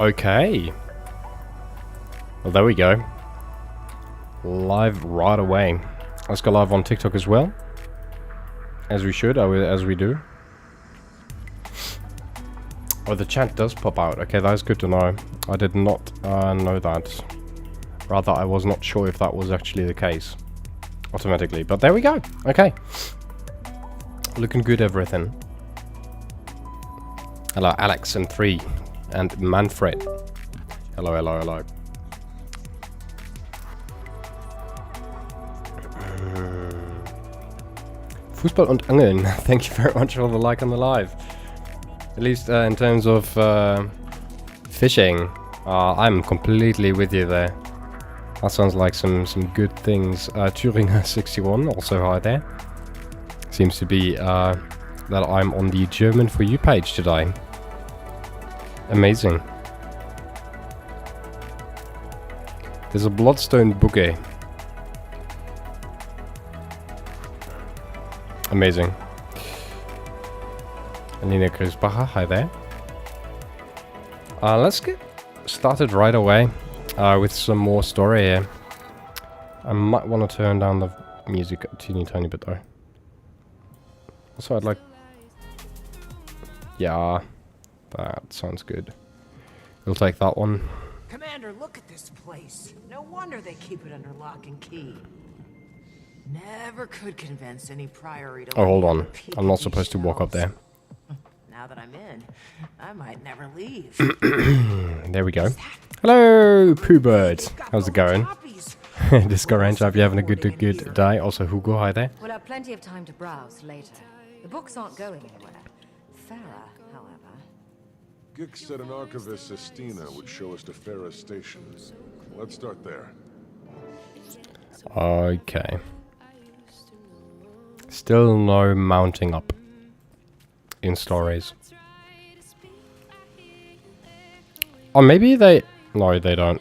Okay. Well, there we go. Live right away. Let's go live on TikTok as well. As we should, as we do. Oh, the chat does pop out. Okay, that is good to know. I did not know that. Rather, I was not sure if that was actually the case. Automatically. But there we go. Okay. Looking good, everything. Hello, Alex and 3. And Manfred. Hello, hello, hello. Fußball und Angeln. Thank you very much for the like on the live. At least in terms of fishing, I'm completely with you there. That sounds like some good things. Thüringer61, also hi there. Seems to be that I'm on the German For You page today. Amazing. There's a bloodstone bouquet. Amazing. Alina Grisbacher, hi there. Let's get started right away with some more story here. I might want to turn down the music a teeny tiny bit though. Also, I'd like... Yeah, that sounds good. We'll take that one. Commander, look at this place. No wonder they keep it under lock and key. Never could convince any priory to... Oh, hold on. I'm not supposed to walk up there. Now that I'm in, I might never leave. There we go. Hello, Pooh Bird. How's it going? Disco Range, hope you're having a good day. Also, Hugo, hi there. We'll have plenty of time to browse later. The books aren't going anywhere. Farah, however... Gix said an archivist, Sistina, would show us to Farah's station. Let's start there. Okay. Still no mounting up in stories. Or maybe they... No, they don't.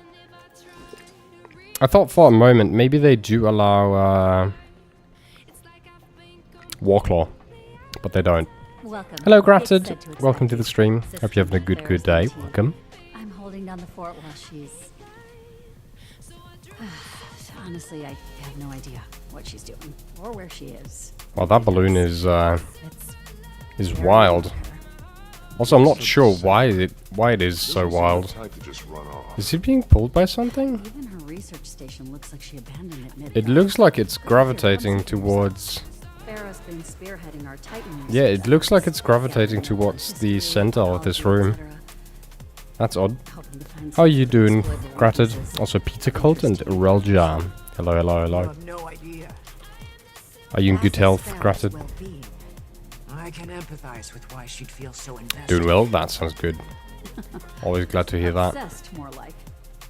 I thought for a moment, maybe they do allow Warclaw, but they don't. Welcome. Hello, Gratted. Welcome to the stream. Hope you're having a good day. Welcome. I'm holding down the fort while she's... Honestly, I have no idea what she's doing or where she is. Well, that balloon is wild. Also, I'm not sure why it is so wild. Is it being pulled by something? Even her research station looks like she abandoned it mid. It looks like it's gravitating towards... Farah's been spearheading our Titan. Yeah, it looks like it's gravitating towards the center of this room. That's odd. How are you doing, Gratted? Also, Peter Colt and Relja. Hello, hello, hello. No idea. Are you in good health, Gratted? I can empathize with why she'd feel so invested. Doing well? That sounds good. Always glad to hear that. Obsessed, more like.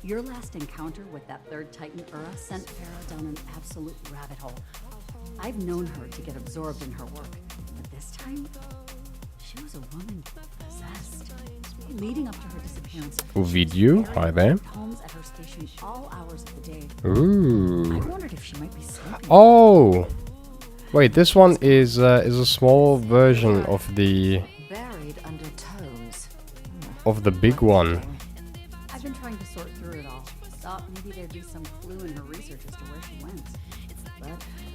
Your last encounter with that third Titan Ura sent Farah down an absolute rabbit hole. I've known her to get absorbed in her work, but this time, she was a woman possessed. Leading up to her disappearance, Video, hi there. homes at her station all hours of the day. Ooh. I wondered if she might be sleeping. Oh! Wait, this one is a small version of the Buried under tomes. big one. I've been trying to sort through it all. Thought maybe there'd be some clue in her research as to where she went. But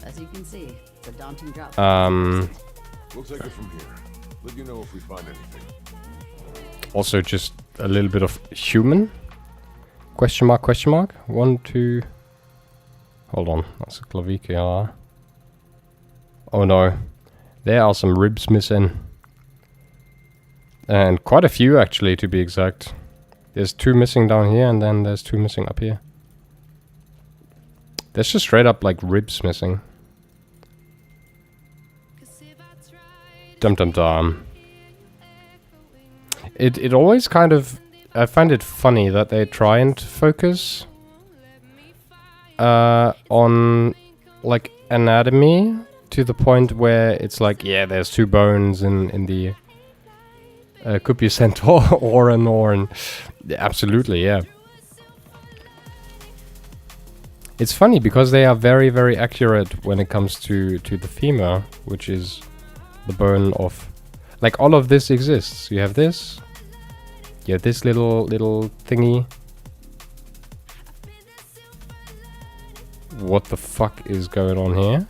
as you can see, it's a daunting job. We'll take it from here. Let you know if we find anything. Also, just a little bit of human? Question mark, question mark? 1, 2... Hold on, that's a clavicular. Oh no, there are some ribs missing. And quite a few actually, to be exact. There's 2 missing down here, and then there's 2 missing up here. There's just straight up like ribs missing. Dum dum dum. It always kind of... I find it funny that they try and focus on like anatomy to the point where it's like, yeah, there's 2 bones in the could be a centaur or an oran. Absolutely, yeah. It's funny because they are very, very accurate when it comes to the femur, which is the bone of... Like, all of this exists. You have this, Yeah, this little thingy. What the fuck is going on here?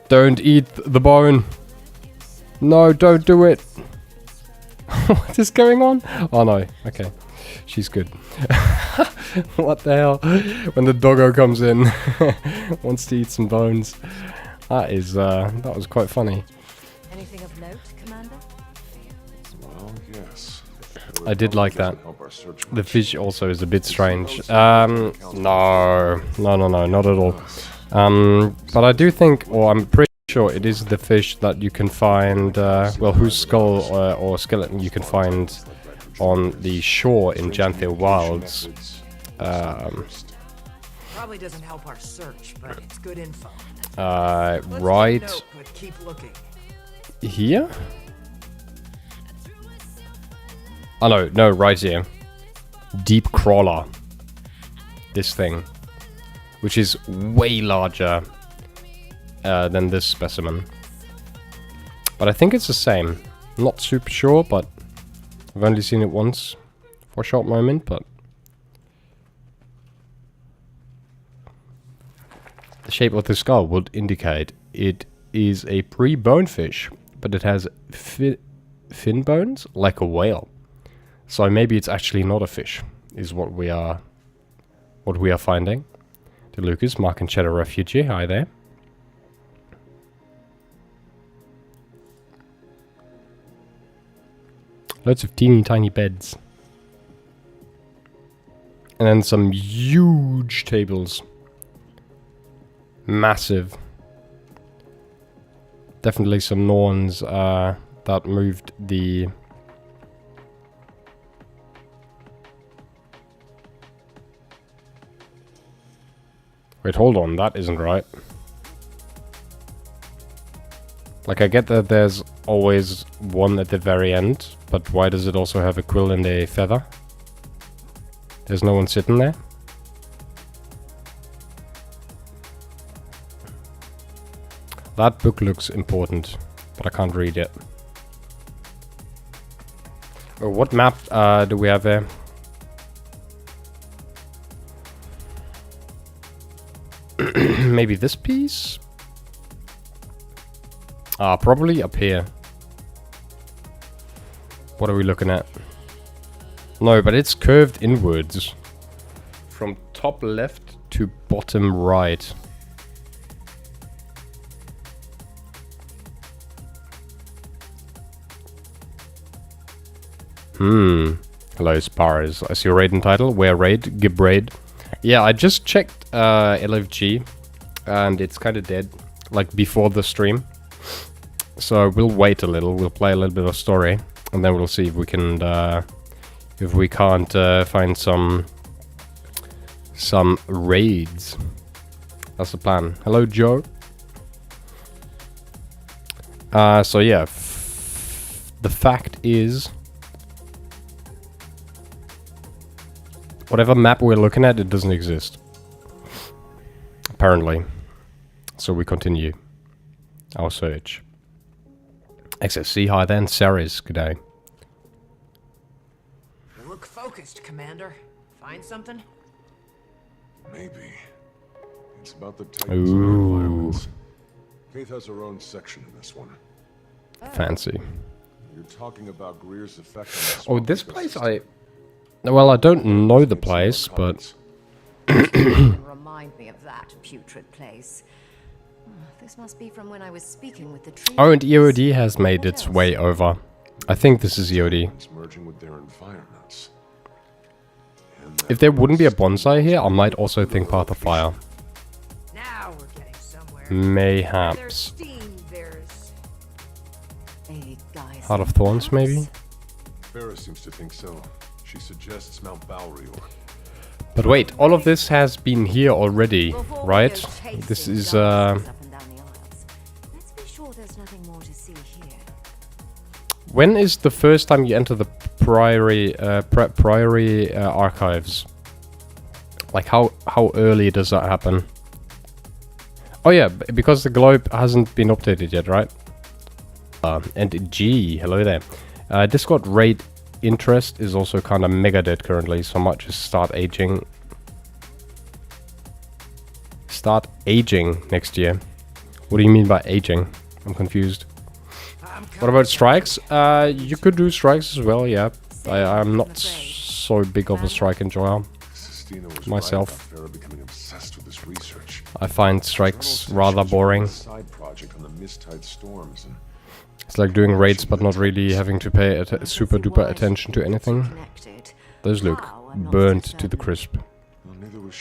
Don't eat the bone. No, don't do it. What is going on? Oh no. Okay. She's good. What the hell? When the doggo comes in, wants to eat some bones. That was quite funny. Anything of note, Commander? Well, yes. I did like that. Help our search The much. fish also is a bit strange. No, not at all. But I do think, or I'm pretty sure it is the fish that you can find, well, whose skull or skeleton you can find on the shore in Janthiel Wilds. Probably doesn't help our search, but it's good info. Let's take Right note, but keep looking. here? Oh no, right here. Deep crawler. This thing. Which is way larger than this specimen. But I think it's the same. Not super sure, but I've only seen it once for a short moment, but the shape of the skull would indicate it is a pre-bonefish, but it has fin bones like a whale. So maybe it's actually not a fish, is what we are finding. To Lucas, Mark and Cheddar Refugee, hi there. Loads of teeny tiny beds. And then some huge tables. Massive. Definitely some Norns that moved the... Wait, hold on, that isn't right. Like, I get that there's always one at the very end, but why does it also have a quill and a feather? There's no one sitting there? That book looks important, but I can't read it. Oh, what map do we have there? Maybe this piece? Probably up here. What are we looking at? No, but it's curved inwards. From top left to bottom right. Hello, Spars. I see your raid and title. Where raid? Gib raid. Yeah, I just checked LFG. And it's kind of dead. Like, before the stream. So we'll wait a little. We'll play a little bit of story. And then we'll see if we can... if we can't find some raids. That's the plan. Hello, Joe. So yeah, the fact is, whatever map we're looking at, it doesn't exist. Apparently. So we continue our search. XSC, hi then. Saris, good day. Look focused, Commander. Find something? Maybe. It's about the Titans' Ooh. environments. Faith has her own section in this one. Fancy. You're talking about Greer's effect Oh, on the this swamp place, ecosystem. well, I don't know the place, but... Remind me of that putrid place. This must be from when I was speaking with the tree. Oh, and EOD has made its way over. I think this is EOD. It's merging with their environments. And If there wouldn't be a bonsai here, I might also think Path of Fire. Now we're getting somewhere. There's Mayhaps. steam, there's... Hey, guys. Heart of Thorns, maybe? Farah seems to think so. She suggests Mount Bowery or... But wait, all of this has been here already, Before we right? go chasing This is, dinosaurs up and down the aisles, let's be sure there's nothing more to see here. when is the first time you enter the Priory archives? Like, how early does that happen? Oh yeah, because the globe hasn't been updated yet, right? And G, hello there. Discord raid interest is also kind of mega dead currently, so I might just start aging. Start aging next year. What do you mean by aging? I'm confused. What about strikes? You could do strikes as well, yeah. I'm not so big of a strike enjoyer myself. I find strikes rather boring. It's like doing raids but not really having to pay super duper attention to anything. Those look burnt to the crisp,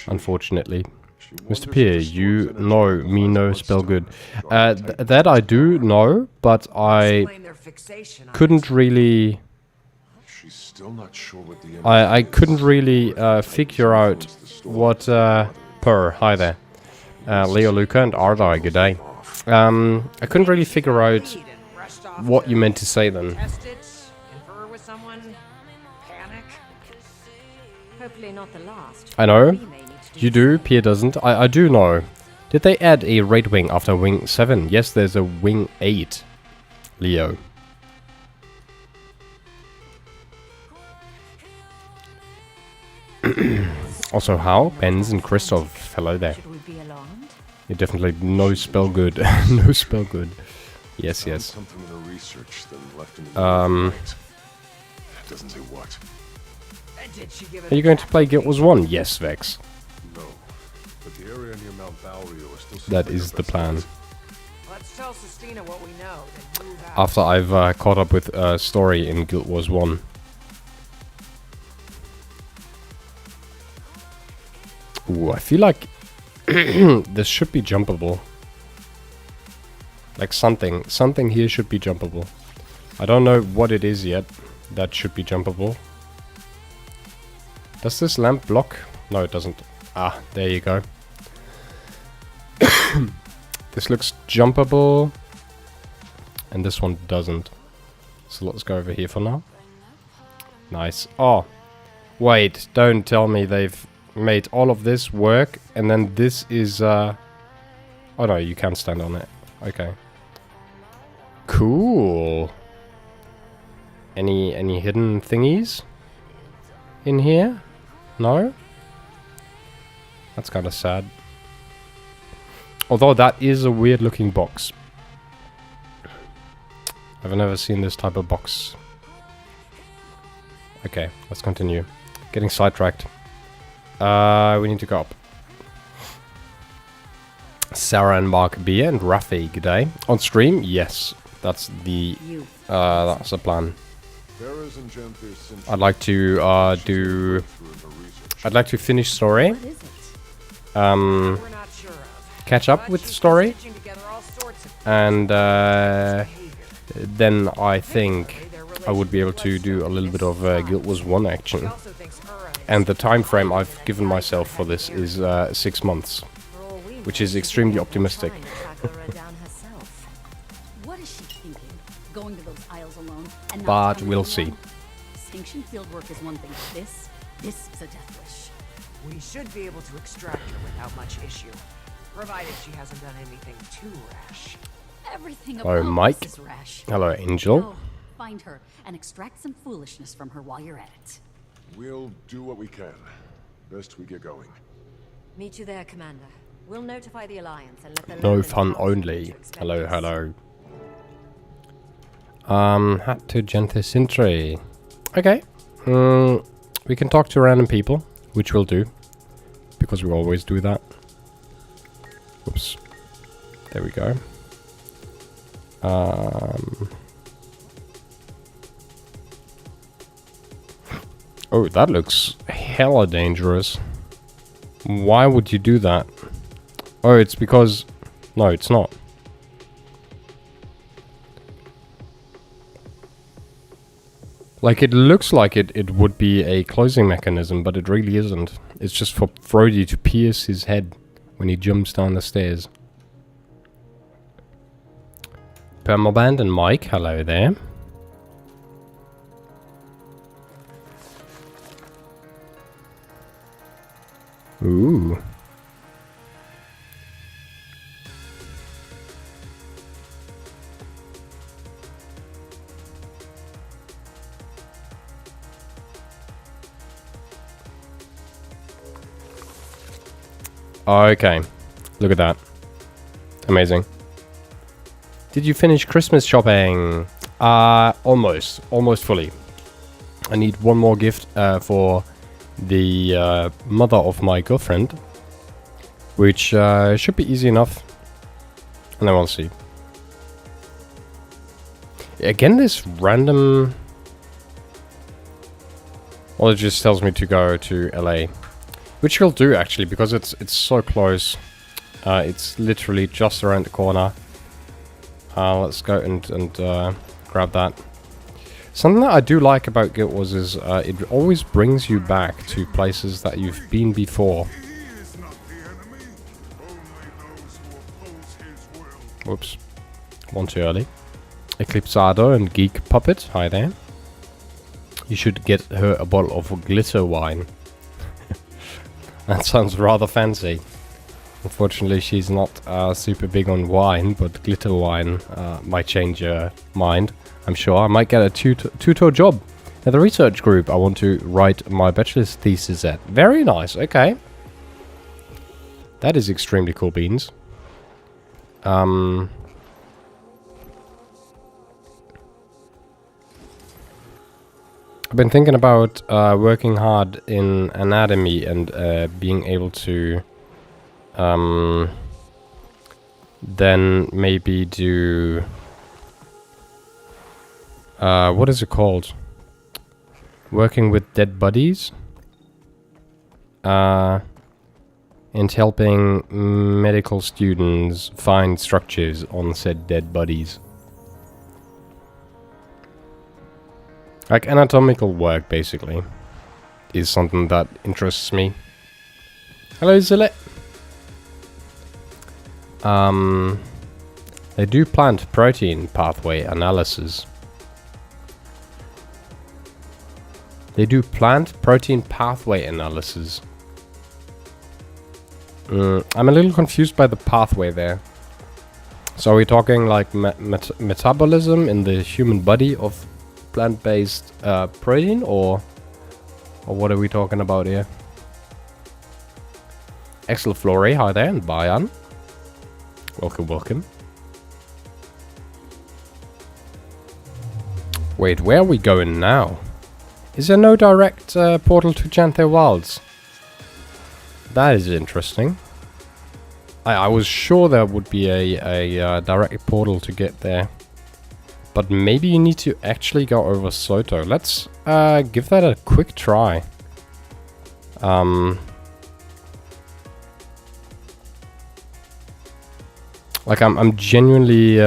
unfortunately. Mr. Pierre, you know me no spell good. That I do know, but I couldn't really... I couldn't really figure out what... hi there. Leo, Luca, and Ardai, good day. I couldn't really figure out what you meant to say then. I know. You do, Pierre doesn't. I do know. Did they add a raid wing after wing 7? Yes, there's a wing 8. Leo. Also, how? Benz and Christoph. Hello there. You're definitely no spell good. No spell good. Yes, yes. Doesn't say what. Are you going to play Guild Wars 1? Yes, Vex. No. But the area near Mount Balrio is still That is the plan. Let's tell Sistina what we know, then move out. After I've caught up with story in Guild Wars 1. Ooh, I feel like this should be jumpable. Like something here should be jumpable. I don't know what it is yet. That should be jumpable. Does this lamp block? No, it doesn't. Ah, there you go. This looks jumpable. And this one doesn't. So let's go over here for now. Nice. Oh, wait, don't tell me they've made all of this work and then this is oh no, you can't stand on it. Okay. Cool. Any hidden thingies in here? No? That's kind of sad. Although that is a weird looking box. I've never seen this type of box. Okay, let's continue. Getting sidetracked. We need to go up. Sarah and Mark Beer and Rafi, good day. On stream? Yes. That's the plan. I'd like to I'd like to finish story. Catch up with story. And then I think I would be able to do a little bit of Guild Wars 1 action. And the time frame I've given myself for this is 6 months, which is extremely optimistic. What is she thinking? Going to those aisles alone and not But telling we'll anyone? see. Distinction field work is one thing. This is a death wish. We should be able to extract her without much issue, provided she hasn't done anything too rash. Everything Hello, about Mike. this is rash. Hello, Angel. Go, find her and extract some foolishness from her while you're at it. We'll do what we can. Best we get going. Meet you there, Commander. We'll notify the Alliance and let them No know fun the council only. to expect Hello, us. hello. Hat to Genthesintry. Okay. We can talk to random people, which we'll do. Because we always do that. Whoops. There we go. Oh, that looks hella dangerous. Why would you do that? Oh, it's because... No, it's not. Like, it looks like it would be a closing mechanism, but it really isn't. It's just for Frody to pierce his head when he jumps down the stairs. Permaband and Mike, hello there. Ooh. Okay. Look at that. Amazing. Did you finish Christmas shopping? Almost. Almost fully. I need one more gift for the mother of my girlfriend. Which should be easy enough. And then we'll see. Again, this random... Well, it just tells me to go to LA. Which will do, actually, because it's so close. It's literally just around the corner. Let's go and grab that. Something that I do like about Guild Wars is it always brings you back to places that you've been before. Whoops. One too early. Eclipsado and Geek Puppet. Hi there. You should get her a bottle of glitter wine. That sounds rather fancy. Unfortunately, she's not super big on wine, but glitter wine might change her mind. I'm sure I might get a tutor job at the research group I want to write my bachelor's thesis at. Very nice, okay. That is extremely cool beans. I've been thinking about working hard in anatomy and being able to then maybe do what is it called? Working with dead bodies and helping medical students find structures on said dead bodies. Like anatomical work, basically, is something that interests me. Hello, Zillet. They do plant protein pathway analysis. They do plant protein pathway analysis. I'm a little confused by the pathway there. So are we talking like metabolism in the human body of plant-based protein, or what are we talking about here? Excellent Flori, hi there, and Bayan. Welcome, welcome. Wait, where are we going now? Is there no direct portal to Janthe Wilds? That is interesting. I was sure there would be a direct portal to get there. But maybe you need to actually go over Soto. Let's give that a quick try. Like I'm genuinely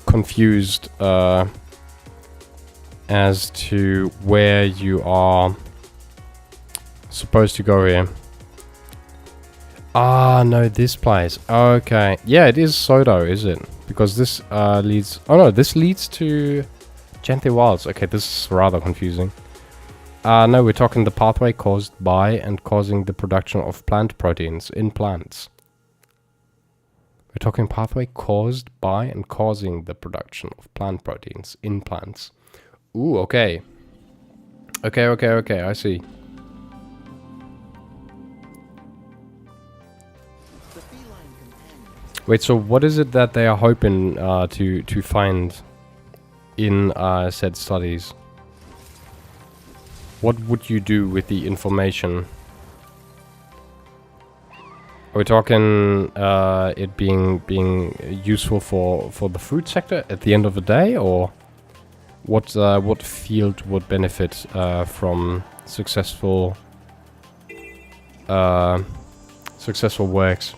confused as to where you are supposed to go here. Ah, no, this place. Okay. Yeah, it is Soto, is it? Because this leads... Oh no, this leads to Janthe Wilds. Okay, this is rather confusing. No, we're talking the pathway caused by and causing the production of plant proteins in plants. We're talking pathway caused by and causing the production of plant proteins in plants. Ooh, okay. Okay, I see. Wait, so what is it that they are hoping to find in said studies? What would you do with the information? Are we talking it being useful for the food sector at the end of the day, or what field would benefit from successful works?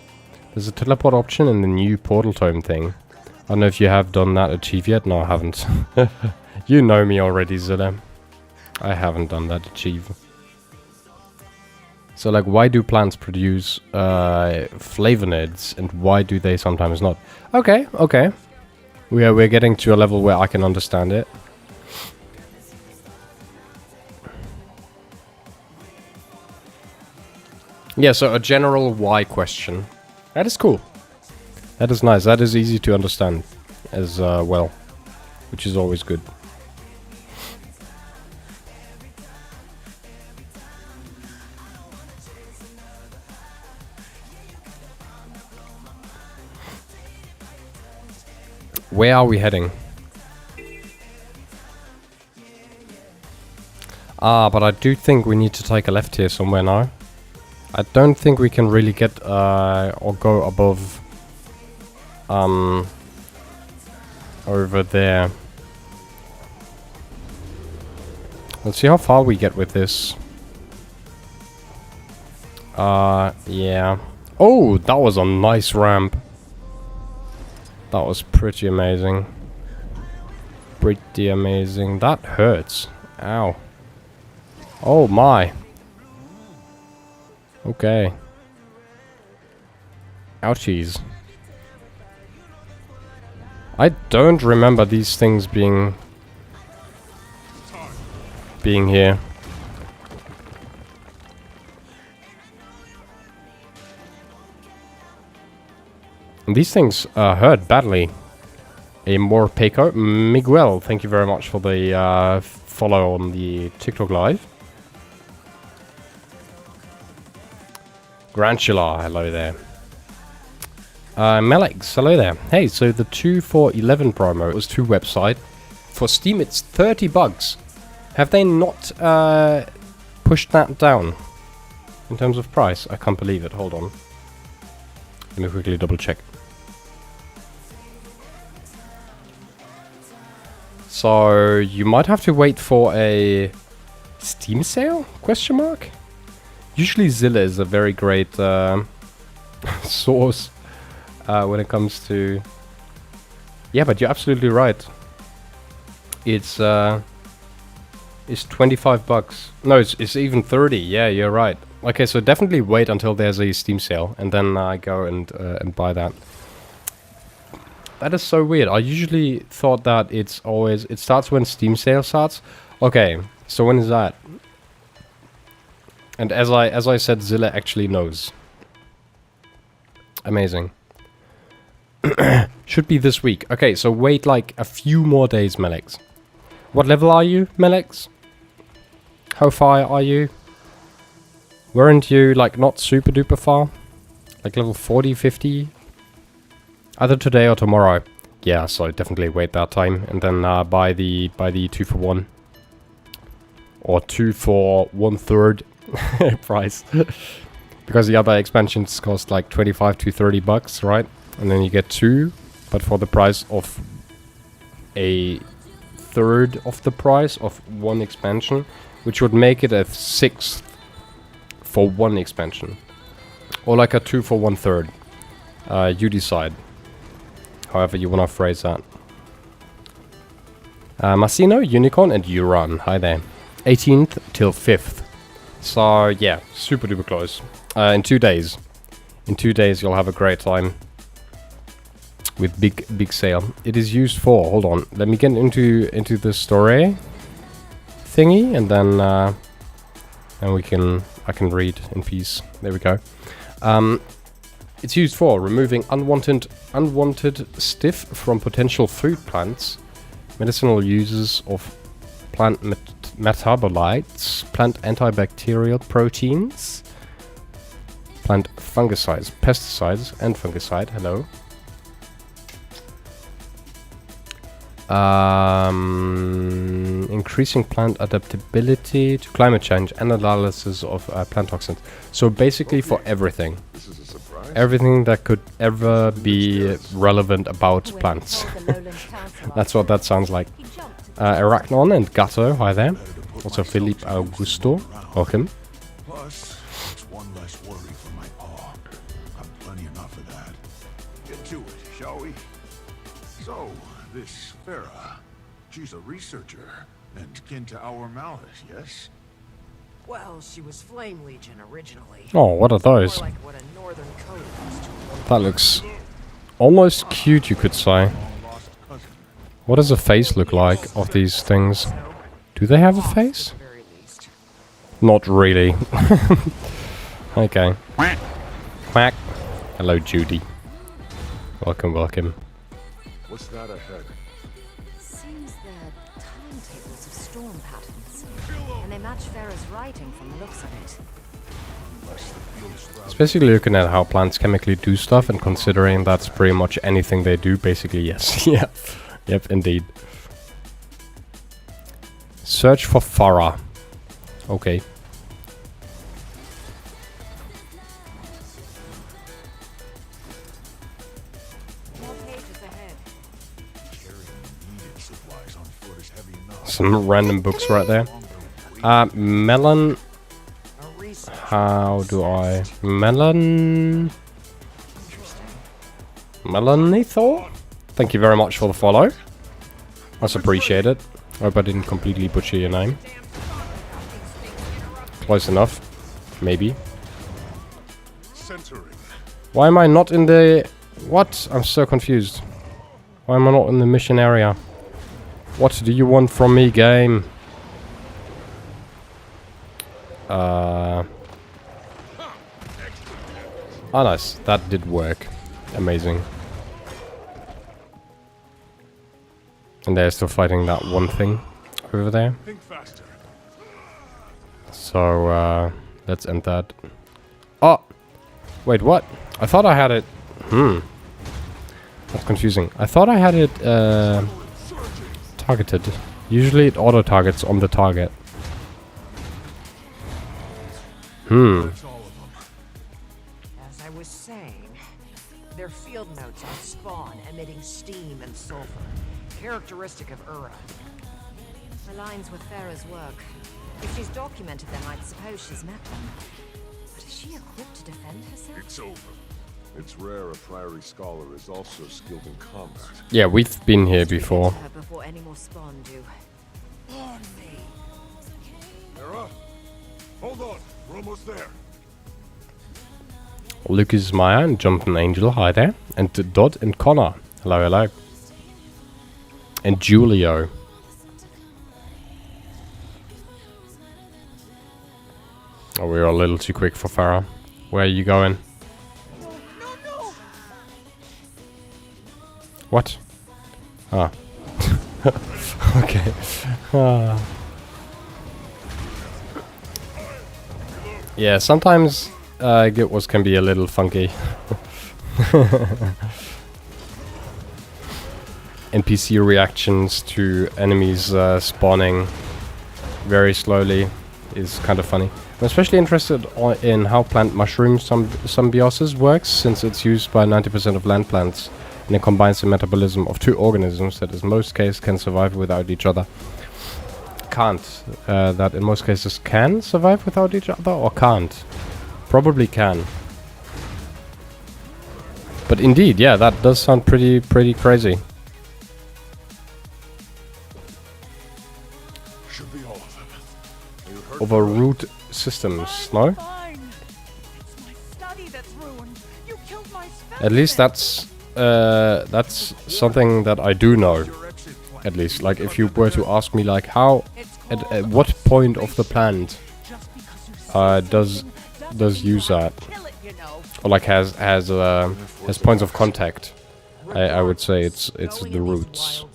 There's a teleport option in the new portal tome thing. I don't know if you have done that achieve yet. No, I haven't. You know me already, Zilla. I haven't done that achieve. So, like, why do plants produce flavonoids, and why do they sometimes not? Okay. We're getting to a level where I can understand it. Yeah, so a general why question. That is cool. That is nice. That is easy to understand as well, which is always good. Where are we heading? Ah, but I do think we need to take a left here somewhere now. I don't think we can really get or go above over there. Let's see how far we get with this. Yeah. Oh, that was a nice ramp. That was pretty amazing. Pretty amazing. That hurts. Ow. Oh my. Okay. Ouchies. I don't remember these things being here. And these things hurt badly. A more Peco. Miguel, thank you very much for the follow on the TikTok live. Grantula, hello there. Melex, hello there. Hey, so the 2 for 11 promo was to website. For Steam, it's 30 bucks. Have they not pushed that down in terms of price? I can't believe it. Hold on. Let me quickly double check. So you might have to wait for a Steam sale? Question mark. Usually Zilla is a very great source when it comes to. Yeah, but you're absolutely right. It's 25 bucks. No, it's even 30. Yeah, you're right. Okay, so definitely wait until there's a Steam sale and then go and buy that. That is so weird. I usually thought that it starts when Steam sale starts. Okay, so when is that? And as I said, Zilla actually knows. Amazing. Should be this week. Okay, so wait like a few more days, Melex. What level are you, Melex? How far are you? Weren't you like not super duper far? Like level 40, 50? Either today or tomorrow. Yeah, so definitely wait that time and then buy the 2 for 1. Or 2 for 1/3 price. Because the other expansions cost like 25 to 30 bucks, right? And then you get 2, but for the price of a third of the price of 1 expansion, which would make it a 6th for 1 expansion. Or like a 2 for 1/3. You decide. However you want to phrase that. Massino, Unicorn, and Uran. Hi there. 18th till 5th. So yeah, super duper close. In 2 days. In 2 days you'll have a great time. With big sale. It is used for, hold on, let me get into the story thingy and then I can read in peace. There we go. It's used for removing unwanted stiff from potential food plants, medicinal uses of plant metabolites, plant antibacterial proteins, plant fungicides, pesticides and fungicide. Hello. Increasing plant adaptability to climate change and analysis of plant toxins. So basically for everything. This is a surprise. Everything that could ever be relevant about plants. That's what that sounds like. Arachnon and Gatto, hi there. Also Philippe Augusto, welcome. Plus, it's one less worry for my paw. Got plenty enough of that. Get to it, shall we? So, this Farah, she's a researcher and kin to our Malus, yes? Well, she was Flame Legion originally. Oh, what are those? More like what a northern code used to look. That looks almost cute, you could say. Lost cousin. What does a face look like of these things? Do they have a face? At the very least. Not really. Okay. Quack. Hello, Judy. Welcome, welcome. What's that ahead? Seems they're timetables of storm patterns. And they match Farah's writing from the looks of it. It's basically looking at how plants chemically do stuff and considering that's pretty much anything they do, basically, yes. Yeah. Yep, indeed. Search for Farah. Okay. More pages ahead. Needed supplies on foot is heavy enough. Some random books right there. Melon. A research. How do I... Melon... Melonethor? Thank you very much for the follow. Much appreciated. Hope I didn't completely butcher your name. Close enough. Maybe. Centering. Why am I not in the... What? I'm so confused. Why am I not in the mission area? What do you want from me, game? Oh, nice. That did work. Amazing. And they're still fighting that one thing over there. Think faster. So, let's end that. Oh! Wait, what? I thought I had it... That's confusing. I thought I had it, targeted. Usually it auto-targets on the target. That's all of them. As I was saying, their field notes on spawn emitting steam and sulfur, characteristic of Ura. Aligns with Farah's work. If she's documented them, I'd suppose she's met them. But is she equipped to defend herself? It's over. It's rare a Priory scholar is also skilled in combat. Yeah, we've been here before. Her before any more spawn do. On me. Era, hold on. We're almost there. Lucas Maya and Jonathan Angel, hi there. And Dodd and Connor, hello, hello. And Julio. Oh, we were a little too quick for Farah. Where are you going? No. What? Ah. Okay. Ah. Yeah, sometimes Guild Wars can be a little funky. NPC reactions to enemies spawning very slowly is kind of funny. I'm especially interested in how plant mushroom symbiosis works, since it's used by 90% of land plants, and it combines the metabolism of two organisms that in most cases can survive without each other. Can't. That in most cases can survive without each other, or can't? Probably can. But indeed, yeah, that does sound pretty crazy. Should be all of them. You heard Over root systems, no? Fine. It's my study that's ruined. You killed my At least that's something that I do know. your exit plan. At least, like, if you were to ask me, like, how, at what point of the plant does use that, or like has points of contact, I would say it's the roots.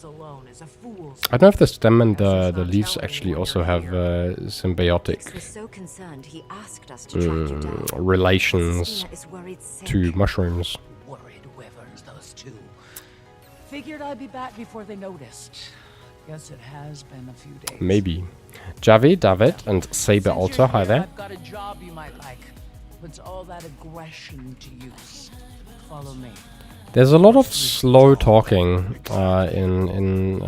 I don't know if the stem and the leaves actually also have symbiotic Was so concerned he asked us to track you down. relations Sina is worried sick. to mushrooms. Worried wyverns, those two. Figured I'd be back before they noticed. Guess it has been a few days. Maybe. Javi, David, and Saber Since also, you're hi here, there. I've got a job you might like. Puts all that aggression to use. Follow me. There's a lot of slow talking in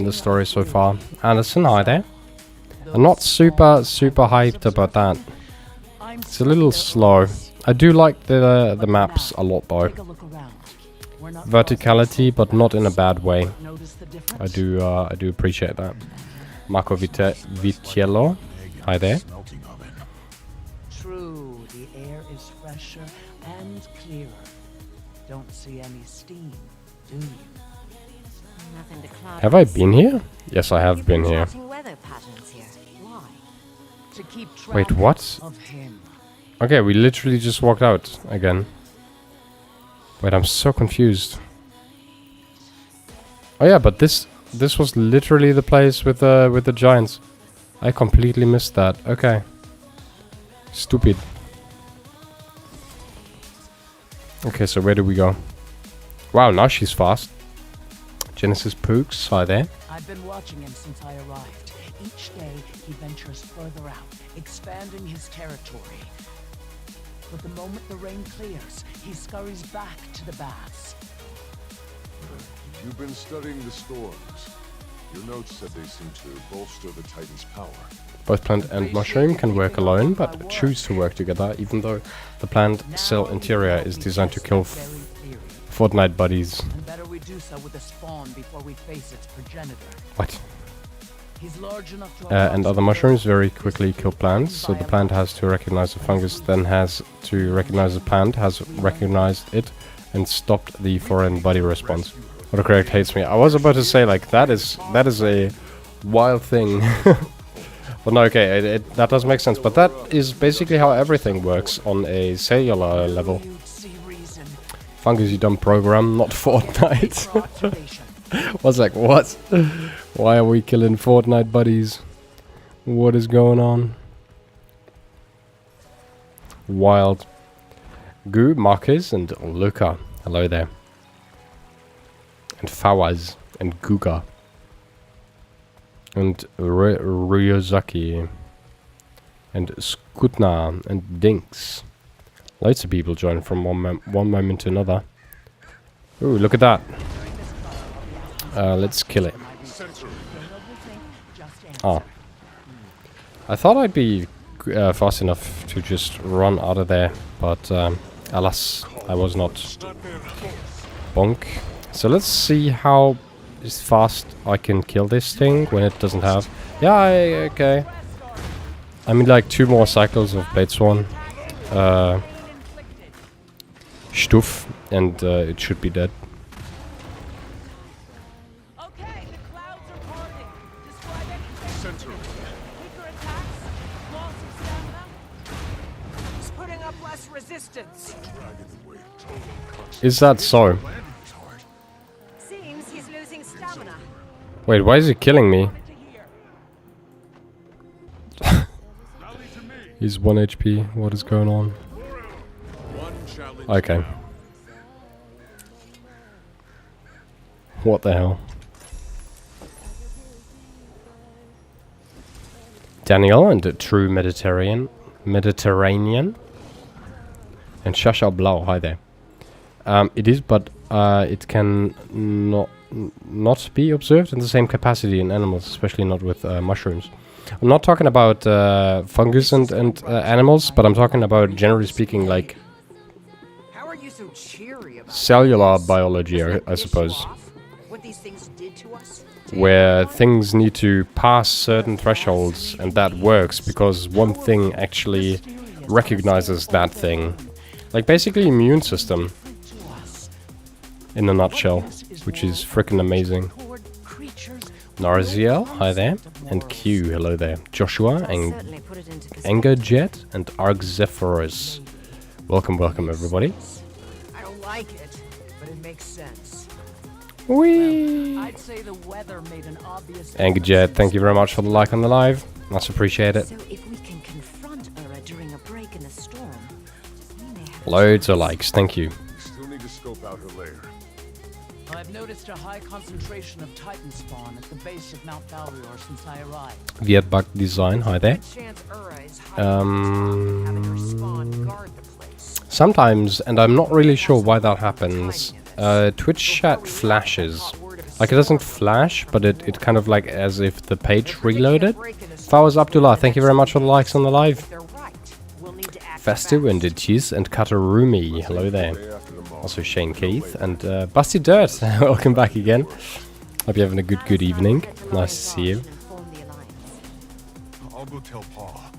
the story so far. Anderson, hi there. I'm not super hyped about that. It's a little slow. I do like the maps a lot though. Take a look around. We're not Verticality, but not in a bad way. notice the difference. I do appreciate that. Marco Vitiello, hi there. Smelting oven. True, the air is fresher and clearer. Don't see any steam, do you? Nothing to cloud Have I up the been sea. here? Yes, I have You've been here. tracking weather patterns here. Why? To keep track Wait, what? of him. Okay, we literally just walked out again. Wait, I'm so confused. Oh yeah, but this was literally the place with the giants. I completely missed that. Okay. Stupid. Okay, so where do we go? Wow, now she's fast. Genesis Pooks, hi there. I've been watching him since I arrived. Each day, he ventures further out, expanding his territory. But the moment the rain clears, he scurries back to the baths. You've been studying the storms. Your notes said they seem to bolster the Titan's power. Both plant and mushroom can work alone, but choose to work together, even though the plant cell interior is designed to kill Fortnite buddies. And better we do so with a spawn before we face its progenitor. What? He's large enough to And other mushrooms very quickly kill plants, so the plant has to recognize the fungus, then has to recognize the plant, has recognized it, and stopped the foreign body response. Autocorrect hates me. I was about to say, like, that is a wild thing. But no, okay, that does make sense. But that is basically how everything works on a cellular level. Fungus you don't program, not Fortnite. Was like, what? Why are we killing Fortnite buddies? What is going on? Wild. Gu, Marcus, and Luca. Hello there. And Fawaz, and Guga. And Ryozaki. And Skutna, and Dinks. Loads of people join from one moment to another. Ooh, look at that. Let's kill it. Oh. I thought I'd be fast enough to just run out of there, but alas, I was not. Bonk. So let's see how fast I can kill this thing when it doesn't have... Yeah, okay. I mean, like 2 more cycles of Blade Sworn. Stuff, and it should be dead. Okay, the clouds are parting. Describe anything. Weaker attacks, loss of stamina. He's putting up less resistance. Is that so? Seems he's losing stamina. Wait, why is he killing me? He's 1 HP. What is going on? Okay. What the hell? Daniel and the True Mediterranean. And Shasha Blau, hi there. It is, but it can not be observed in the same capacity in animals, especially not with mushrooms. I'm not talking about fungus and animals, but I'm talking about, generally speaking, like How are you so cheery about cellular biology, I suppose, what these things did to us? where things need to pass certain thresholds, and that works because one thing actually recognizes that thing. Like basically immune system in a nutshell, which is freaking amazing. Narziel, hi there, and Q, hello there. Joshua, and Certainly put it into Engerjet, and Argzephorus. Welcome, welcome everybody. I don't like it, but it makes sense. Whee! I'd say the weather made an obvious Engerjet, thank you very much for the like on the live. Much appreciate it. So if we can confront Ura during a break in the storm, we may have Loads of likes, thank you. We still need to scope out her lair. I've noticed a high concentration of Titan spawn at the base of Mount Balrior since I arrived. Vietbug Design, hi there. Chance Ura is having her spawn guard the place. Sometimes, and I'm not really sure why that happens, Twitch chat flashes. Like it doesn't flash, but it kind of like as if the page reloaded. Fawaz Abdullah, thank you very much for the likes on the live. They're right. We'll need to act Festu and Cheese and Katarumi, hello there. Also Shane Keith and Busty Dirt, welcome back again. Hope you're having a good evening. Nice to see you. form the alliance. I'll go tell Pa.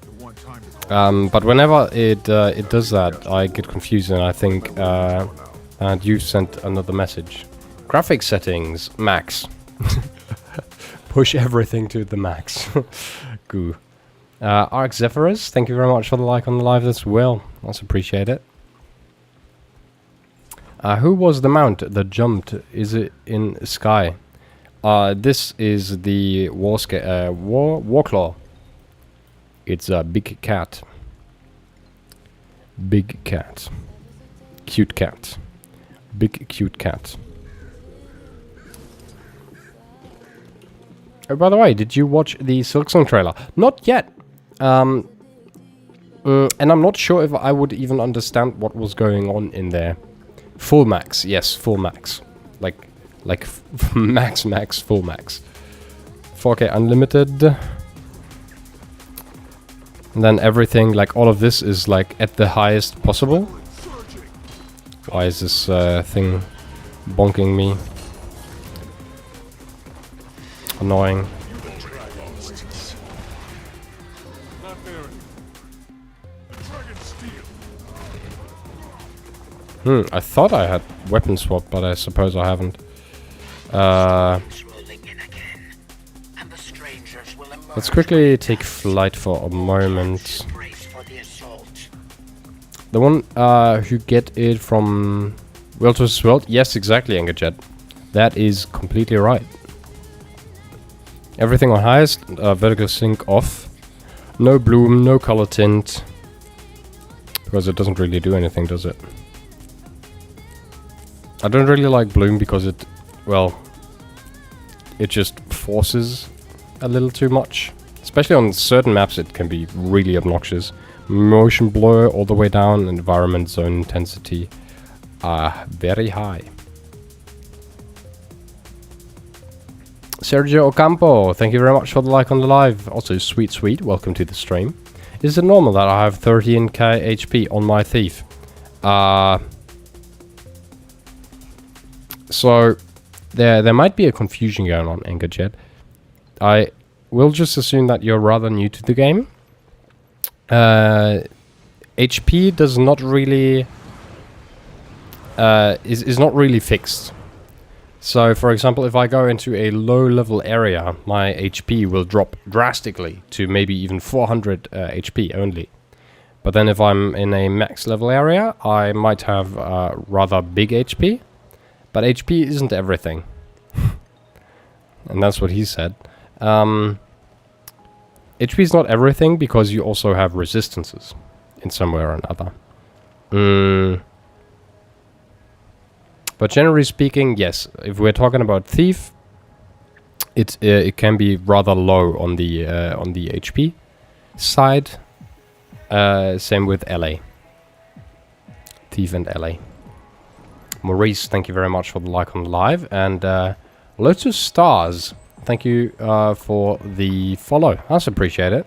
He'll want time to call. But whenever it does that, I get confused and I think and you sent another message. Graphic settings, max. Push everything to the max. Goo. Argzephorus, thank you very much for the like on the live as well. That's appreciate it. Who was the mount that jumped? Is it in Sky? This is the Warclaw. It's a big cat. Big cat. cute cat. Big cute cat. Oh, by the way, did you watch the Silksong trailer? Not yet. And I'm not sure if I would even understand what was going on in there. Full max, yes, full max. Like max, full max. 4K unlimited. And then everything, like all of this is like at the highest possible. Why is this thing bonking me? Annoying. I thought I had weapon swap, but I suppose I haven't. Let's quickly take flight for a moment. The one who get it from World vs. World? Yes, exactly, Engajet. That is completely right. Everything on highest, vertical sync off. No bloom, no color tint. Because it doesn't really do anything, does it? I don't really like bloom because it, well, it just forces a little too much. Especially on certain maps it can be really obnoxious. Motion blur all the way down, environment zone intensity are very high. Sergio Ocampo, thank you very much for the like on the live. Also, sweet, welcome to the stream. Is it normal that I have 13k HP on my thief? So, there might be a confusion going on, Engajet. I will just assume that you're rather new to the game. HP does not really... is not really fixed. So, for example, if I go into a low-level area, my HP will drop drastically to maybe even 400 HP only. But then if I'm in a max-level area, I might have rather big HP. But HP isn't everything. And that's what he said. HP is not everything because you also have resistances in some way or another. But generally speaking, yes. If we're talking about Thief, it can be rather low on the HP side. Same with LA. Thief and LA. Maurice, thank you very much for the like on the live. And Lotus Stars, thank you for the follow. That's appreciated.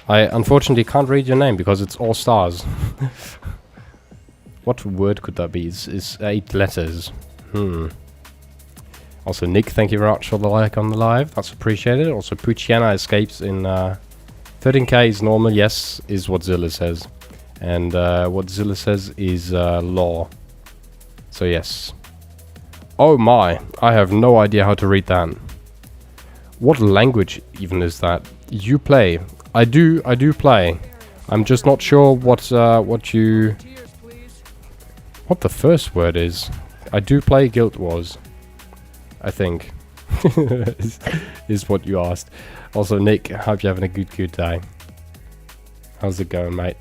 I unfortunately can't read your name because it's all stars. What word could that be? It's 8 letters. Also, Nick, thank you very much for the like on the live. That's appreciated. Also, Puchiana escapes in 13k is normal, yes, is what Zilla says. And what Zilla says is law. So, yes. Oh my, I have no idea how to read that. What language even is that? You play. I do play. I'm just not sure what you... What the first word is. I do play Guild Wars. I think. is what you asked. Also, Nick, I hope you're having a good day. How's it going, mate?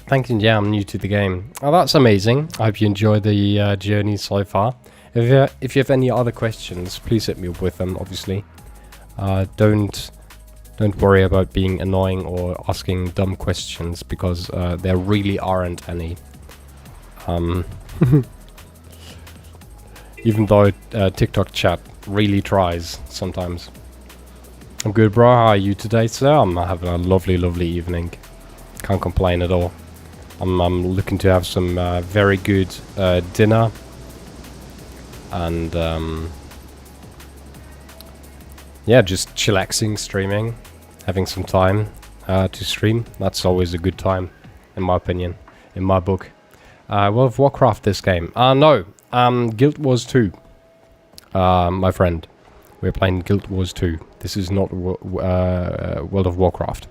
Thank you. Yeah, I'm new to the game. Oh, that's amazing. I hope you enjoy the journey so far. If you have any other questions, please hit me up with them, obviously. Don't worry about being annoying or asking dumb questions, because there really aren't any. Even though TikTok chat really tries sometimes. I'm good, bro. How are you today, sir? I'm having a lovely evening. Can't complain at all. I'm looking to have some very good dinner. And yeah, just chillaxing, streaming, having some time to stream. That's always a good time, in my opinion, in my book. World of Warcraft, this game. No, Guild Wars 2, my friend. We're playing Guild Wars 2. This is not World of Warcraft.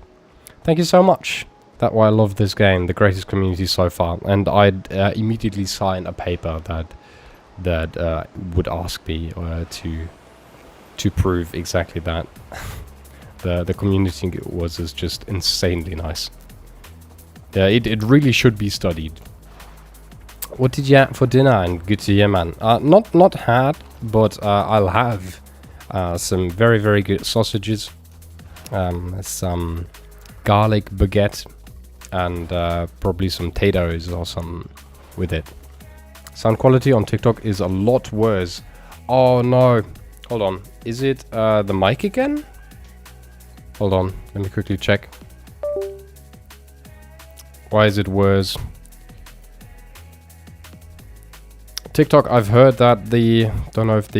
Thank you so much. That's why I love this game. The greatest community so far. And I'd immediately sign a paper that would ask me to prove exactly that. The community was just insanely nice. Yeah, it really should be studied. What did you have for dinner? And good to hear, man. Not had, but I'll have some very, very good sausages, some garlic baguette, and probably some potatoes or some with it. Sound quality on TikTok is a lot worse. Oh no. Hold on. Is it the mic again? Hold on. Let me quickly check. Why is it worse? TikTok, I've heard that don't know if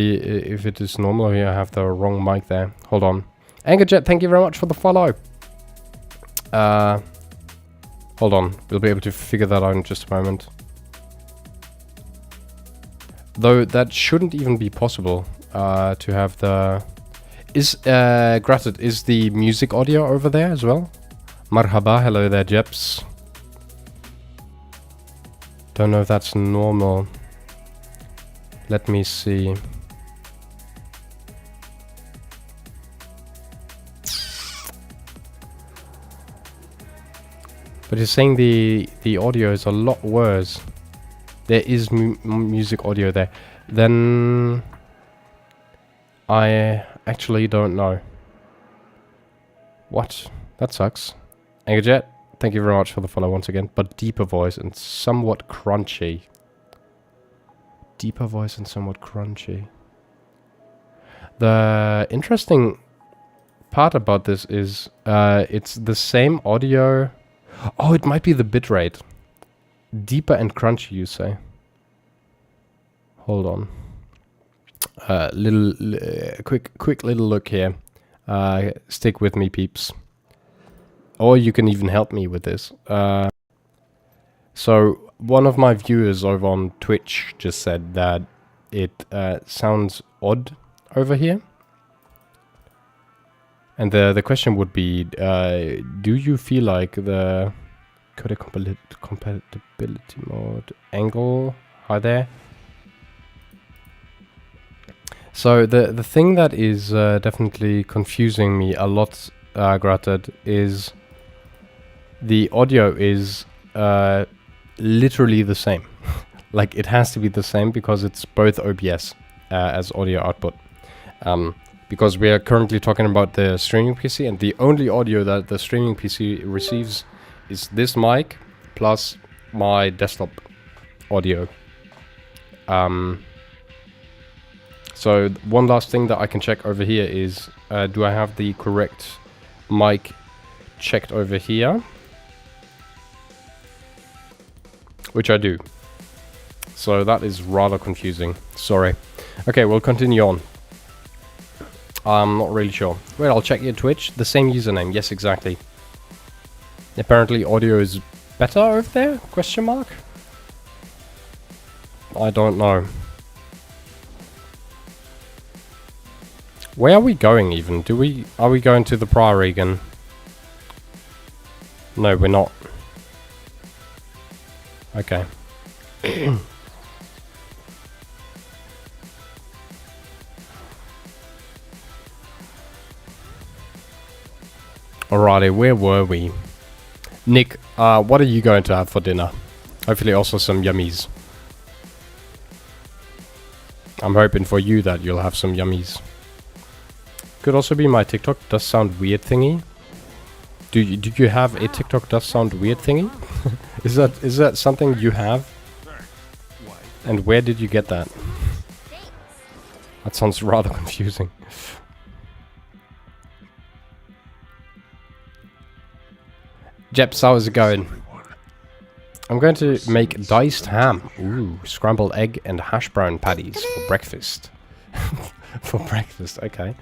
it is normal here. I have the wrong mic there. Hold on. Angerjet, thank you very much for the follow. Hold on. We'll be able to figure that out in just a moment. Though that shouldn't even be possible to have the... Granted, is the music audio over there as well? Marhaba, hello there, Jeps. Don't know if that's normal. Let me see. But he's saying the audio is a lot worse. There is music audio there. Then I actually don't know. What? That sucks. Angerjet, thank you very much for the follow once again. But deeper voice and somewhat crunchy. Deeper voice and somewhat crunchy. The interesting part about this is it's the same audio. Oh, it might be the bitrate. Deeper and crunchy, you say? Hold on. Quick little look here. Stick with me, peeps. Or you can even help me with this. So one of my viewers over on Twitch just said that it sounds odd over here. And the question would be, do you feel like the codec compatibility mode angle? Hi there. So the thing that is definitely confusing me a lot, granted, is the audio is literally the same. Like it has to be the same because it's both OBS as audio output. Because we are currently talking about the streaming PC, and the only audio that the streaming PC receives is this mic plus my desktop audio. So one last thing that I can check over here is, do I have the correct mic checked over here? Which I do. So that is rather confusing. Sorry. Okay, we'll continue on. I'm not really sure. Wait, I'll check your Twitch. The same username. Yes, exactly. Apparently audio is better over there? Question mark? I don't know. Where are we going even? Are we going to the Priory again? No, we're not. Okay. Alrighty, where were we? Nick, what are you going to have for dinner? Hopefully also some yummies. I'm hoping for you that you'll have some yummies. Could also be my TikTok does sound weird thingy. Do you have a TikTok does sound weird thingy? Is that something you have? And where did you get that? That sounds rather confusing. Jeps, how's it going? I'm going to make diced ham. Ooh, scrambled egg and hash brown patties for breakfast. For breakfast, okay.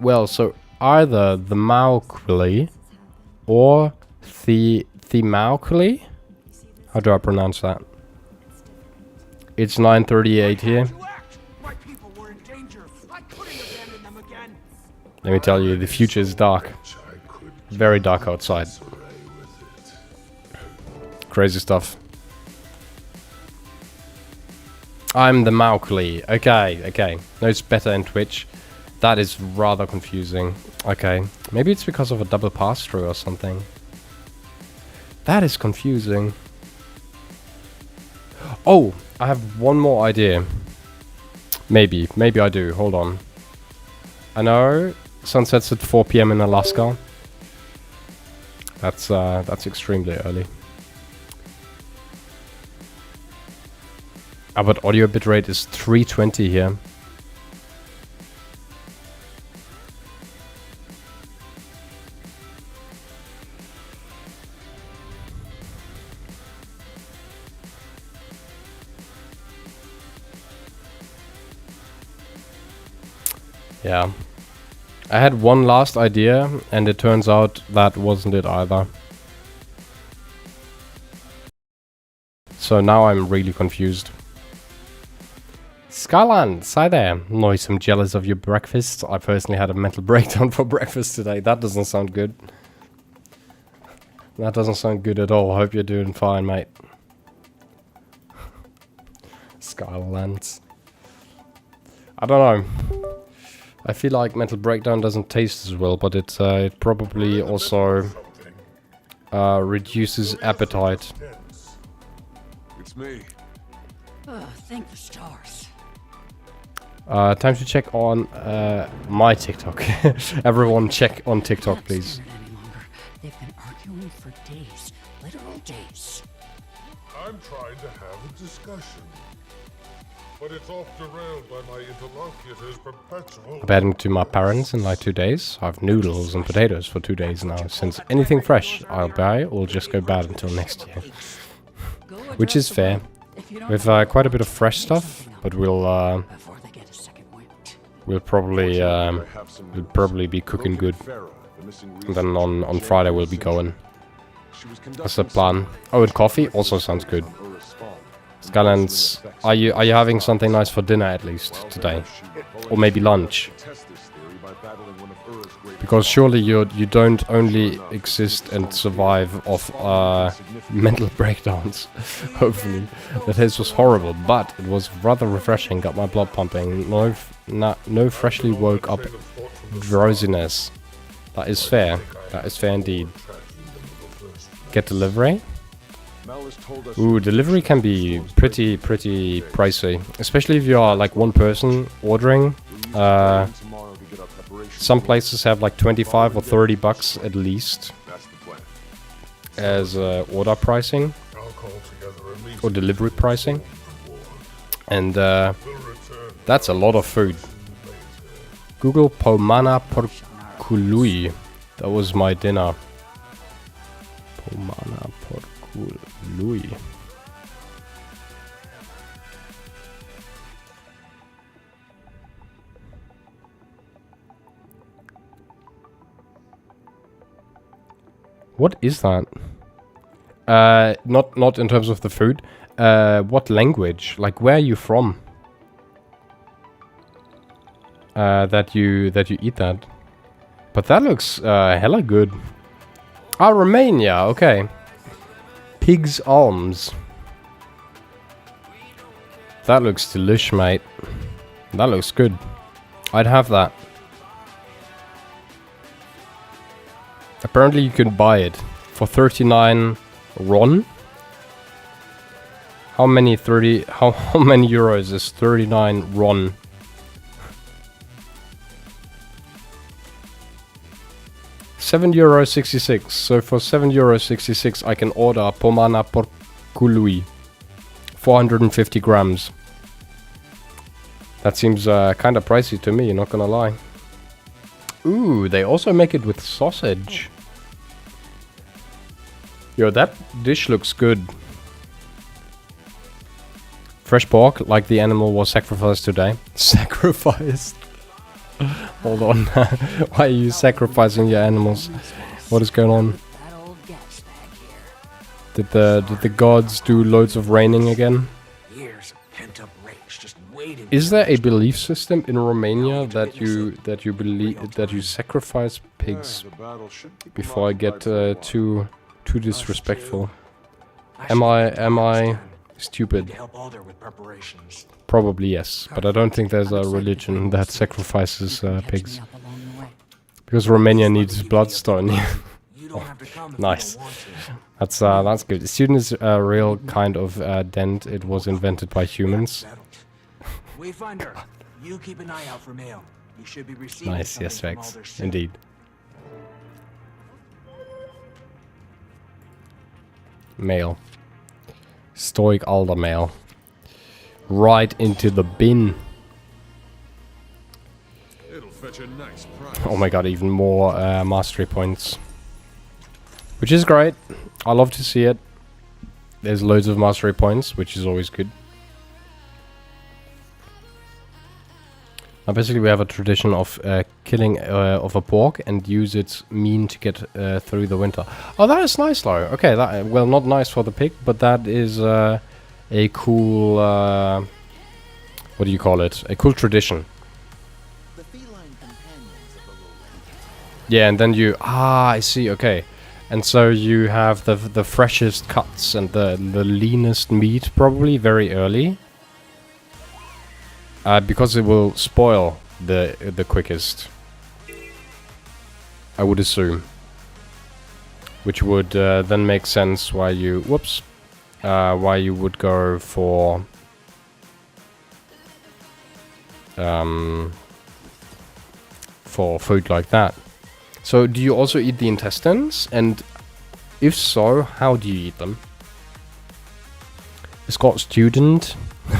Well, so either the Maukli or the Maukli. How do I pronounce that? It's 9:38 here. Let me tell you, the future is dark. Very dark outside. Crazy stuff. I'm the Maukli. Okay. No, it's better in Twitch. That is rather confusing. Okay. Maybe it's because of a double pass-through or something. That is confusing. Oh, I have one more idea. Maybe I do. Hold on. I know sunsets at 4 PM in Alaska. That's extremely early. But audio bitrate is 320 here. Yeah. I had one last idea, and it turns out that wasn't it either. So now I'm really confused. Skyland, hi there. Noise, I'm jealous of your breakfast. I personally had a mental breakdown for breakfast today. That doesn't sound good. That doesn't sound good at all. Hope you're doing fine, mate. Skylands. I don't know. I feel like mental breakdown doesn't taste as well, but it probably also reduces appetite. It's me. Oh, thank the stars. Time to check on my TikTok. Everyone check on TikTok, Can't please. stand it any longer. They've been arguing for days, literal days. I'm trying to have a discussion. But it's off derailed by my interlocutor's perpetual... I'm heading to my parents in like 2 days. I have noodles and potatoes for 2 days now, since anything fresh I'll buy will just go bad until next year. Which is fair. We have quite a bit of fresh stuff, but we'll probably be cooking good. And then on Friday we'll be going. That's the plan. Oh, and coffee also sounds good. Skylands, are you having something nice for dinner at least today, or maybe lunch? Because surely you don't only exist and survive off mental breakdowns. Hopefully, the taste was horrible, but it was rather refreshing. Got my blood pumping. No freshly woke up drowsiness. That is fair. That is fair indeed. Get delivery. Ooh, delivery can be pretty pricey, especially if you are like one person ordering. Some places have like 25 or 30 bucks at least as order pricing or delivery pricing, and that's a lot of food. Google pomana porcului. That was my dinner. Pomana porcului. What is that? Not in terms of the food. What language? Like, where are you from? That you eat that. But that looks hella good. Ah, Romania. Okay. Pig's arms. That looks delish, mate. That looks good. I'd have that. Apparently you can buy it for 39 RON. How many euros is 39 RON? €7.66. So for €7.66 I can order pomana porcului. 450 grams. That seems kind of pricey to me, not gonna lie. Ooh, they also make it with sausage. Yo, that dish looks good. Fresh pork, like the animal was sacrificed today. Sacrificed? Hold on. Why are you sacrificing your animals? What is going on? Did the gods do loads of raining again? Is there a belief system in Romania that you sacrifice pigs? Before I get too disrespectful, am I stupid? Probably yes, but I don't think there's a religion that sacrifices pigs, because Romania needs bloodstone. don't have to come if Nice. you don't want to. That's good. Student is a real kind of dent. It was invented by humans. Settled. Wayfinder, you keep an eye out for mail. You should be receiving Nice, something yes, from Rex. Alder soon. Indeed. Mail. Stoic Alder mail. Right into the bin. It'll fetch a nice price. Oh my god, even more mastery points. Which is great. I love to see it. There's loads of mastery points, which is always good. Now basically we have a tradition of killing of a pork and use its meat to get through the winter. Oh, that is nice though. Okay, that, well, not nice for the pig, but that is a cool... what do you call it? A cool tradition. Yeah, and then you... Ah, I see, okay. And so you have the freshest cuts and the leanest meat probably very early. Because it will spoil the quickest. I would assume. Which would then make sense why you... Whoops. Why you would go for... for food like that. So, do you also eat the intestines? And if so, how do you eat them? It's got student.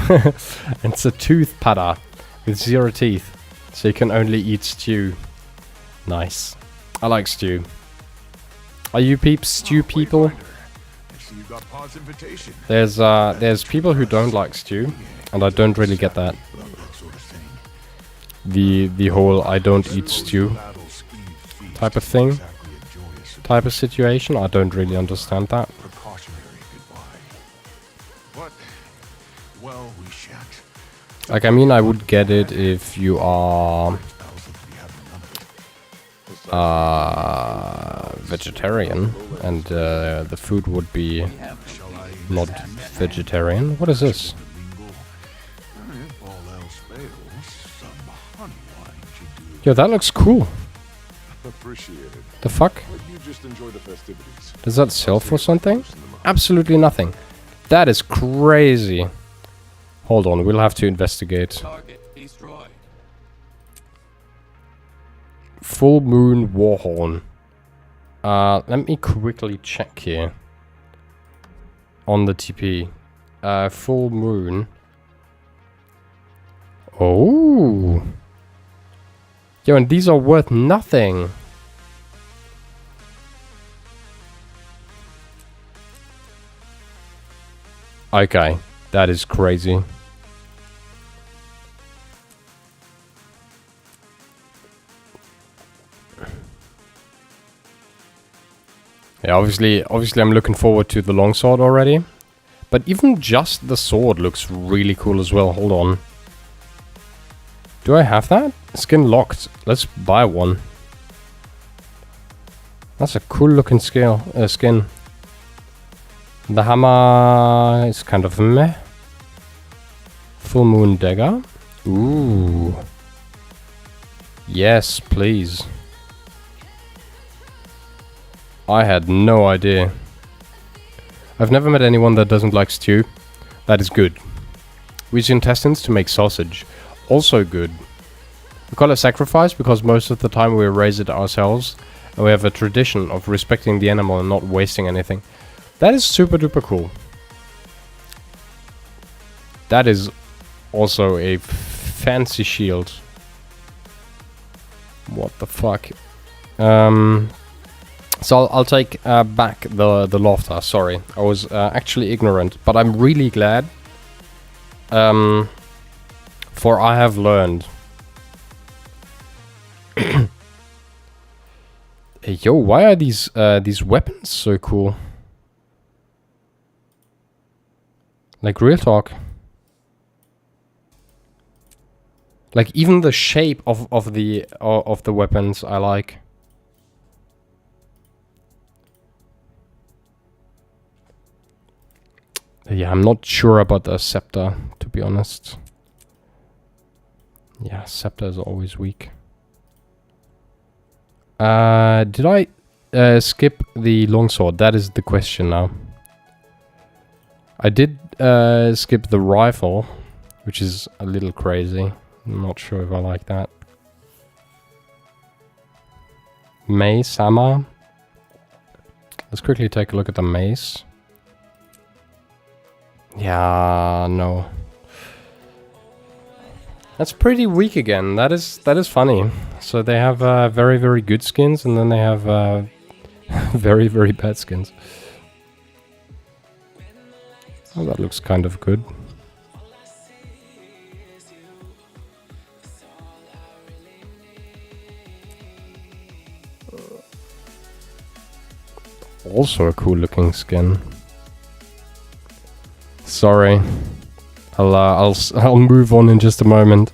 And it's a tooth pada with 0 teeth. So you can only eat stew. Nice. I like stew. Are you peeps stew people? I see you got Pod's invitation. There's people who don't like stew, and I don't really get that. Love that sort of thing. The whole I don't eat stew Battle ski feast. type of thing, Exactly a joyous type of situation. I don't really understand that. precautionary goodbye. But, well, we shan't. Like, I mean, I would get it if you are vegetarian, and the food would be not vegetarian. What is this? If all else fails, some honey wine should do. Yo, that looks cool. Appreciate it. The fuck? But you just enjoy the festivities. Does that sell for something? Absolutely nothing. That is crazy. Hold on, we'll have to investigate. Target destroyed. Full Moon Warhorn. Let me quickly check here. On the TP. Full Moon. Oh. Yo, and these are worth nothing. Okay, that is crazy. Yeah, obviously I'm looking forward to the longsword already. But even just the sword looks really cool as well. Hold on. Do I have that? Skin locked. Let's buy one. That's a cool looking skin. The hammer is kind of meh. Full Moon Dagger. Ooh. Yes, please. I had no idea. I've never met anyone that doesn't like stew. That is good. We use intestines to make sausage. Also good. We call it sacrifice because most of the time we raise it ourselves. And we have a tradition of respecting the animal and not wasting anything. That is super duper cool. That is also a fancy shield. What the fuck? So I'll take back the Lofter. Sorry, I was actually ignorant, but I'm really glad. For I have learned. Hey, yo, why are these weapons so cool? Like, real talk. Like, even the shape of the weapons I like. Yeah, I'm not sure about the scepter, to be honest. Yeah, scepter is always weak. Did I skip the longsword? That is the question now. I did skip the rifle, which is a little crazy. I'm not sure if I like that. Mace, hammer. Let's quickly take a look at the mace. Yeah, no. That's pretty weak again. That is funny. So they have very, very good skins, and then they have very, very bad skins. Oh, that looks kind of good. Also a cool looking skin. Sorry. I'll move on in just a moment.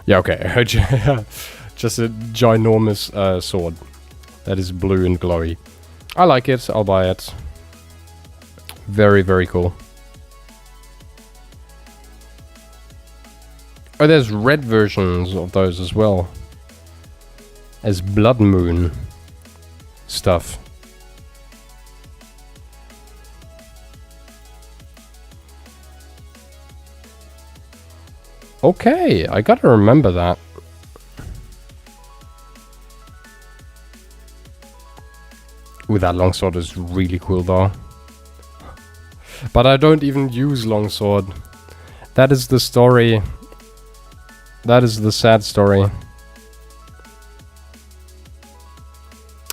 Yeah, okay. I heard you. Just a ginormous sword that is blue and glowy. I like it. I'll buy it. Very, very cool. Oh, there's red versions of those as well. As Blood Moon stuff. Okay, I gotta remember that. Ooh, that longsword is really cool though. But I don't even use longsword. That is the story. That is the sad story.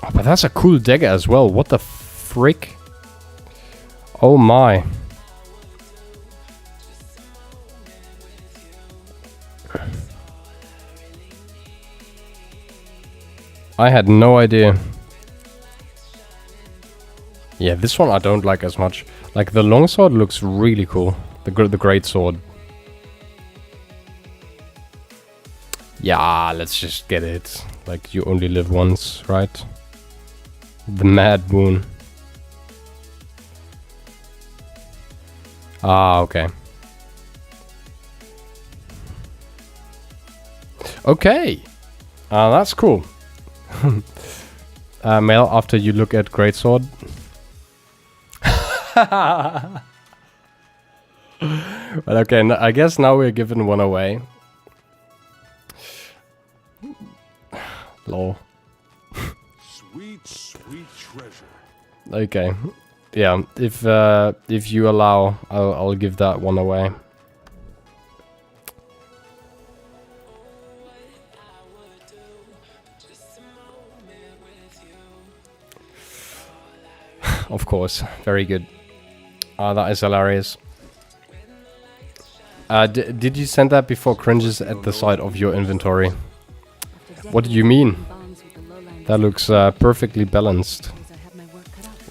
Oh, but that's a cool dagger as well. What the frick? Oh my. I had no idea. Yeah, this one I don't like as much. Like, the longsword looks really cool. The great sword. Yeah, let's just get it. Like, you only live once, right? The Mad Moon. Ah, okay. Okay. That's cool. Mel, after you look at Greatsword. But okay, I guess now we're giving one away. Lol. Sweet, sweet treasure. Okay. Yeah, if you allow, I'll give that one away. Of course, very good. That is hilarious. Did you send that before cringes at the side of your inventory? What do you mean? That looks perfectly balanced,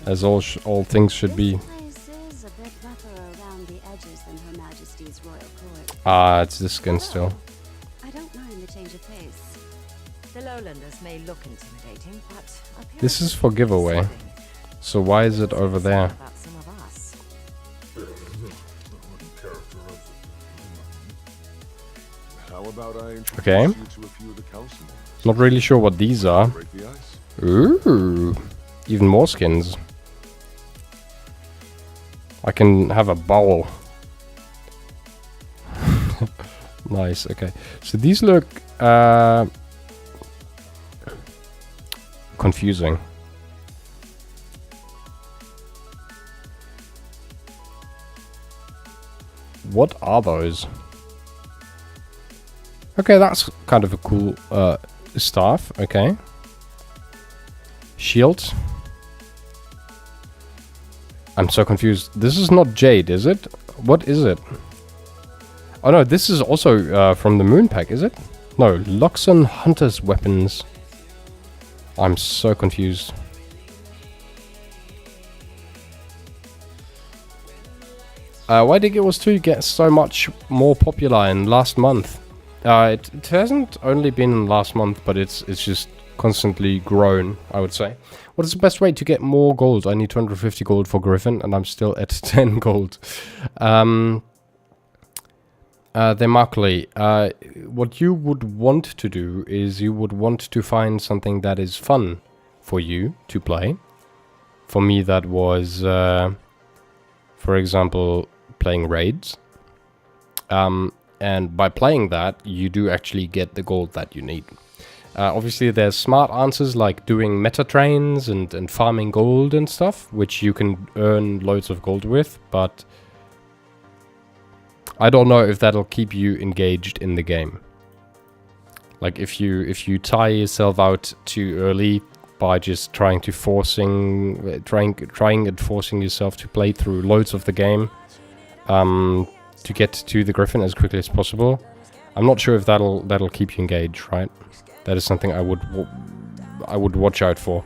as all things should be. It's the skin still. I don't mind the change of pace. The lowlanders may look intimidating, but This is for giveaway. So why is it over there? How about I introduce Okay. you to a few of the councilmen? Not really sure what these are. Break the ice. Ooh, even more skins. I can have a bowl. Nice, okay. So these look confusing. What are those? Okay, that's kind of a cool staff, okay. Shield. I'm so confused. This is not jade, is it? What is it? Oh no, this is also from the moon pack, is it? No, Loxon Hunter's weapons. I'm so confused. Why did Guild Wars 2 get so much more popular in last month? It hasn't only been in last month, but it's just constantly grown, I would say. What is the best way to get more gold? I need 250 gold for Griffin, and I'm still at 10 gold. Demarkly, what you would want to do is you would want to find something that is fun for you to play. For me, that was, for example, playing raids. And by playing that, you do actually get the gold that you need. Obviously, there's smart answers like doing meta trains and farming gold and stuff, which you can earn loads of gold with, but I don't know if that'll keep you engaged in the game. Like if you tire yourself out too early by just trying and forcing yourself to play through loads of the game to get to the Griffin as quickly as possible, I'm not sure if that'll keep you engaged, right? That is something I would watch out for.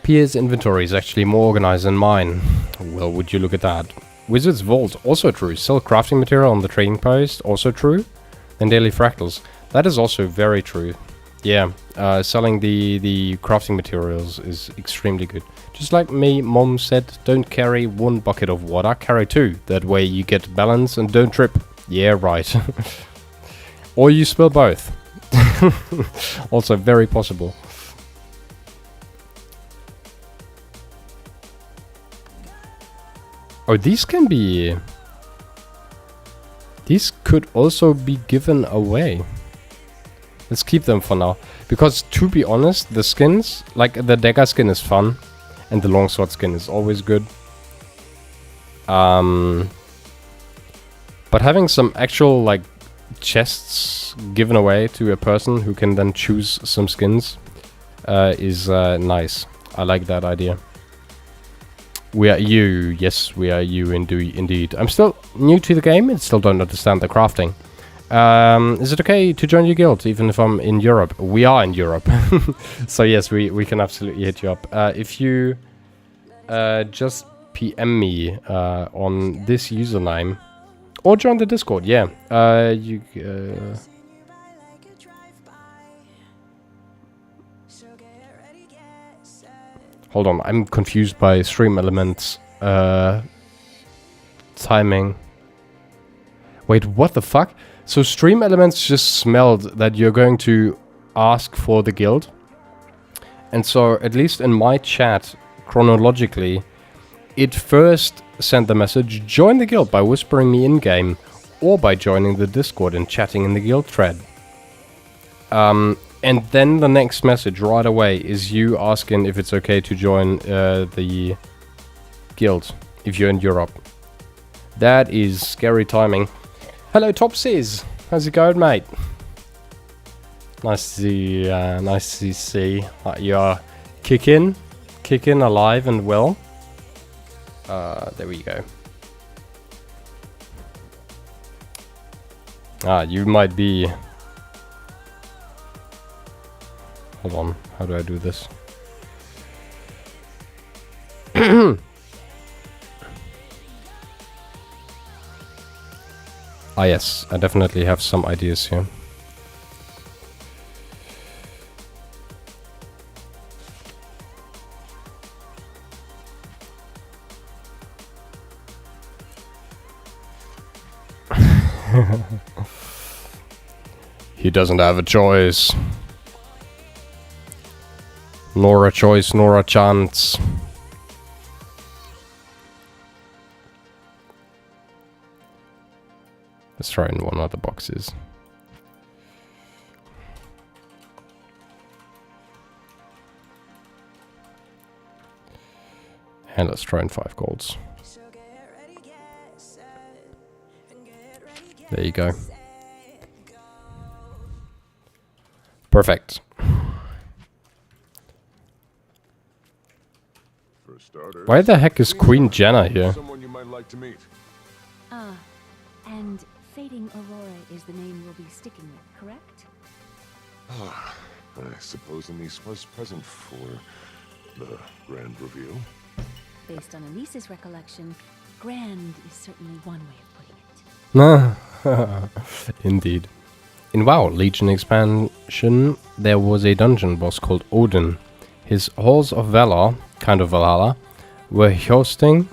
Pierre's inventory is actually more organized than mine. Well, would you look at that. Wizard's Vault, also true. Sell crafting material on the trading post, also true. And daily fractals, that is also very true. Yeah, selling the crafting materials is extremely good. Just like me, Mom said, don't carry 1 bucket of water, carry 2. That way you get balance and don't trip. Yeah, right. Or you spill both. Also very possible. Oh, these can be... These could also be given away. Let's keep them for now. Because, to be honest, the skins... Like, the dagger skin is fun. And the longsword skin is always good. But having some actual, like, chests given away to a person who can then choose some skins is nice. I like that idea. We are you. Yes, we are you indeed. I'm still new to the game and still don't understand the crafting. Is it okay to join your guild even if I'm in Europe? We are in Europe. So yes, we can absolutely hit you up. If you just PM me on this username or join the Discord, yeah. Hold on, I'm confused by Stream Elements timing. Wait, what the fuck? So Stream Elements just smelled that you're going to ask for the guild. And so, at least in my chat, chronologically, it first sent the message, join the guild by whispering me in-game, or by joining the Discord and chatting in the guild thread. And then the next message right away is you asking if it's okay to join the guild if you're in Europe. That is scary timing. Hello Topsies, how's it going, mate? Nice to see you're kicking alive and well. There we go. You might be... Hold on, how do I do this? Yes, I definitely have some ideas here. He doesn't have a choice. Nor a choice, nor a chance. Let's try in one of the boxes. And let's try in 5 golds. There you go. Perfect. Why the heck is Queen Jenna here? Someone you might like to meet. And Fading Aurora is the name you'll be sticking with, correct? I suppose Anise was present for the grand reveal. Based on Anise's recollection, grand is certainly one way of putting it. Indeed. In WoW Legion expansion, there was a dungeon boss called Odin. His Halls of Valor, kind of Valhalla, We're hosting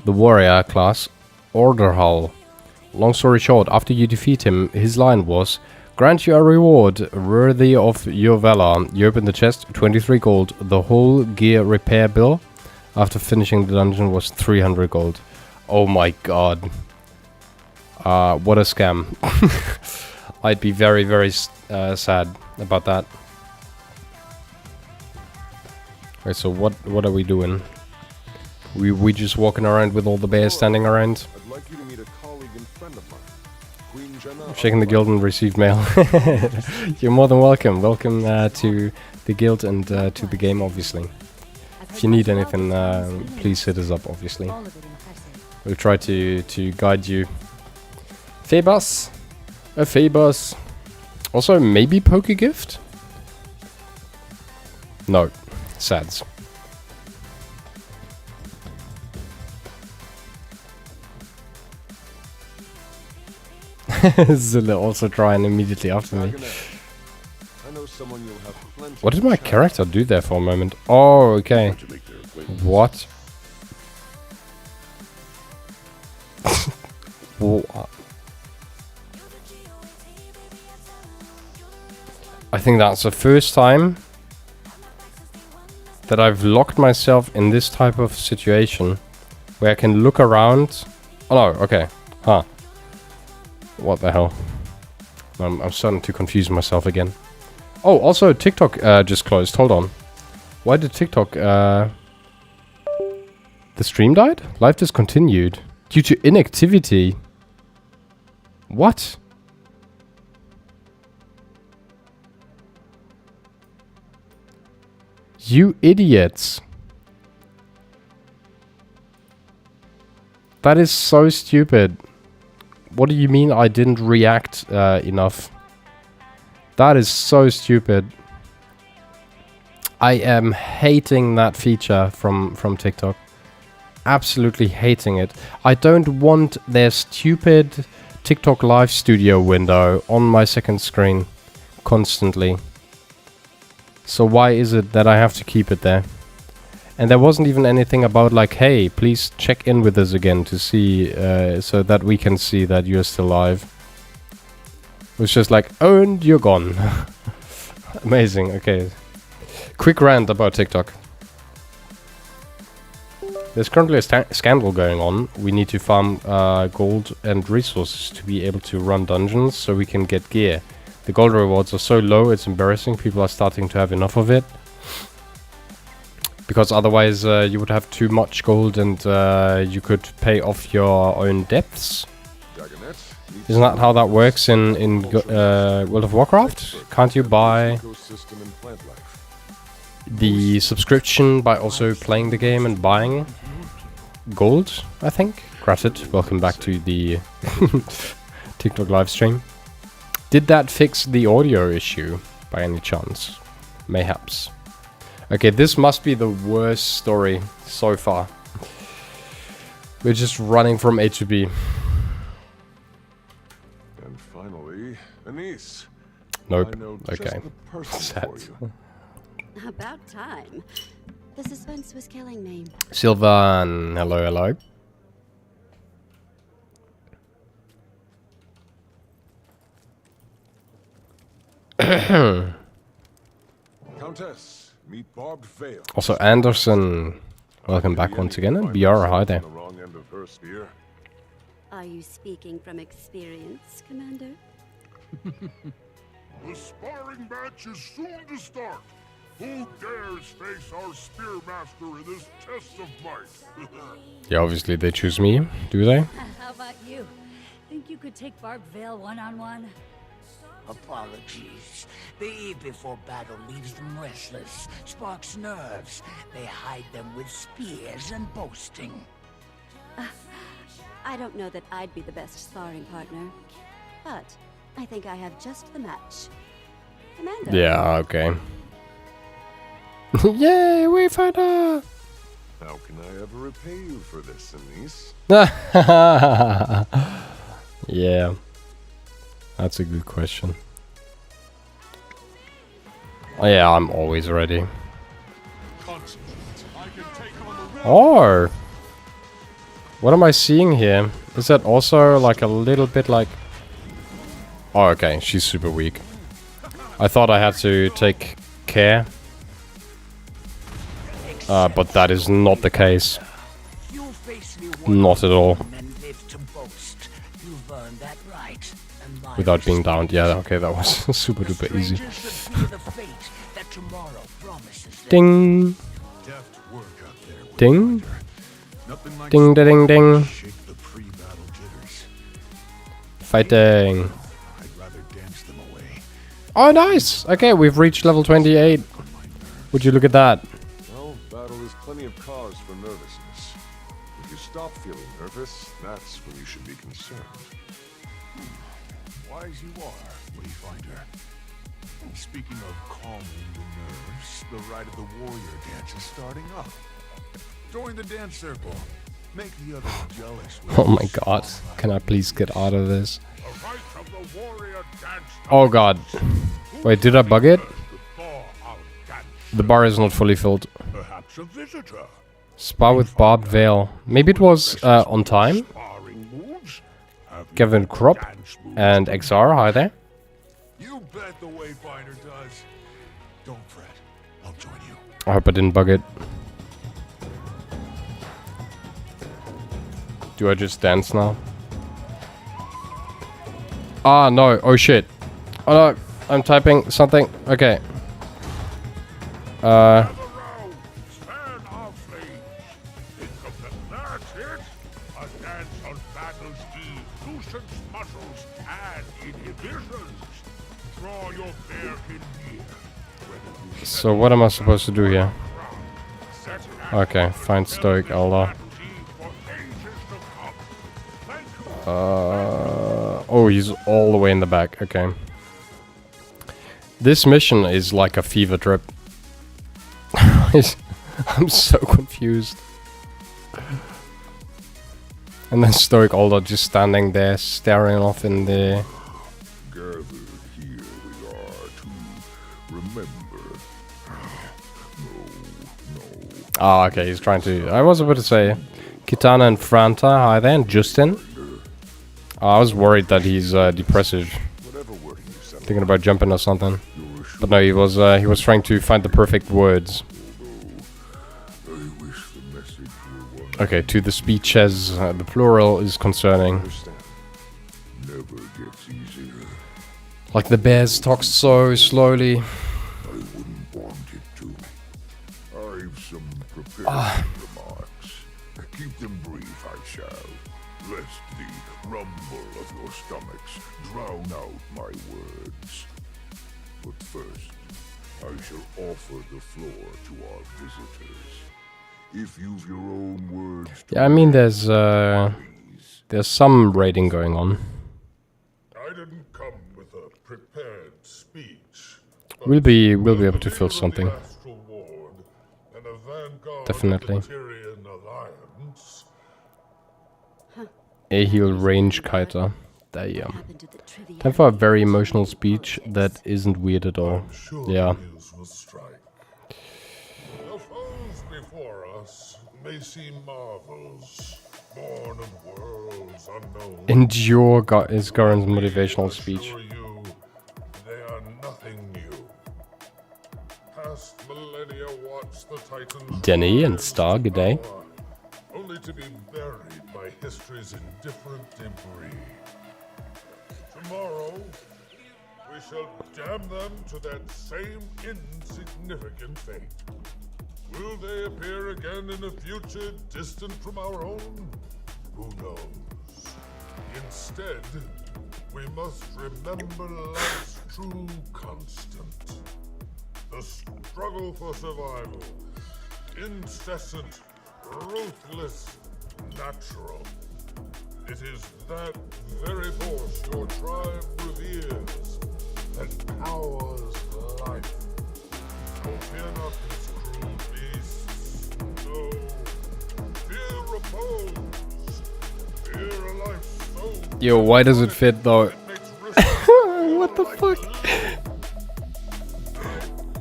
the warrior class Order Hull. Long story short, after you defeat him, his line was, grant you a reward worthy of your valor. You open the chest, 23 gold. The whole gear repair bill after finishing the dungeon was 300 gold. Oh my god. What a scam. I'd be very, very sad about that. Okay, so what are we doing? We just walking around with all the bears standing around? I'd like you to meet a colleague and friend of mine. Queen Jenna. Checking the guild and received mail. You're more than welcome. Welcome to the guild and to the game, obviously. If you need anything, please hit us up, obviously. We'll try to guide you. Phoebus? A Phoebus. Also, maybe Poke Gift? No. Sads. Zilla also trying immediately after me. What did my character do there for a moment? Oh, okay. What? I think that's the first time that I've locked myself in this type of situation where I can look around. Oh no, okay. Huh. What the hell? I'm starting to confuse myself again. Oh, also TikTok just closed. Hold on. Why did TikTok... The stream died? Live discontinued. Due to inactivity. What? You idiots. That is so stupid. What do you mean I didn't react enough? That is so stupid. I am hating that feature from TikTok. Absolutely hating it. I don't want their stupid TikTok live studio window on my second screen constantly. So why is it that I have to keep it there? And there wasn't even anything about like, hey, please check in with us again to see, so that we can see that you're still live. It was just like, oh, and you're gone. Amazing, okay. Quick rant about TikTok. There's currently a scandal going on. We need to farm gold and resources to be able to run dungeons so we can get gear. The gold rewards are so low, it's embarrassing. People are starting to have enough of it. Because otherwise you would have too much gold and you could pay off your own debts. Isn't that how that works in World of Warcraft? Can't you buy the subscription by also playing the game and buying gold, I think? Granted, welcome back to the TikTok live stream. Did that fix the audio issue by any chance? Mayhaps. Okay, this must be the worst story so far. We're just running from A to B. And finally, Anise. Nope. Okay. Sad. About time. The suspense was killing me. Sylvan, hello, hello. Countess. Meet Barbed Veil. Also Anderson, welcome back once again, and BR, hi there. Are you speaking from experience, Commander? The sparring match is soon to start. Who dares face our spearmaster in this test of might? Yeah, obviously they choose me, do they? How about you? Think you could take Barbed Veil one-on-one? Apologies. The eve before battle leaves them restless, sparks nerves. They hide them with spears and boasting. I don't know that I'd be the best sparring partner, but I think I have just the match. Commander. Yeah, okay. Yay, Wayfinder! How can I ever repay you for this, Anise? Yeah. That's a good question. Oh yeah, I'm always ready. I can take on the Oh! What am I seeing here? Is that also like a little bit like... Oh, okay, she's super weak. I thought I had to take care. But that is not the case. Not at all. Without being downed. Yeah, okay, that was super duper easy. Ding! Ding! Ding da ding ding! Fighting! Oh, nice! Okay, we've reached level 28. Would you look at that? Well, battle is plenty of cause for nervousness. If you stop feeling nervous, that's when you should be concerned. Wise you are, Wayfinder. Speaking of calming the nerves, the rite of the warrior dance is starting up. Join the dance circle. Make the others jealous. Oh my god. Can I please get out of this? Oh god. Wait, did I bug it? The bar is not fully filled. Perhaps a visitor. Spar with Barbed Veil. Maybe it was on time? Kevin Kropp and XR, hi there. You bet the Wayfinder does. Don't fret. I'll join you. I hope I didn't bug it. Do I just dance now? Ah, no. Oh, shit. Oh, no. I'm typing something. Okay. So what am I supposed to do here? Okay, find Stoic Allah. Oh, he's all the way in the back. Okay. This mission is like a fever trip. I'm so confused. And then Stoic Allah just standing there, staring off in the... Gathered here we are to remember. No. Ah, okay, he's trying to... I was about to say... Kitana and Franta, hi there, and Justin. I was worried that he's depressive. Thinking about jumping or something. But no, he was trying to find the perfect words. Okay, to the speech as the plural is concerning. Like the bears talk so slowly. I wouldn't want it to. I've some prepared remarks. Keep them brief, I shall. Lest the rumble of your stomachs drown out my words. But first, I shall offer the floor to our visitors. If you've your own words to Yeah, I mean there's some raiding going on. I didn't come with a prepared speech. We'll be able to fill something. Astral Ward and a vanguard Definitely. of the Tyrian Alliance. A heal range kiter. Damn. Time for a very emotional speech that isn't weird at all. Sure Yeah. news will strike. The foes before us may seem marvels, born of worlds unknown. Endure is Goran's motivational speech. Assure you, they are nothing new. Past millennia watched the Titans Denny and rise Star, to good day. power, only to be buried by history's indifferent debris. Tomorrow, we shall damn them to that same insignificant fate. Will they appear again in a future distant from our own? Who knows? Instead, we must remember life's true constant. The struggle for survival. Incessant, ruthless, natural. It is that very force your tribe reveres that powers life. Oh, fear not these cruel beasts. No. Fear repose. Fear a life so... Yo, why does it fit though? It makes risk What the fuck?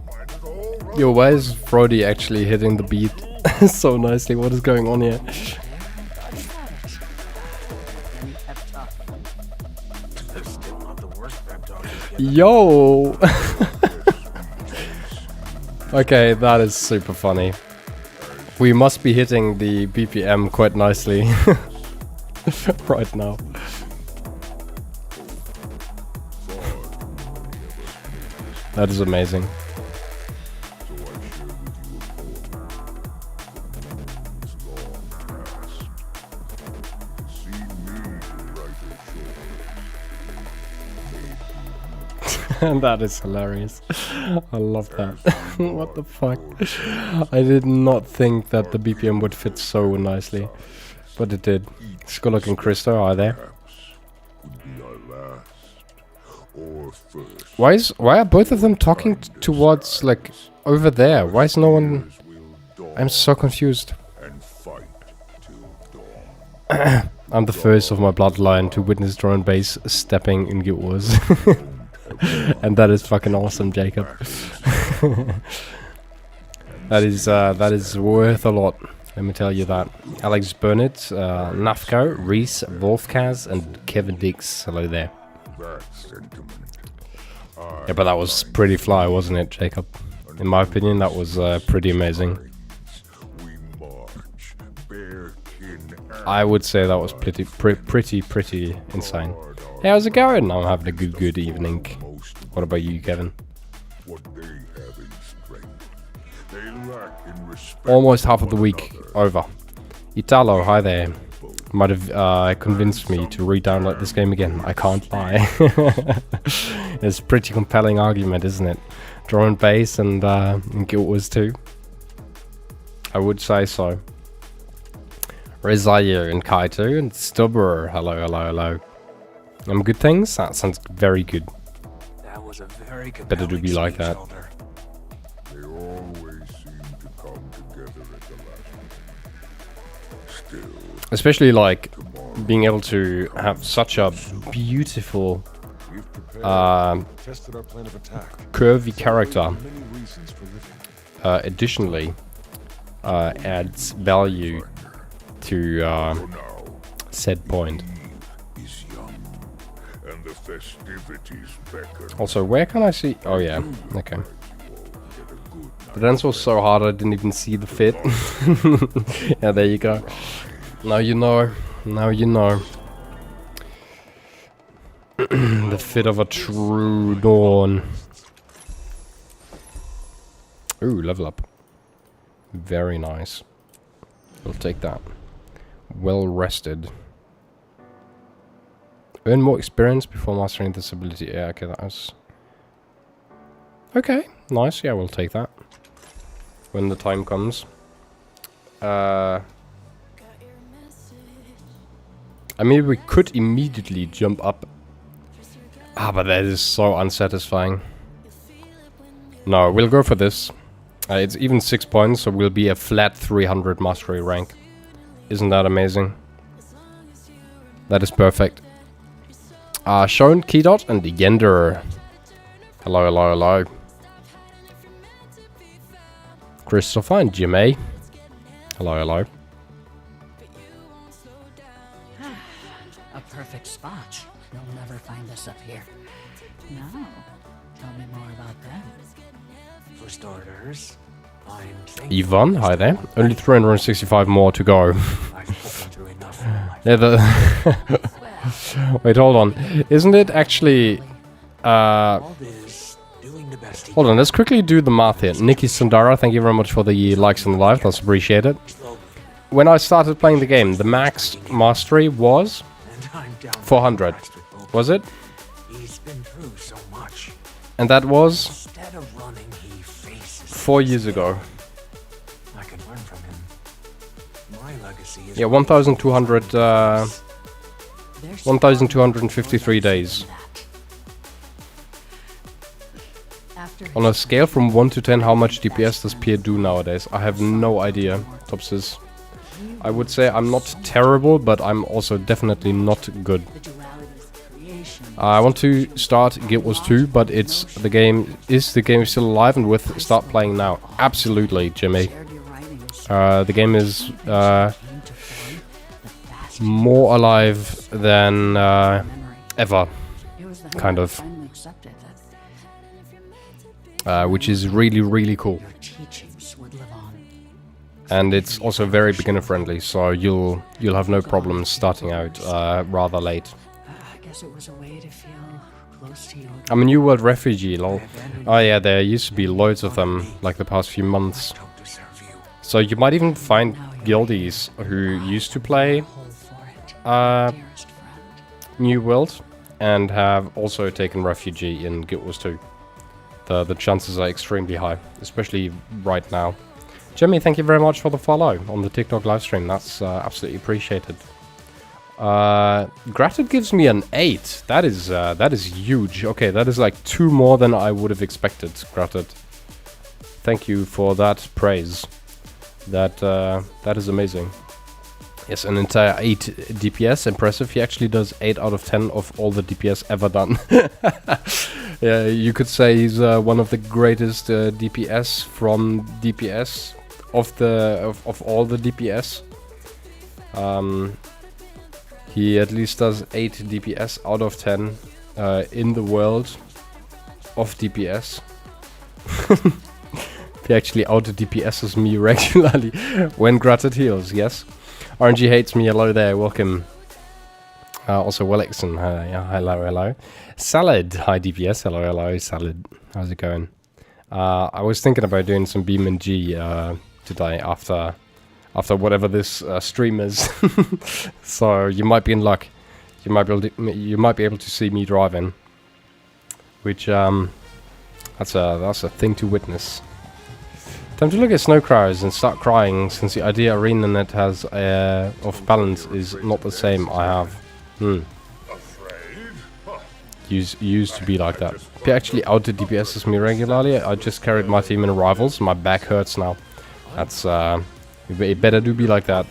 find it all right. Yo, why is Frody actually hitting the beat? so nicely. What is going on here? Still not the worst pep talk he's given. Yo! Okay, that is super funny. We must be hitting the BPM quite nicely right now. That is amazing. And that is hilarious. I love that. What the fuck? I did not think that the BPM would fit so nicely, but it did. Skolok and Christo are there. Why are both of them talking towards like over there? Why is no one? I'm so confused. I'm the first of my bloodline to witness drone base stepping in Guild Wars. And that is fucking awesome, Jacob. That is worth a lot. Let me tell you that. Alex Burnett, Nafko, Reese, Wolfkaz, and Kevin Dix. Hello there. Yeah, but that was pretty fly, wasn't it, Jacob? In my opinion, that was pretty amazing. I would say that was pretty insane. Hey, how's it going? I'm having a good evening. What about you, Kevin? Almost half of the week over. Italo, hi there. Might have convinced me to re-download this game again. I can't lie. It's a pretty compelling argument, isn't it? Drone base and Guild Wars 2. I would say so. Rezayu and Kaito and Stubber. Hello. Good things? That sounds very good. That was a very Better to be like that. They always seem to come together at the last minute. Still, Especially like being able to have such a beautiful tested our plan of attack. curvy character. Many reasons for living. Additionally, adds value to said point. Is young, and the festivities beckon. Also, where can I see? Oh yeah, okay. The dance was so hard I didn't even see the fit. Yeah, there you go. Now you know. Now you know. The fit of a true dawn. Ooh, level up. Very nice. We'll take that. Well rested. Earn more experience before mastering this ability. Yeah, okay, that was... Okay, nice. Yeah, we'll take that. When the time comes. I mean, we could immediately jump up. Ah, but that is so unsatisfying. No, we'll go for this. It's even 6 points, so we'll be a flat 300 mastery rank. Isn't that amazing? That is perfect. Shone, Keydot, and Yender. Hello. Christopher and Jimmy. Hello. A perfect spot. You'll never find us up here. No. Tell me more about them. For starters, I'm thinking Yvonne, hi there. Only 365 more to go. I've put through enough in my Yeah, wait, hold on. Isn't it actually... all this doing the best he Hold on, let's quickly do the math here. Nikki Sundara, thank you very much for the likes and the live. That's appreciated. When I started playing the game, the max mastery was and I'm down 400. Was it? He's been through so much. And that was Instead of running, he faces 4 years ago. I can learn from him. My legacy is Yeah, 1,200, There's 1,253 days. After On a scale from 1 to 10, how much DPS does Pierre do nowadays? I have no idea, Topsis. I would say I'm not terrible, but I'm also definitely not good. the duality's creation. I want to start Guild Wars 2, but is the game still alive and worth start playing now? Absolutely, Jimmy. Shared your writings. The game is more alive than ever, kind of, Finally accepted that which is really, really cool. your teachings would live on. And it's also very beginner friendly, so you'll have no problems starting out rather late. I guess it was a way to feel close to you. I'm a New World refugee, lol. Oh yeah, there used to be loads of them, like the past few months. Hope to serve you. So you might even find guildies who used to play Dearest friend. New World and have also taken refugee in Guild Wars 2. The chances are extremely high, especially right now. Jimmy, thank you very much for the follow on the TikTok livestream. That's absolutely appreciated. Gratitude gives me an 8. That is huge. Okay, that is like 2 more than I would have expected. Gratitude, thank you for that praise. That is amazing. Yes, an entire 8 DPS. Impressive. He actually does 8 out of 10 of all the DPS ever done. Yeah, you could say he's one of the greatest DPS from DPS of all the DPS. He at least does 8 DPS out of 10 in the world of DPS. He actually auto DPSs me regularly when granted heals, yes. RNG hates me, hello there, welcome. Also Wellixon, yeah, hello. Salad, hi DPS, hello, Salad. How's it going? I was thinking about doing some Beam and G today after whatever this stream is. So you might be in luck. You might be able to see me driving, which that's a thing to witness. Time to look at snow crowds and start crying, since the idea ArenaNet has of balance is not the same. I have. Used to be like that. He actually auto DPSs me regularly. I just carried my team in rivals. My back hurts now. That's it better do be like that.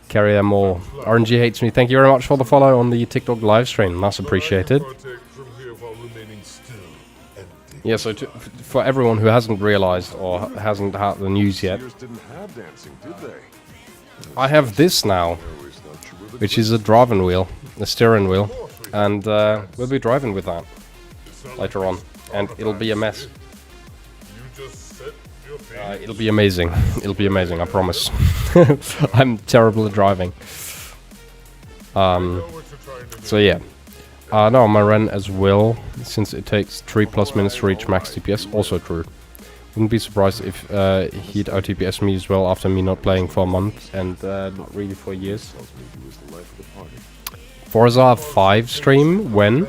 Carry them all. RNG hates me. Thank you very much for the follow on the TikTok live stream. That's appreciated. Yeah, so for everyone who hasn't realized or hasn't had the news yet, I have this now, which is a driving wheel, a steering wheel, and we'll be driving with that later on, and it'll be a mess. It'll be amazing. It'll be amazing, I promise. I'm terrible at driving. So yeah. No, my run as well, since it takes 3+ minutes to reach max DPS, also true. Wouldn't be surprised if he'd out-DPS me as well after me not playing for a month and not really for years. Forza 5 stream, when?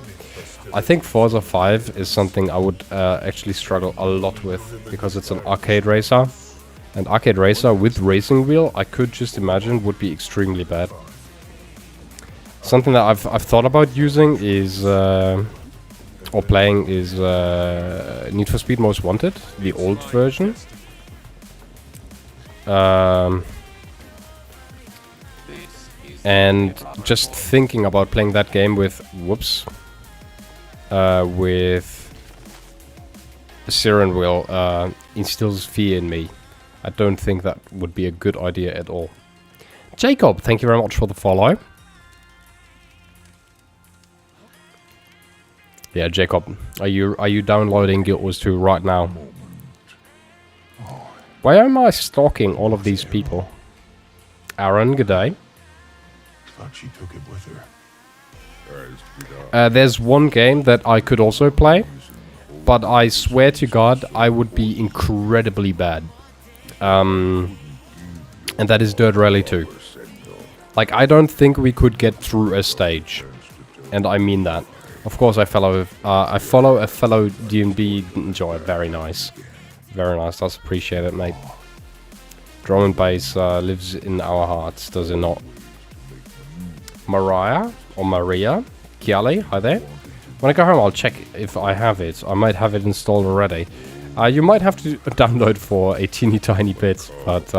I think Forza 5 is something I would actually struggle a lot with, because it's an arcade racer. And arcade racer with racing wheel, I could just imagine, would be extremely bad. Something that I've thought about using is, or playing is Need for Speed Most Wanted, the old version. And just thinking about playing that game with, with a steering wheel instills fear in me. I don't think that would be a good idea at all. Jacob, thank you very much for the follow. Yeah, Jacob, are you downloading Guild Wars 2 right now? Why am I stalking all of these people? Aaron, good day. Thought she took it with her. There's one game that I could also play, but I swear to God, I would be incredibly bad. And that is Dirt Rally 2. Like, I don't think we could get through a stage, and I mean that. Of course, I follow a fellow D&B enjoy. Very nice. Very nice. That's appreciated, mate. Drum and bass lives in our hearts, does it not? Mariah or Maria Kiale, hi there. When I go home, I'll check if I have it. I might have it installed already. You might have to download for a teeny tiny bit, but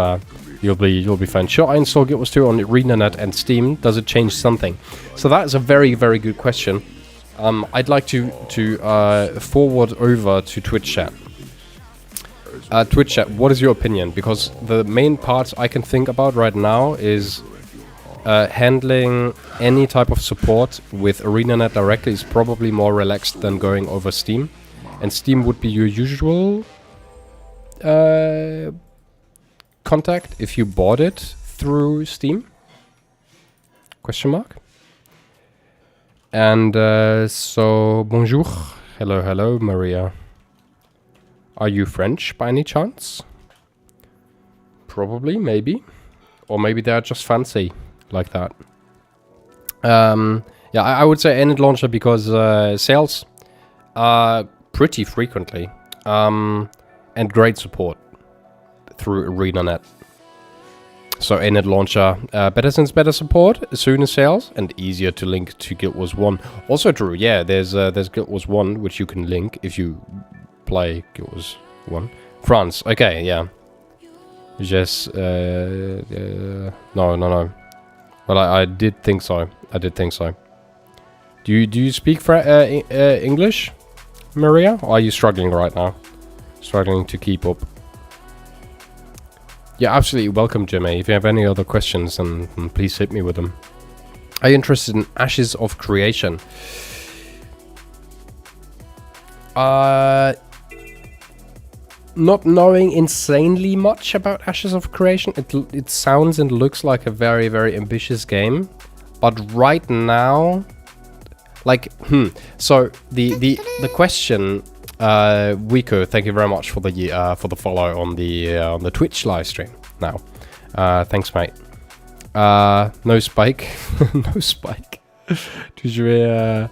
you'll be fine. Should I install Guild Wars 2 on ArenaNet and Steam? Does it change something? So that is a very, very good question. I'd like to forward over to Twitch chat Twitch chat, what is your opinion? Because the main parts I can think about right now is handling any type of support with ArenaNet directly is probably more relaxed than going over Steam. And Steam would be your usual contact if you bought it through Steam? Question mark. And so, bonjour. Hello, hello, Maria. Are you French by any chance? Probably, maybe. Or maybe they're just fancy like that. Yeah, I would say Init Launcher because sales pretty frequently. And great support through ArenaNet. So Init Launcher, better support as soon as sales and easier to link to Guild Wars 1. Also true, yeah, there's Guild Wars 1 which you can link if you play Guild Wars 1. France, okay, yeah. Yes, no. Well, I did think so. Do you speak English, Maria? Or are you struggling right now? Struggling to keep up? Yeah, absolutely welcome, Jimmy. If you have any other questions, then please hit me with them. Are you interested in Ashes of Creation? Not knowing insanely much about Ashes of Creation, it sounds and looks like a very, very ambitious game. But right now, like, so the question, Wiko, thank you very much for the follow on the Twitch live stream. Now, thanks, mate. No spike, no spike. Tu jouais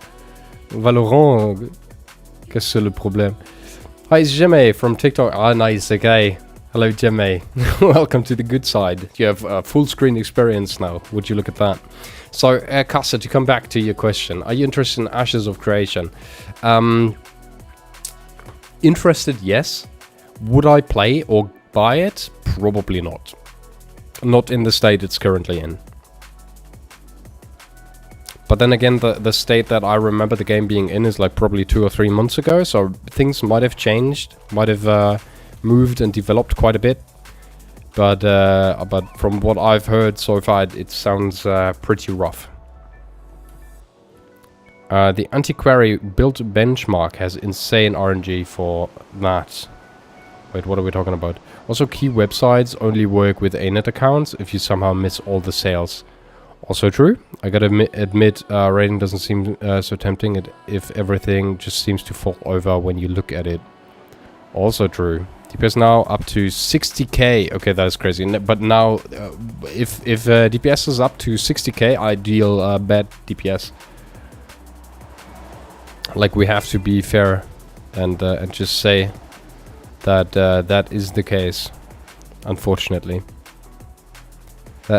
Valorant? Qu'est-ce que c'est le problème? Hi, it's Jimmy from TikTok. Ah, nice, okay. Hello, Jimmy. Welcome to the good side. You have full screen experience now. Would you look at that? So, Kassa, to come back to your question. Are you interested in Ashes of Creation? Interested, yes. Would I play or buy it? Probably not. Not in the state it's currently in. But then again, the state that I remember the game being in is like probably 2 or 3 months ago, so things might have changed, might have moved and developed quite a bit. But from what I've heard so far, it sounds pretty rough. The Antiquary built benchmark has insane RNG for that. Wait, what are we talking about? Also, key websites only work with ANET accounts if you somehow miss all the sales. Also true. I gotta admit, rating doesn't seem so tempting if everything just seems to fall over when you look at it. Also true. DPS now up to 60k. Okay, that is crazy. But now, if DPS is up to 60k, I deal bad DPS. Like, we have to be fair and just say that that is the case, unfortunately.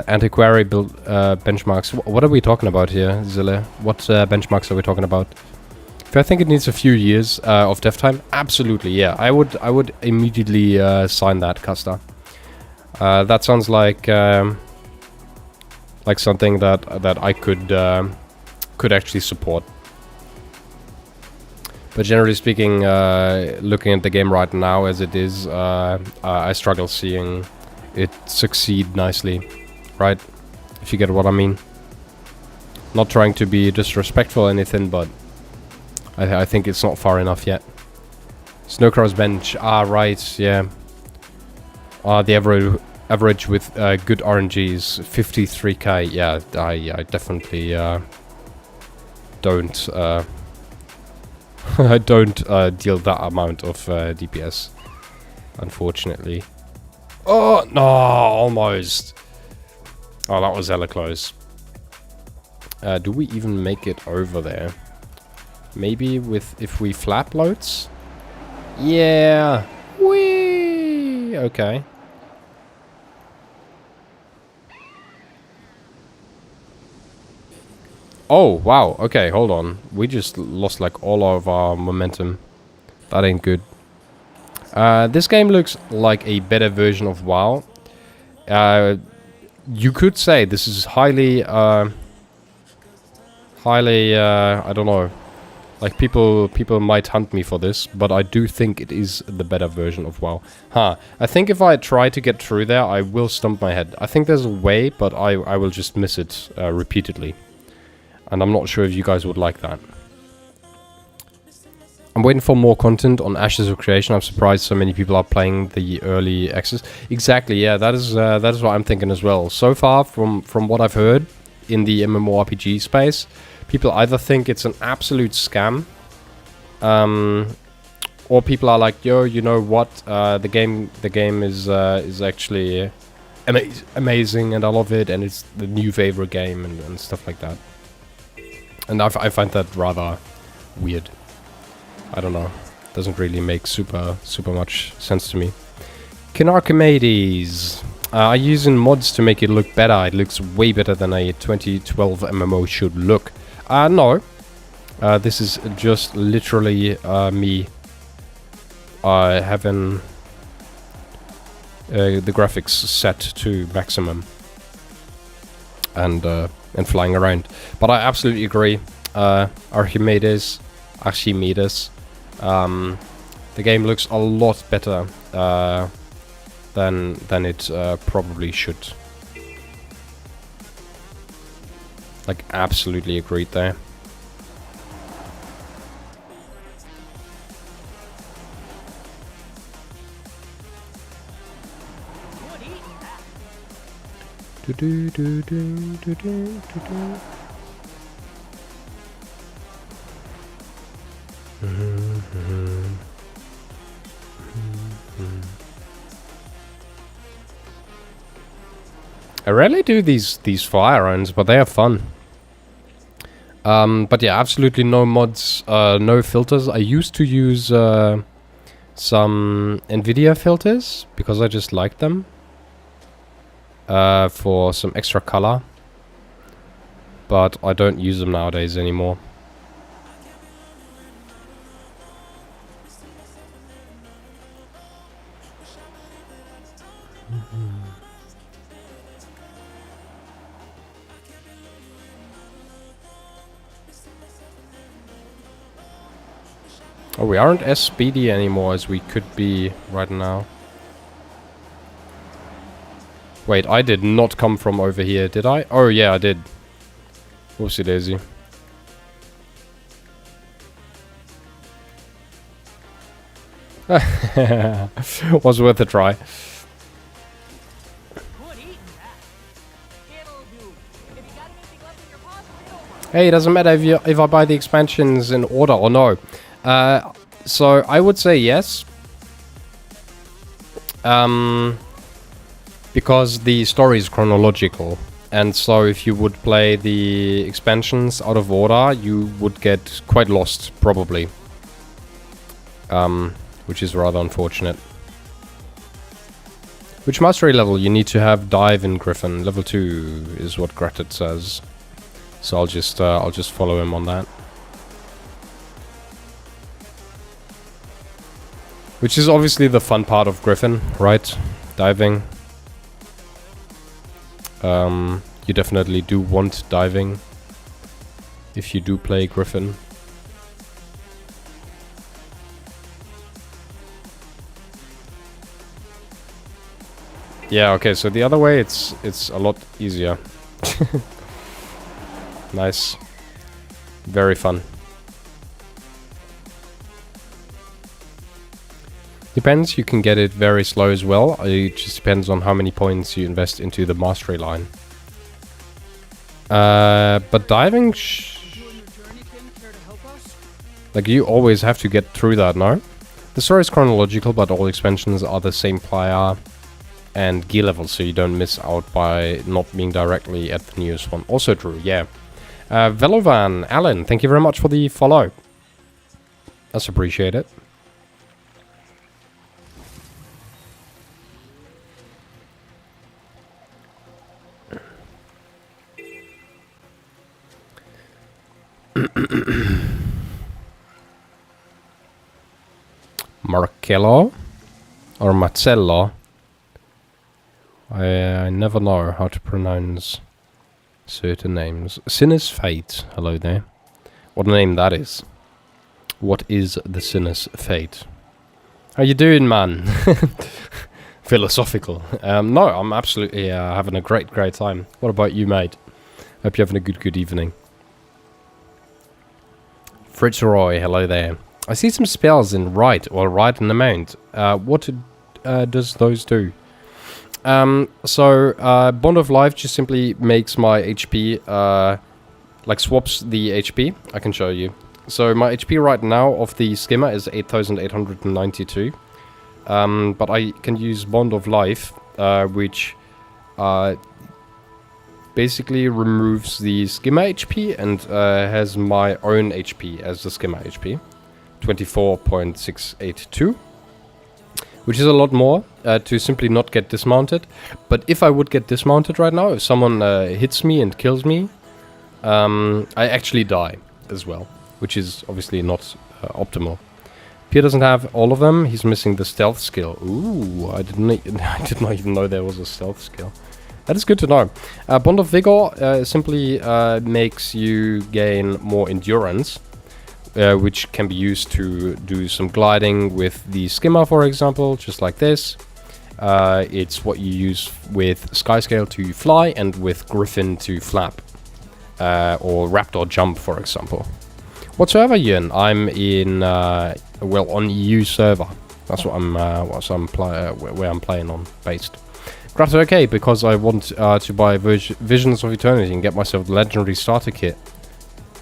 Antiquary build benchmarks. What are we talking about here, Zille? What benchmarks are we talking about? If I think it needs a few years of dev time, absolutely, yeah. I would immediately sign that, Casta. That sounds like something that I could actually support. But generally speaking, looking at the game right now as it is, I struggle seeing it succeed nicely. Right, if you get what I mean. Not trying to be disrespectful or anything, but I think it's not far enough yet. Snowcrow's bench, right, yeah. The average with good RNGs, 53k. Yeah, I definitely don't I don't deal that amount of DPS, unfortunately. Oh no, almost. Oh, that was hella close. Do we even make it over there? Maybe if we flap loads? Yeah. Whee! Okay. Oh, wow. Okay, hold on. We just lost like all of our momentum. That ain't good. This game looks like a better version of WoW. You could say this is highly, I don't know, Like, people might hunt me for this, but I do think it is the better version of WoW. I think if I try to get through there, I will stump my head. I think there's a way, but I will just miss it repeatedly. And I'm not sure if you guys would like that. I'm waiting for more content on Ashes of Creation. I'm surprised so many people are playing the early access. Exactly, yeah, that is what I'm thinking as well. So far, from what I've heard in the MMORPG space, people either think it's an absolute scam, or people are like, "Yo, you know what? The game is actually amazing, and I love it, and it's the new favorite game, and stuff like that." And I find that rather weird. I don't know. Doesn't really make super much sense to me. Kin Archimedes. I'm using mods to make it look better. It looks way better than a 2012 MMO should look. No. This is just literally me having the graphics set to maximum and flying around. But I absolutely agree. Archimedes. The game looks a lot better than it probably should. Like, absolutely agreed there. I rarely do these fire rounds, but they are fun. But yeah, absolutely no mods, no filters. I used to use some NVIDIA filters because I just like them for some extra color, but I don't use them nowadays anymore. Oh, we aren't as speedy anymore as we could be right now. Wait, I did not come from over here, did I? Oh, yeah, I did. Whoopsie daisy. Was worth a try. Hey, it doesn't matter if I buy the expansions in order or no. So I would say yes. Because the story is chronological. And so if you would play the expansions out of order, you would get quite lost, probably. Which is rather unfortunate. Which mastery level? You need to have dive in Griffin. Level 2 is what Gratted says. So I'll just follow him on that. Which is obviously the fun part of Griffin, right? Diving. You definitely do want diving if you do play Griffin. Yeah, okay, so the other way it's a lot easier. Nice. Very fun. Depends, you can get it very slow as well. It just depends on how many points you invest into the mastery line. But diving... like, you always have to get through that, no? The story is chronological, but all expansions are the same player and gear level, so you don't miss out by not being directly at the newest one. Also true, yeah. Velovan, Alan, thank you very much for the follow. That's appreciated. Marcello or Marcello. I never know how to pronounce certain names. Sinner's Fate. Hello there. What a name that is. What is the sinner's fate? How you doing, man? Philosophical. No, I'm absolutely having a great time. What about you, mate? Hope you're having a good evening. Fritzroy, hello there. I see some spells in right in the mount. What does those do? Bond of Life just simply makes my HP, like swaps the HP. I can show you. So my HP right now of the skimmer is 8,892. But I can use Bond of Life, which basically removes the skimmer HP and has my own HP as the skimmer HP. 24.682. Which is a lot more to simply not get dismounted. But if I would get dismounted right now, if someone hits me and kills me, I actually die as well. Which is obviously not optimal. Pierre doesn't have all of them. He's missing the stealth skill. Ooh, I did not even know there was a stealth skill. That is good to know. Bond of Vigor simply makes you gain more endurance. Which can be used to do some gliding with the skimmer, for example, just like this. It's what you use with Skyscale to fly and with Griffin to flap. Or Raptor jump, for example. Whatsoever, Yin. I'm in, on EU server. That's what where I'm playing on, based. Grabs okay, because I want to buy Visions of Eternity and get myself the Legendary Starter Kit.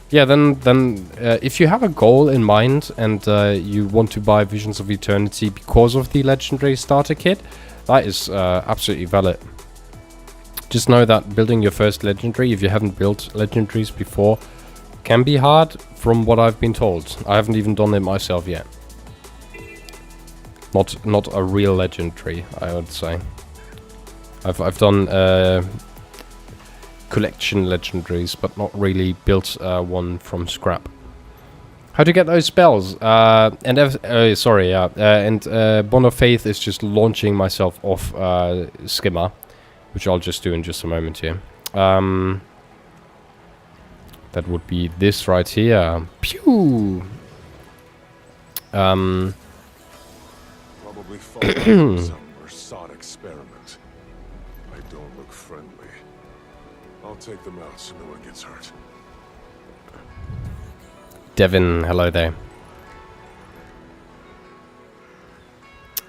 Yeah, then if you have a goal in mind and you want to buy Visions of Eternity because of the Legendary Starter Kit, that is absolutely valid. Just know that building your first Legendary, if you haven't built Legendaries before, can be hard from what I've been told. I haven't even done it myself yet. Not a real Legendary, I would say. I've done collection legendaries, but not really built one from scrap. How to get those spells? Bond of Faith is just launching myself off skimmer, which I'll just do in just a moment here. That would be this right here. Pew! Probably following some Versad experiment. I don't look friendly. I'll take them out so no one gets hurt. Devin, hello there.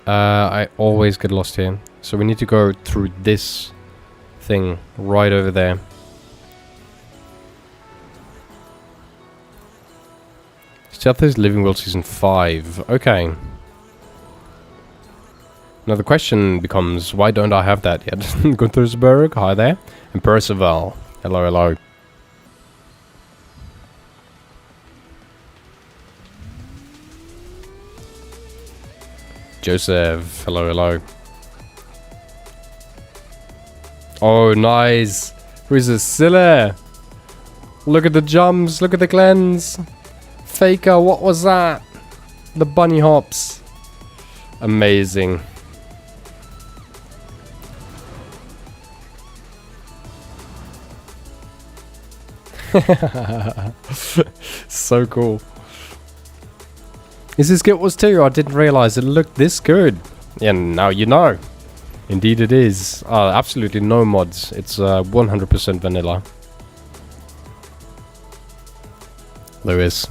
I always get lost here. So we need to go through this thing right over there. Stealth is Living World Season 5. Okay. Now the question becomes, why don't I have that yet? Gunthersburg, hi there. And Percival, hello. Joseph, hello. Oh, nice. Who's this? Scylla. Look at the jumps, look at the cleanse. Faker, what was that? The bunny hops. Amazing. So cool. Is this Guild Wars 2? I didn't realize it looked this good. Yeah, now you know. Indeed it is. Absolutely no mods. It's 100% vanilla. Lewis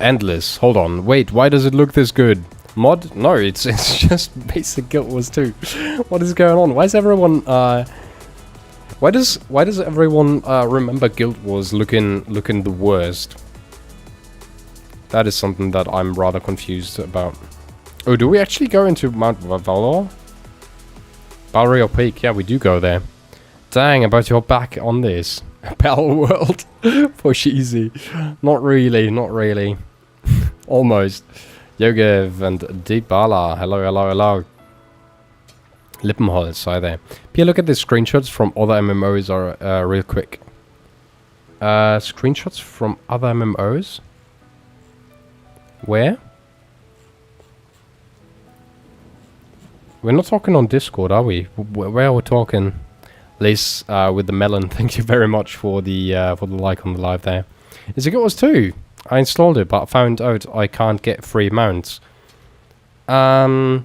Endless. Hold on. Wait, why does it look this good? Mod? No, it's just basic Guild Wars 2. What is going on? Why is everyone why does everyone remember Guild Wars looking the worst? That is something that I'm rather confused about. Oh, do we actually go into Mount Valor? Balrio Peak, yeah, we do go there. Dang, about your back on this. Battle World. Push easy. Not really. Almost. Yogev and Deep Bala. Hello. Lippenholz, hi there. Pierre, look at the screenshots from other MMOs are real quick. Screenshots from other MMOs? Where? We're not talking on Discord, are we? Where are we talking? Liz, with the melon, thank you very much for the like on the live there. Is it Guild Wars 2? I installed it, but I found out I can't get free mounts. Yes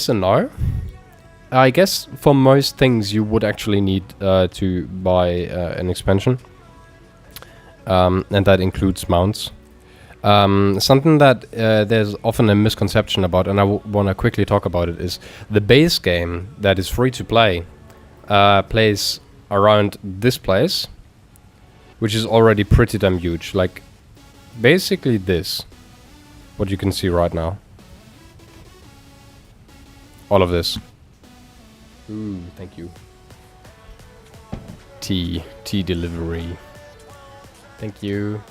and no. I guess for most things you would actually need to buy an expansion. And that includes mounts. Something that there's often a misconception about, and I want to quickly talk about it, is the base game that is free to play plays around this place, which is already pretty damn huge. Like, basically this, what you can see right now. All of this. Ooh, thank you. Tea delivery. Thank you.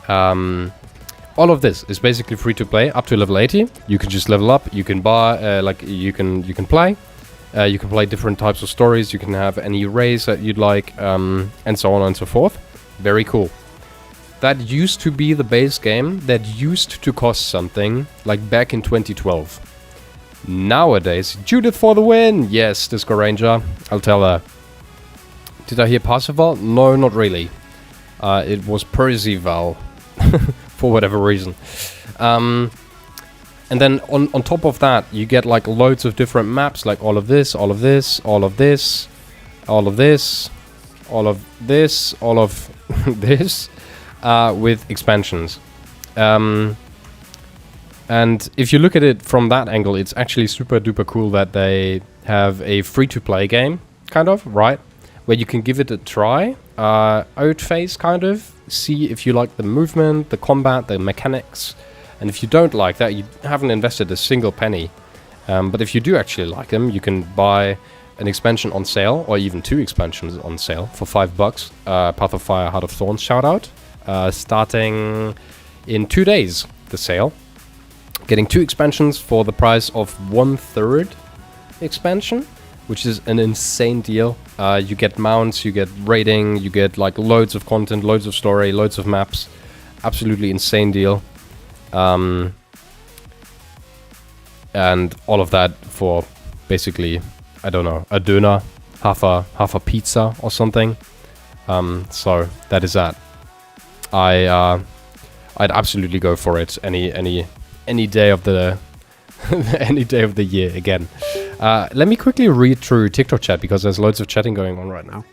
All of this is basically free to play up to level 80. You can just level up. You can buy, you can play. You can play different types of stories. You can have any race that you'd like, and so on and so forth. Very cool. That used to be the base game. That used to cost something, like back in 2012. Nowadays, Judith for the win! Yes, Disco Ranger. I'll tell her. Did I hear Parsifal? No, not really. It was Percival. For whatever reason. And then on top of that, you get like loads of different maps, like all of this, all of this, all of this, all of this, all of this, all of this, with expansions. And if you look at it from that angle, it's actually super duper cool that they have a free-to-play game, kind of, right? Where you can give it a try, out phase, kind of, see if you like the movement, the combat, the mechanics. And if you don't like that, you haven't invested a single penny. But if you do actually like them, you can buy an expansion on sale, or even 2 expansions on sale for $5. Path of Fire, Heart of Thorns, shout out. Starting in 2 days, the sale. Getting 2 expansions for the price of 1/3 expansion, which is an insane deal. You get mounts, you get raiding, you get like loads of content, loads of story, loads of maps. Absolutely insane deal. And all of that for basically, I don't know, a doner, half a pizza or something. So that is that. I'd absolutely go for it any day of the any day of the year again. Let me quickly read through TikTok chat because there's loads of chatting going on right now.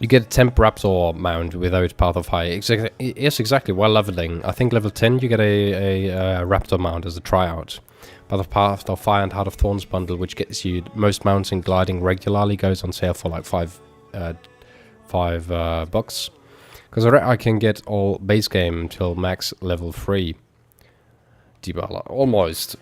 You get a temp raptor mount without Path of Fire. Yes, exactly. While leveling, I think level 10 you get a raptor mount as a tryout. Path of Fire and Heart of Thorns bundle, which gets you most mounts and gliding regularly, goes on sale for like $5. Because I can get all base game till max level 3. Dibala. Almost.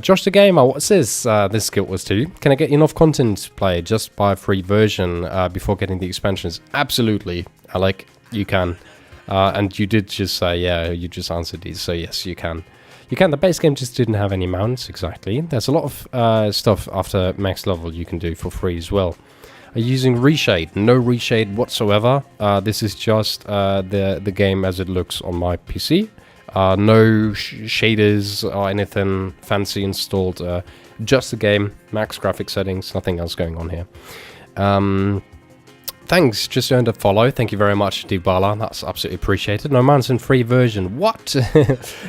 Josh the Gamer, what's this? This Guild Wars 2. Can I get enough content to play just buy a free version before getting the expansions? Absolutely. Alec, you can. And you did just say, yeah, you just answered these, so yes, you can. You can. The base game just didn't have any mounts, exactly. There's a lot of stuff after max level you can do for free as well. Are you using reshade? No reshade whatsoever. This is just the game as it looks on my PC. No shaders or anything fancy installed. Just the game, max graphic settings, nothing else going on here. Thanks, just earned a follow. Thank you very much, Dibala. That's absolutely appreciated. No man's in free version. What?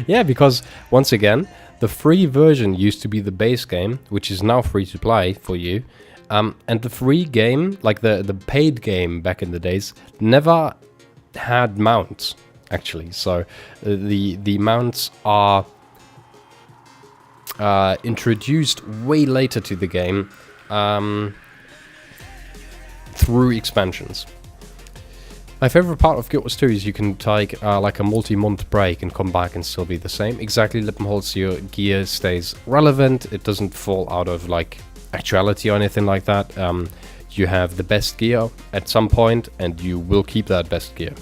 Yeah, because once again, the free version used to be the base game, which is now free to play for you. And the free game, like the paid game back in the days, never had mounts, actually. So the mounts are introduced way later to the game through expansions. My favorite part of Guild Wars 2 is you can take like a multi-month break and come back and still be the same. Exactly, Lippenholz, your gear stays relevant. It doesn't fall out of like actuality or anything like that. You have the best gear at some point and you will keep that best gear.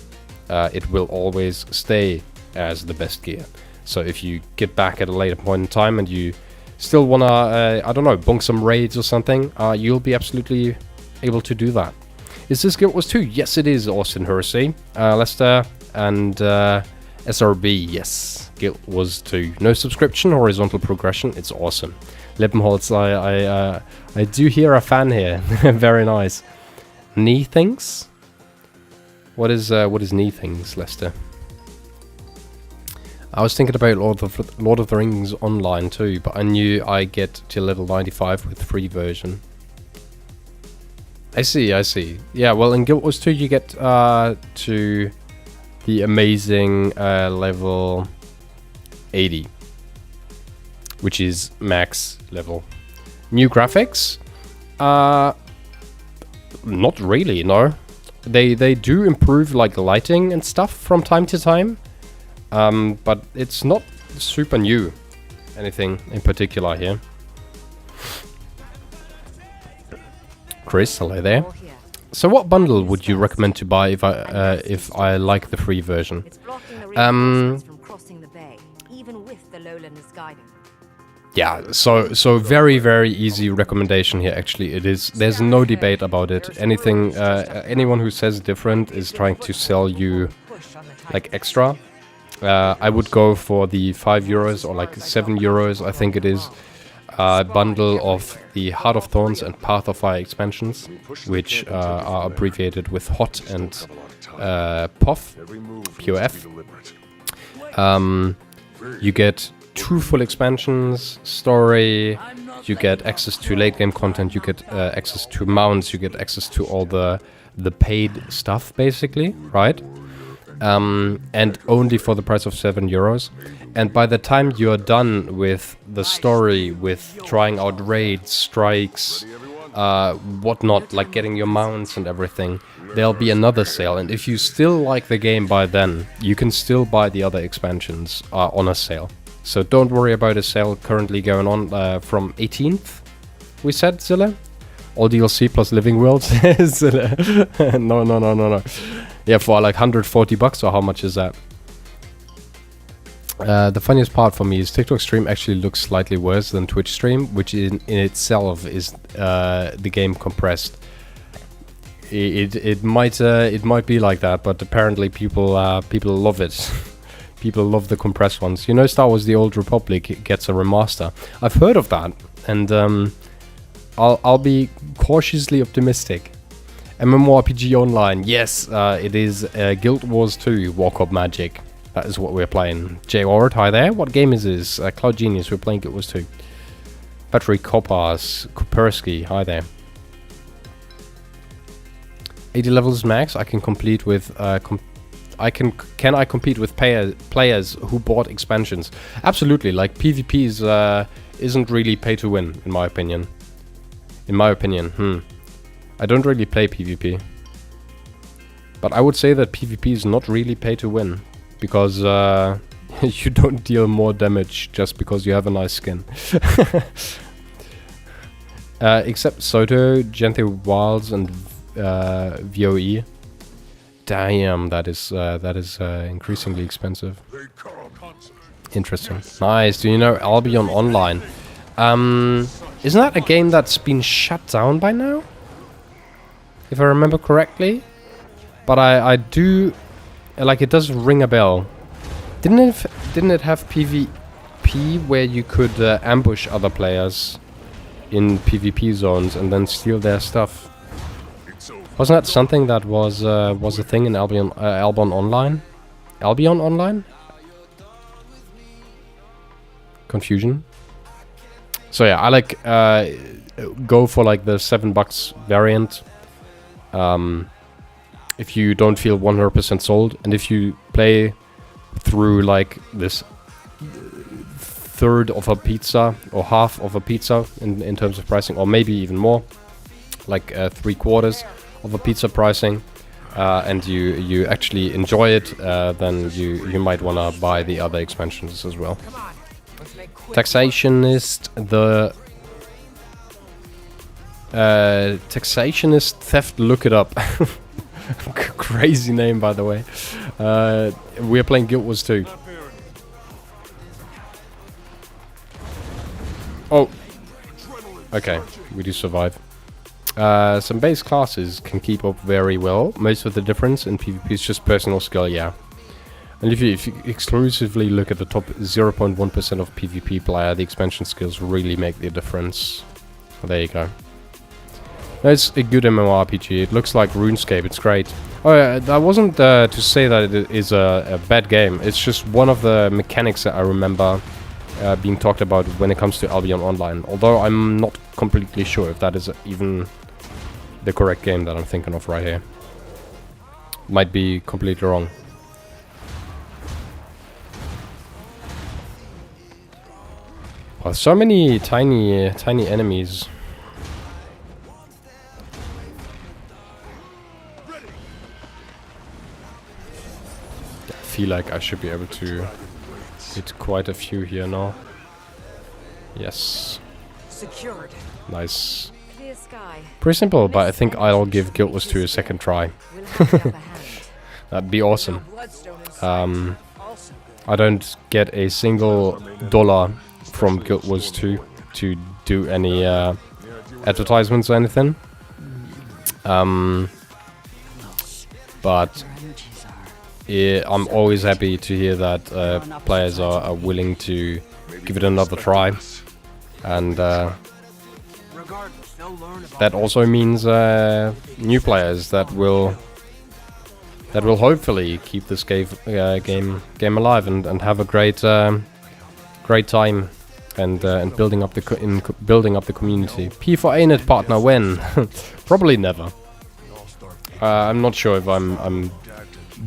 It will always stay as the best gear. So if you get back at a later point in time and you still wanna, I don't know, bunk some raids or something, you'll be absolutely able to do that. Is this Guild Wars 2? Yes, it is, Austin Hersey, Lester, and SRB. Yes, Guild Wars 2. No subscription, horizontal progression. It's awesome. Lippenholz, I do hear a fan here. Very nice. knee things. What is knee things, Lester? I was thinking about Lord of the Rings Online too, but I knew I get to level 95 with free version. I see. Yeah, well, in Guild Wars 2 you get to the amazing level 80, which is max level. New graphics? Not really, no. They do improve like lighting and stuff from time to time, but it's not super new. Anything in particular here. Chris, hello there. So what bundle would you recommend to buy if I like the free version? It's blocking the reinforcements from crossing the bay, even with the lowlanders guiding. Yeah, so very, very easy recommendation here, actually. It is. There's no debate about it. Anyone who says different is trying to sell you like extra. I would go for the €5 or like €7, I think it is, bundle of the Heart of Thorns and Path of Fire expansions, which are abbreviated with HOT and POF. You get 2 full expansions, story, you get access to late game content, you get access to mounts, you get access to all the paid stuff, basically, right? And only for the price of €7. And by the time you're done with the story, with trying out raids, strikes, whatnot, like getting your mounts and everything, there'll be another sale. And if you still like the game by then, you can still buy the other expansions on a sale. So don't worry about a sale currently going on from 18th, we said, Zilla? All DLC plus Living Worlds? Zilla. No. Yeah, for like $140, or how much is that? The funniest part for me is TikTok stream actually looks slightly worse than Twitch stream, which in itself is the game compressed. It might be like that, but apparently people love it. People love the compressed ones. You know, Star Wars: The Old Republic gets a remaster. I've heard of that, and I'll be cautiously optimistic. MMORPG Online, yes, it is Guild Wars 2 Walk of Magic. That is what we're playing. Jay Ward, hi there. What game is this? Cloud Genius, we're playing Guild Wars 2. Patrick Kopersky, hi there. 80 levels max. I can complete with. Can I compete with players who bought expansions? Absolutely. Like PvP isn't really pay to win, in my opinion. I don't really play PvP, but I would say that PvP is not really pay to win, because you don't deal more damage just because you have a nice skin. Except Soto, Gente Wilds, and VOE. Damn, that is increasingly expensive. Interesting. Nice. Do you know Albion Online? Isn't that a game that's been shut down by now? If I remember correctly. But I do, like, it does ring a bell. Didn't it have PvP where you could ambush other players in PvP zones and then steal their stuff? Wasn't that something that was a thing in Albion Online? Albion Online? Confusion. So yeah, I like go for like the $7 variant. If you don't feel 100% sold, and if you play through like this third of a pizza or half of a pizza in terms of pricing, or maybe even more, like 3/4 of a pizza pricing, and you actually enjoy it, then you might want to buy the other expansions as well. Taxationist, the Taxationist Theft, look it up. Crazy name, by the way. We're playing Guild Wars 2. Oh, okay, we do survive. Some base classes can keep up very well. Most of the difference in PvP is just personal skill, yeah. And if you exclusively look at the top 0.1% of PvP player, the expansion skills really make the difference. There you go. No, it's a good MMORPG. It looks like RuneScape. It's great. Oh, yeah, that wasn't to say that it is a bad game. It's just one of the mechanics that I remember being talked about when it comes to Albion Online. Although I'm not completely sure if that is even the correct game that I'm thinking of right here. Might be completely wrong. Oh, so many tiny enemies. I feel like I should be able to hit quite a few here now. Yes. Secured. Nice. Clear sky. Pretty simple, but I think I'll give Guild Wars 2 a second try. We'll have the upper hand. That'd be awesome. Bloodstone inside. Also good. I don't get a single dollar from Guild Wars 2 to do any advertisements or anything. But I'm always happy to hear that players are willing to give it another try. And Regardless, they'll learn about that also means new players that will hopefully keep this game alive and have a great time and building up the community. P for ANET partner when? Probably never. I'm not sure if I'm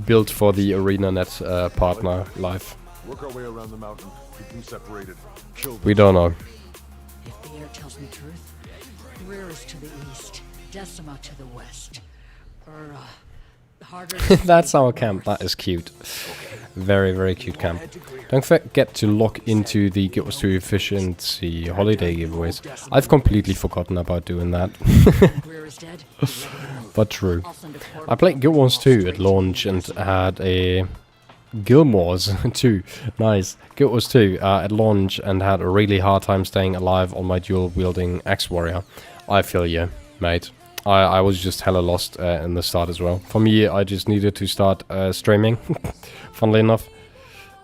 built for the ArenaNet partner life. Work our way around the mountain. Keep them separated. Kill them. We don't know. If the air tells me truth, Greer is to the east, Decima to the west. Harder That's our camp. That is cute. Very, very cute camp. Don't forget to lock into the Guild Wars 2 efficiency holiday giveaways. I've completely forgotten about doing that. Greer is dead. But true. I played Guild Wars 2 at launch and had a Guild Wars 2. Nice. Guild Wars 2 at launch and had a really hard time staying alive on my dual-wielding axe warrior. I feel you, mate. I was just hella lost in the start as well. For me, I just needed to start streaming, funnily enough.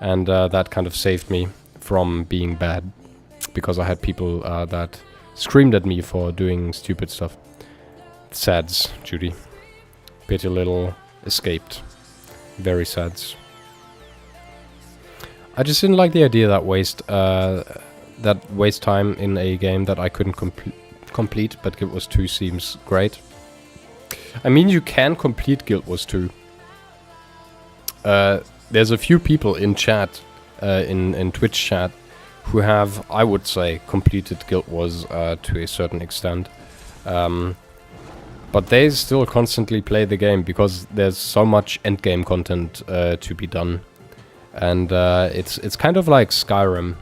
And that kind of saved me from being bad. Because I had people that screamed at me for doing stupid stuff. Sads, Judy. Pity little escaped. Very sads. I just didn't like the idea that waste time in a game that I couldn't complete, but Guild Wars 2 seems great. I mean, you can complete Guild Wars 2. There's a few people in chat, in Twitch chat, who have, I would say, completed Guild Wars to a certain extent. But they still constantly play the game because there's so much endgame content to be done. And it's kind of like Skyrim,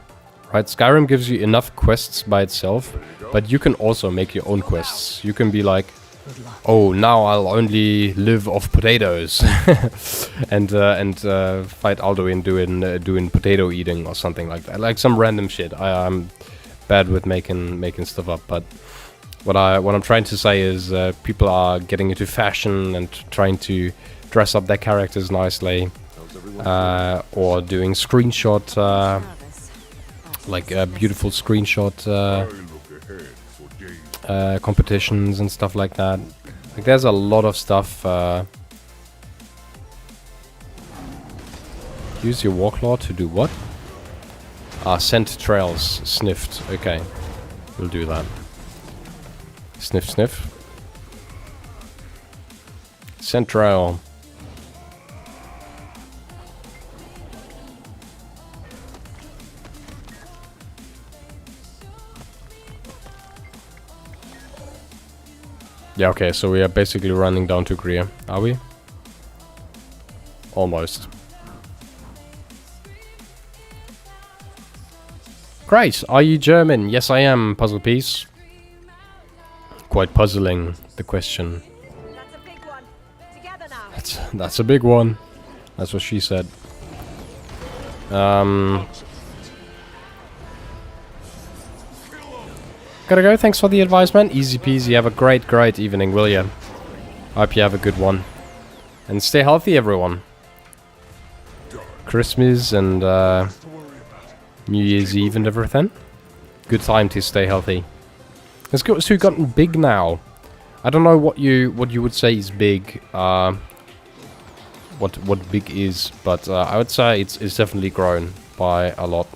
right? Skyrim gives you enough quests by itself, but you can also make your own quests. You can be like, oh, now I'll only live off potatoes, and fight Alduin doing potato eating or something like that, like some random shit. I'm bad with making stuff up, but what I'm trying to say is people are getting into fashion and trying to dress up their characters nicely, or doing screenshot, like beautiful screenshot competitions and stuff like that. Like there's a lot of stuff. Use your Warclaw to do what? Scent trails sniffed. Okay, we'll do that. Sniff, sniff. Scent trail. Yeah, okay, so we are basically running down to Greer, are we? Almost. Great, are you German? Yes, I am, puzzle piece. Quite puzzling, the question. That's a big one. Together now. That's a big one. That's what she said. Gotta go, thanks for the advisement. Easy peasy, have a great evening, will ya? Hope you have a good one. And stay healthy, everyone. Christmas and New Year's Eve and everything. Good time to stay healthy. It's gotten big now. I don't know what you would say is big. What big is, but I would say it's definitely grown by a lot.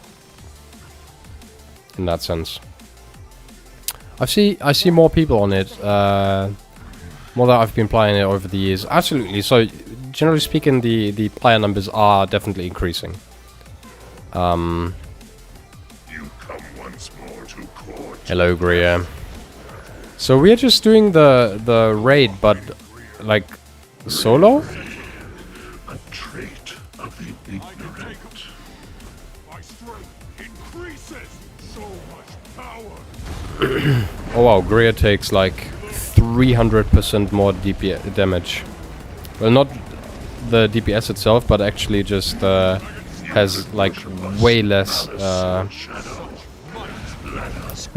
In that sense, I see more people on it. More that I've been playing it over the years. Absolutely. So generally speaking, the player numbers are definitely increasing. You come once more to court. Hello, Greer. So we're just doing the raid, but like solo. A trait of the ignorant. My strength increases. So much power. Oh wow, Greer takes like 300% more DPS damage. Well, not the DPS itself, but actually just has like way less.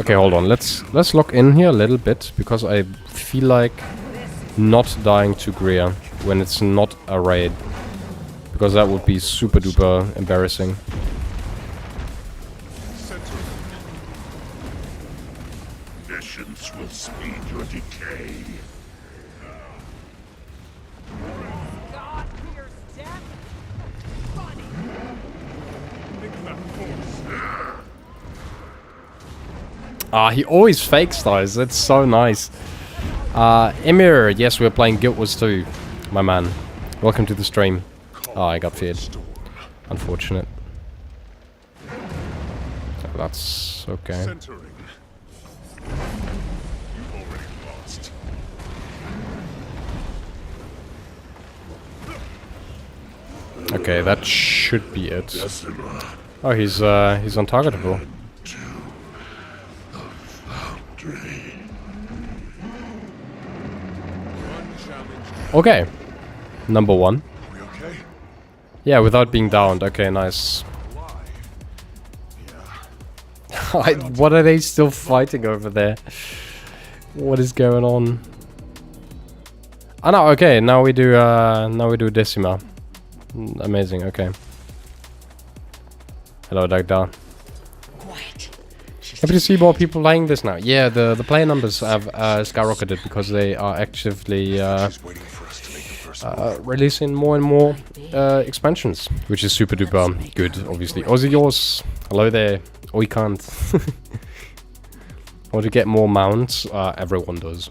Okay, hold on. Let's lock in here a little bit because I feel like not dying to Greer when it's not a raid, because that would be super duper embarrassing. Patience will speed your decay. Ah, he always fakes those. That's so nice. Emir, yes, we're playing Guild Wars 2, my man. Welcome to the stream. Ah, I got feared. Unfortunate. That's okay. Centering. You've already lost. Okay, that should be it. Decima. Oh, he's untargetable. To the foundry. Okay. Number 1. We okay? Yeah, without being downed. Okay, nice. What are they still fighting over there? What is going on? Oh no, okay, now we do Decima. Amazing, okay. Hello, Dagda. Happy to see more people playing this now. Yeah, the player numbers have skyrocketed because they are actively releasing more and more expansions, which is super duper good, obviously. Ozzy yours, hello there. Oh, we can't. I want to get more mounts. Everyone does,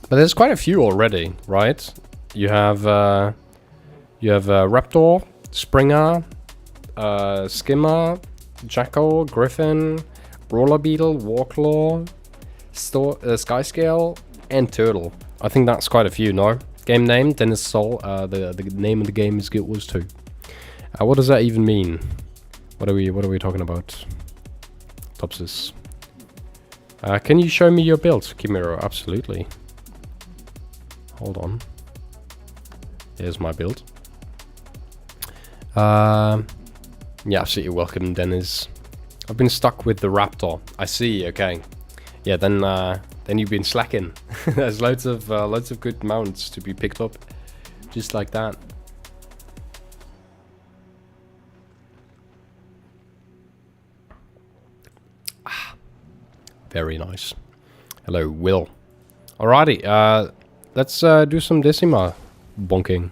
but there's quite a few already, right? You have Raptor, Springer, Skimmer, Jackal, Griffin, Roller Beetle, Warclaw, Skyscale, and Turtle. I think that's quite a few, no? Game name, Dennis Soul. The name of the game is Guild Wars 2. What does that even mean? What are we talking about? Topsis. Can you show me your build, Kimiro? Absolutely. Hold on. Here's my build. Yeah, absolutely welcome, Dennis. I've been stuck with the Raptor. I see. Okay. Yeah, then you've been slacking. There's loads of good mounts to be picked up, just like that. Very nice. Hello, Will. Alrighty, let's do some Decima bonking.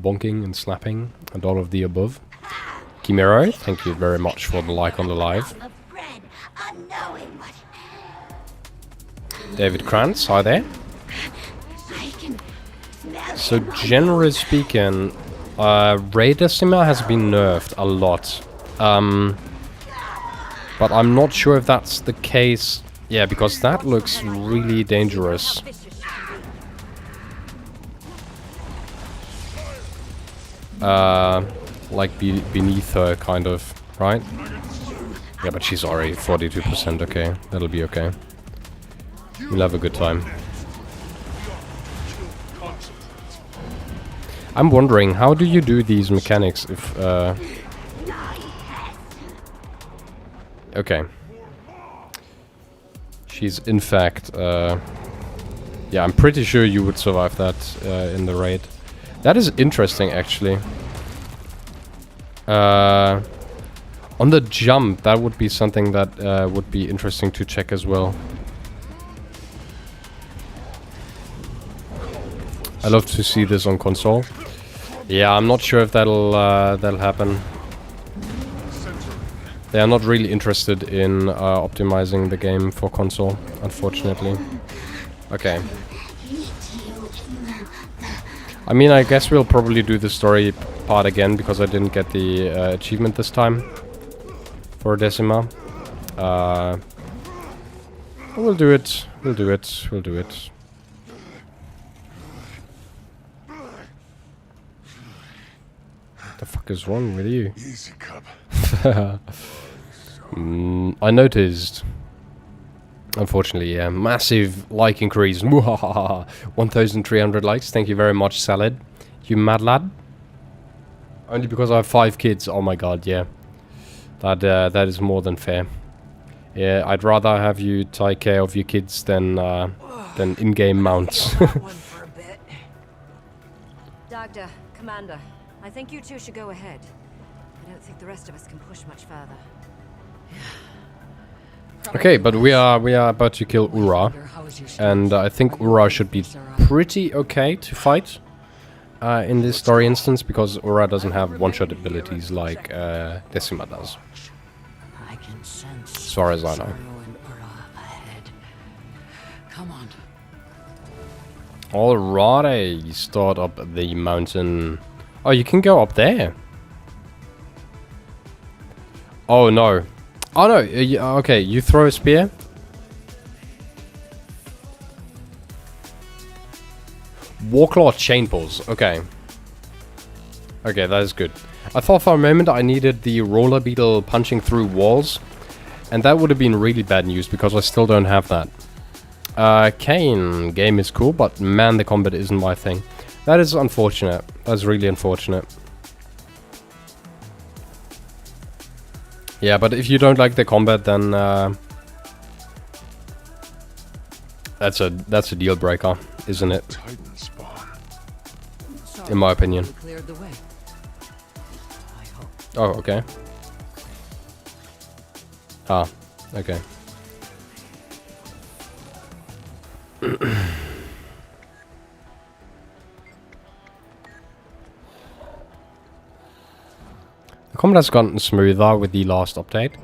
Bonking and slapping and all of the above. Kimiro, thank you very much for the like on the live. David Krantz, hi there. So generally speaking, Raid Decima has been nerfed a lot. But I'm not sure if that's the case. Yeah, because that looks really dangerous. Like beneath her, kind of, right? Yeah, but she's already 42%, okay. That'll be okay. We'll have a good time. I'm wondering, how do you do these mechanics if, okay. She's in fact, yeah, I'm pretty sure you would survive that in the raid. That is interesting, actually. On the jump, that would be something that would be interesting to check as well. I love to see this on console. Yeah, I'm not sure if that'll happen. They are not really interested in optimizing the game for console, unfortunately. Okay. I mean, I guess we'll probably do the story part again because I didn't get the achievement this time for Decima. We'll do it. We'll do it. We'll do it. What the fuck is wrong with you? Easy, cub. I noticed. Unfortunately, yeah. Massive like increase. 1,300 likes. Thank you very much, Salad. You mad lad? Only because I have 5 kids. Oh my god, yeah. That is more than fair. Yeah, I'd rather have you take care of your kids than in-game mounts. One for a bit. Doctor, Commander, I think you two should go ahead. I don't think the rest of us can push much further. Okay, but we are about to kill Ura, and I think Ura should be pretty okay to fight in this story instance because Ura doesn't have one-shot abilities like Decima does, as far as I know. Come on. Alrighty, start up the mountain. Oh, you can go up there. Oh no. Oh no, okay, you throw a spear. Warclaw chain pulls, okay. Okay, that is good. I thought for a moment I needed the roller beetle punching through walls. And that would have been really bad news because I still don't have that. Kane, game is cool, but man, the combat isn't my thing. That is unfortunate. That's really unfortunate. Yeah, but if you don't like the combat, then that's a deal breaker, isn't it? Titan spawn. In my opinion. Cleared the way. I hope. Oh, okay. Ah, okay. The combat has gotten smoother with the last update.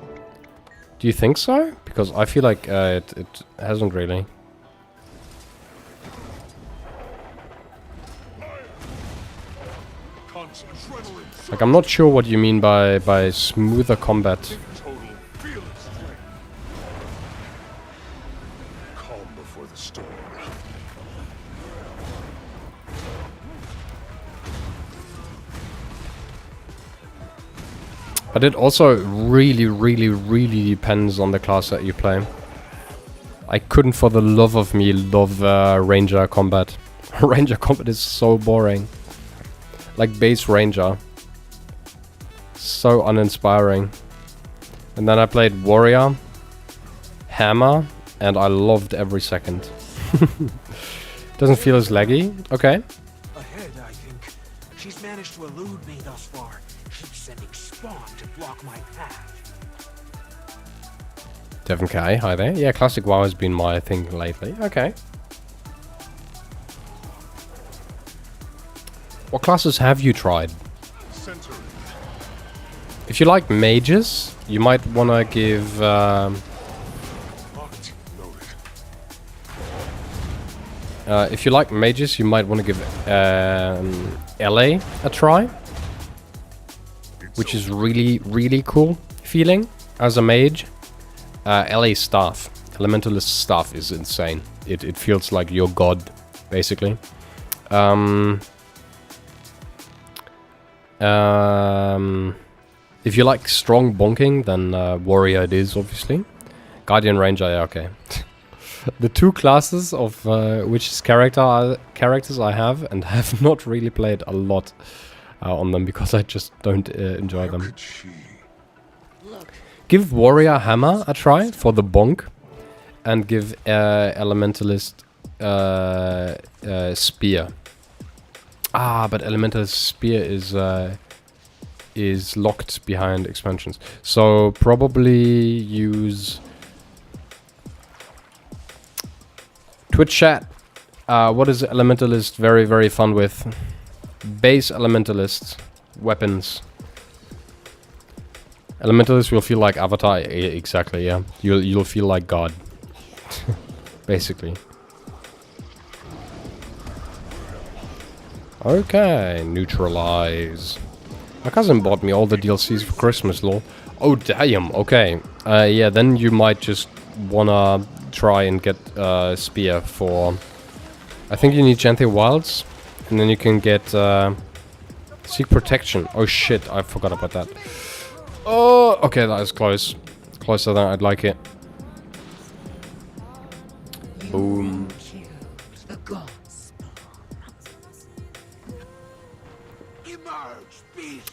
Do you think so? Because I feel like it hasn't really. Like, I'm not sure what you mean by smoother combat. Total fearless strength. Calm before the storm. But it also really depends on the class that you play. I couldn't for the love of me love Ranger combat. Ranger combat is so boring. Like base Ranger. So uninspiring. And then I played Warrior, Hammer, and I loved every second. Doesn't feel as laggy. Okay. Ahead, I think. She's managed to elude me thus far. Keeps sending spawn to block my path. Devin K, hi there. Yeah, Classic WoW has been my thing lately. Okay. What classes have you tried? Centering. If you like mages, you might want to give... Locked. Noted. if you like mages, you might want to give LA a try. Which is really cool feeling as a mage. LA staff. Elementalist staff is insane. It feels like you're god, basically. If you like strong bonking, then Warrior it is, obviously. Guardian Ranger, yeah, okay. The two classes of which characters I have and have not really played a lot on them because I just don't enjoy them. Could she? Give Warrior Hammer a try for the bonk, and give Elementalist Spear. Ah, but Elementalist Spear is locked behind expansions. So probably use Twitch chat. What is Elementalist very, very fun with? Base Elementalist weapons. Elementalist will feel like Avatar. Exactly, yeah. You'll feel like God. Basically. Okay, neutralize. My cousin bought me all the DLCs for Christmas, lol. Oh, damn, okay. Yeah, then you might just wanna try and get Spear for... I think you need Genthy Wilds, and then you can get Seek Protection. Oh shit, I forgot about that. Oh, okay, that is close. Closer than I'd like it. Boom.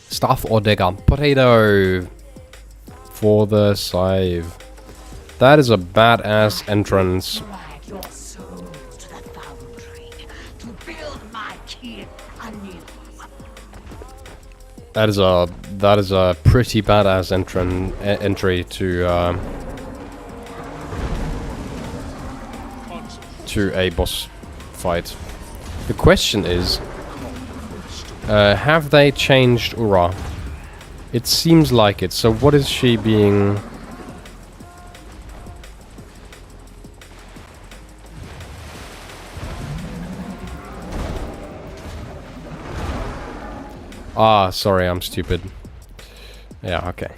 Staff or dagger? Potato! For the save. That is a badass entrance. Drag your souls to the foundry to build my kid anew. That is a pretty badass entry to a boss fight. The question is, have they changed Ura? It seems like it. So what is she being? Ah, sorry, I'm stupid. Yeah, okay.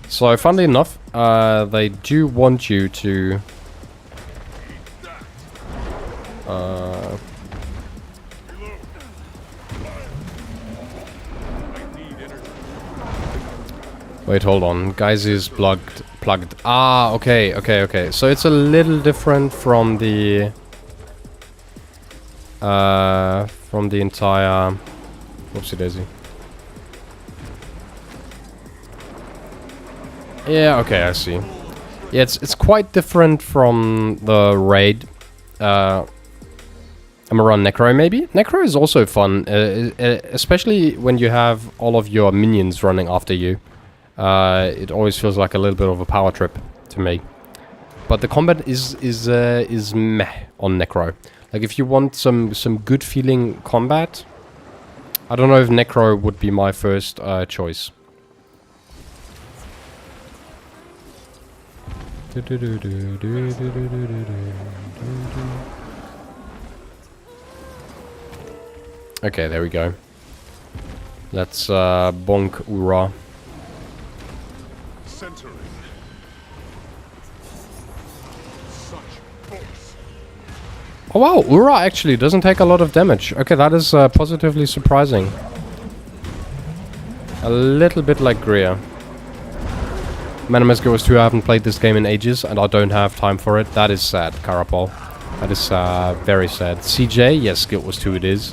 So, funnily enough, they do want you to... Wait, hold on. Guys is plugged. Ah, okay. So it's a little different from the entire... Whoopsie daisy. Yeah, okay, I see. Yeah, it's quite different from the raid. I'm gonna run Necro, maybe? Necro is also fun, especially when you have all of your minions running after you. It always feels like a little bit of a power trip to me. But the combat is meh on Necro. Like, if you want some good feeling combat, I don't know if Necro would be my first choice. Okay, there we go. Let's bonk Ura. Centering. Such force. Oh wow, Ura actually doesn't take a lot of damage. Okay, that is positively surprising. A little bit like Greer. Manamask goes 2, I haven't played this game in ages and I don't have time for it. That is sad, Carapol. That is very sad. CJ, yes, Guild Wars 2 it is.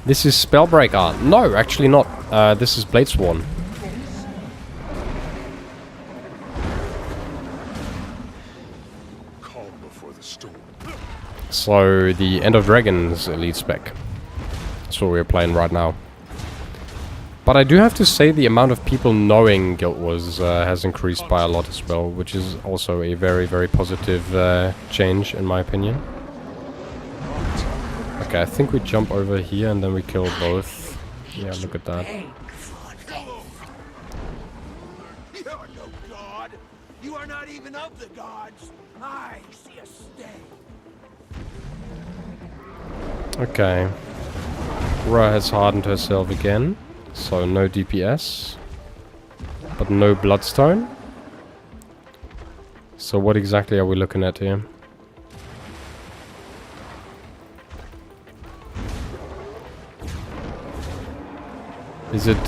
This is Spellbreaker. No, actually not. This is Bladesworn. Calm before the storm. So, the End of Dragons elite spec. That's what we're playing right now. But I do have to say the amount of people knowing Guild Wars has increased by a lot as well, which is also a very, very positive change in my opinion. Okay, I think we jump over here and then we kill both. Yeah, look at that. You're no god. You are not even of the gods. I see a stain. Okay. Ura has hardened herself again. So no DPS. But no Bloodstone. So what exactly are we looking at here? Is it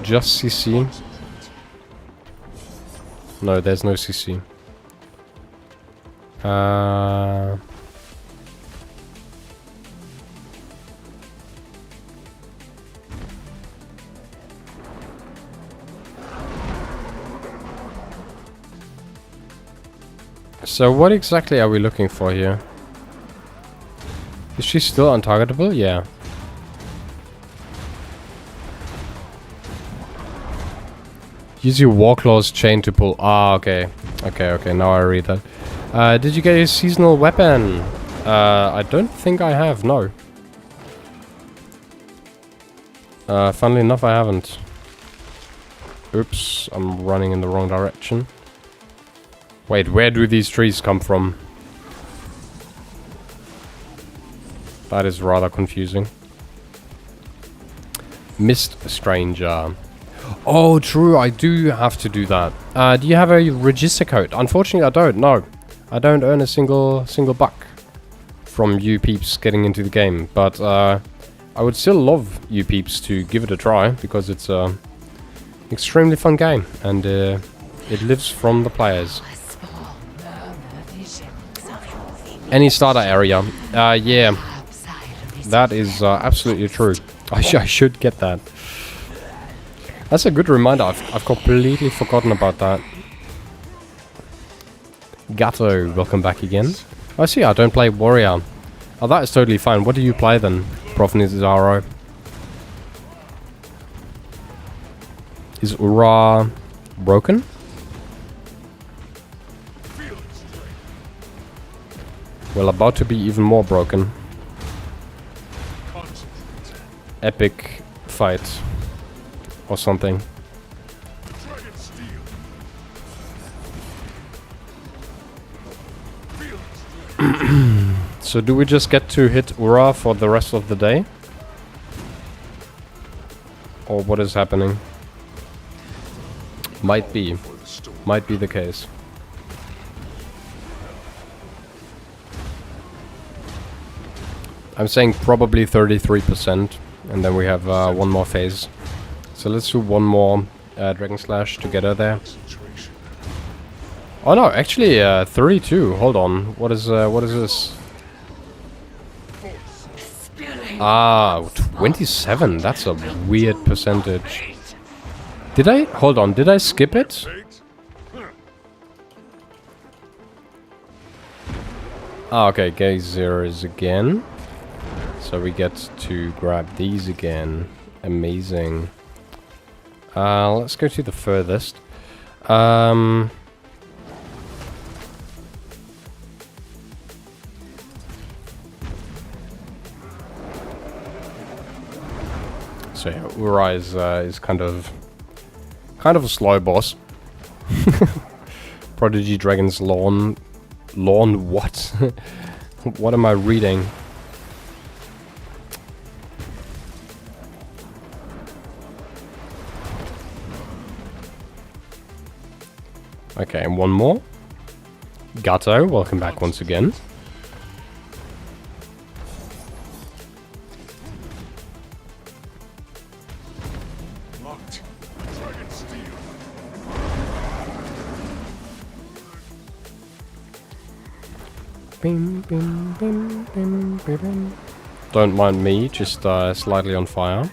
just CC? No, there's no CC. So what exactly are we looking for here? Is she still untargetable? Yeah. Use your Warclaw's chain to pull. Ah, okay. Okay, now I read that. Did you get a seasonal weapon? I don't think I have, no. Funnily enough, I haven't. Oops, I'm running in the wrong direction. Wait, where do these trees come from? That is rather confusing. Mist Stranger. Oh, true, I do have to do that. Do you have a register code? Unfortunately, I don't, no. I don't earn a single buck from you peeps getting into the game. But I would still love you peeps to give it a try, because it's a extremely fun game, and it lives from the players. Any starter area. Yeah. That is absolutely true. I should get that. That's a good reminder. I've completely forgotten about that. Gato, welcome back again. I see, I don't play warrior. Oh, that is totally fine. What do you play then, Profnizaro? Is Ura broken? Well, about to be even more broken. Epic fight. Or something. So do we just get to hit Ura for the rest of the day? Or what is happening? Might be the case. I'm saying probably 33%, and then we have one more phase. So let's do one more Dragon Slash to get her there. Oh no, actually 32. Hold on. What is this? Ah, 27. That's a weird percentage. Did I? Hold on. Did I skip it? Ah, okay. Geysers again. So we get to grab these again. Amazing. Let's go to the furthest. So yeah, Ura is kind of a slow boss. Prodigy Dragon's Lawn what? What am I reading? Okay, and one more. Gato, welcome back once again. Bim, bim, bim, bim, bim, bim. Don't mind me, just slightly on fire.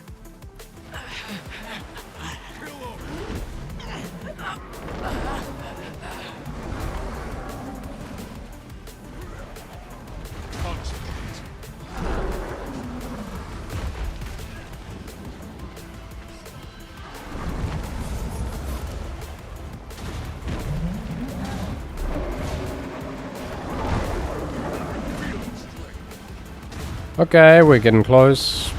Okay, we're getting close.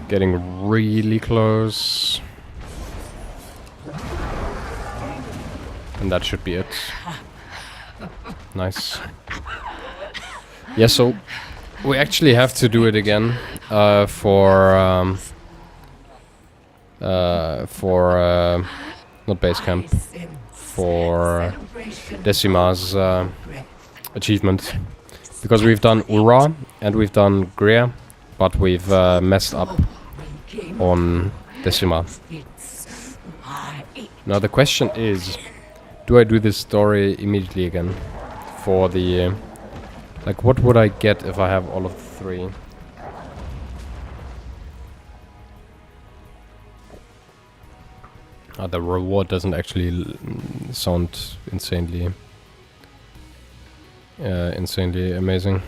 Getting really close. And that should be it. Nice. Yeah, so we actually have to do it again for not base camp, for Decima's achievement, because we've done Ura and we've done Greer, but we've messed up on Decima. Now the question is, do I do this story immediately again? For the... like, what would I get if I have all of the 3? The reward doesn't actually sound insanely amazing.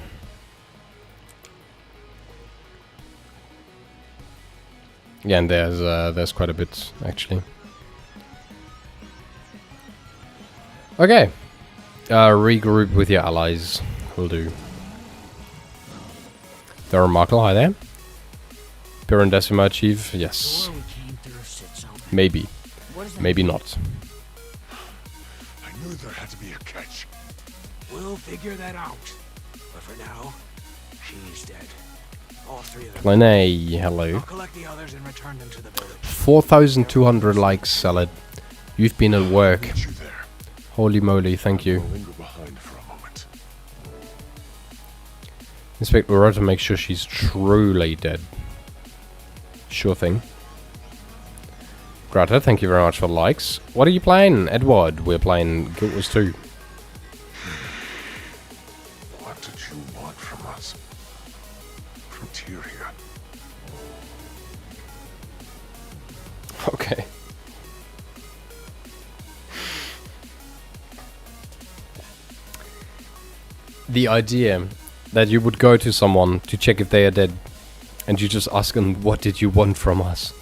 Yeah, and there's quite a bit actually. Okay, regroup with your allies. Will do. There, Markle, hi there. Pirandecima achieve, yes. Maybe. Maybe not. I knew there had to be a catch. We'll figure that out. But for now, she's dead. All 3 of them. Plane, hello. I'll collect the others and return them to the village. 4,200 likes, Salad. You've been at work. Meet you there. Holy moly, thank you. I'll linger behind for a moment. Inspect Aurora to make sure she's truly dead. Sure thing. Grata, thank you very much for the likes. What are you playing, Edward? We're playing Guild Wars 2. What did you want from us? Frontier here. Okay. The idea that you would go to someone to check if they are dead and you just ask them, what did you want from us,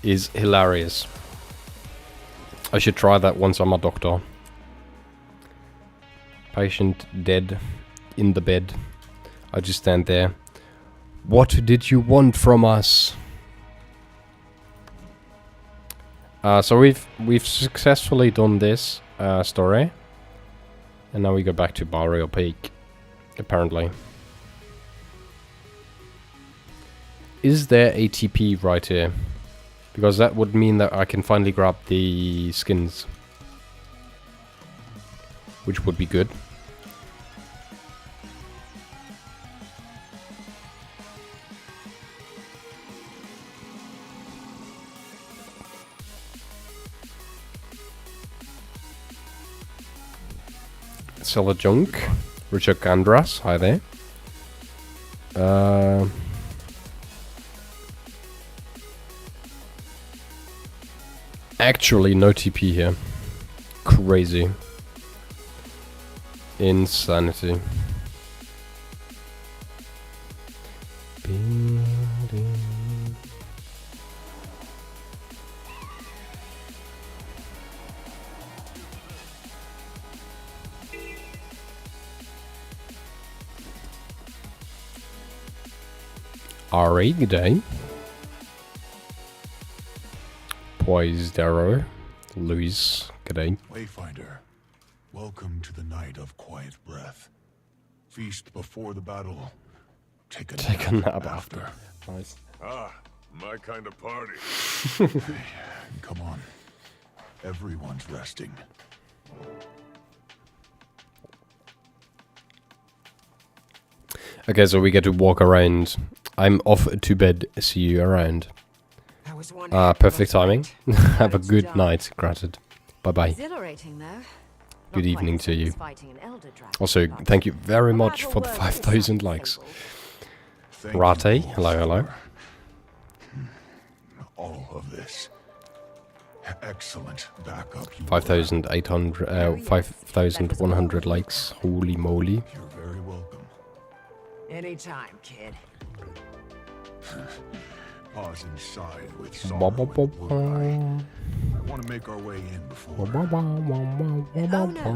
is hilarious. I should try that once I'm a doctor. Patient dead in the bed. I just stand there. What did you want from us? So we've successfully done this story, and now we go back to Barrio Peak, apparently. Is there a TP right here? Because that would mean that I can finally grab the skins, which would be good. Seller Junk, Richard Gandras, hi there. Actually, no TP here. Crazy. Insanity. Ari, good day. Poisdero, Luis, good day. Wayfinder, welcome to the night of quiet breath. Feast before the battle. Take a nap after. Nice. Ah, my kind of party. Come on. Everyone's resting. Okay, so we get to walk around. I'm off to bed. See you around. Perfect timing. Have a good night, granted. Bye-bye. Exhilarating, though. Good Not evening quite to as you. fighting an elder dragon, Also, but thank you very much I'll for the have a word with 5,000 the likes. Thank Rate, you all hello, hello. for all of this. Excellent backup. You were. 5,800, 5,100 likes. Holy moly. You're very welcome. Anytime, kid. Pause inside with Ba sorrow ba and ba would ba. I want to make our way in before. Ba ba ba ba ba ba Oh ba. no.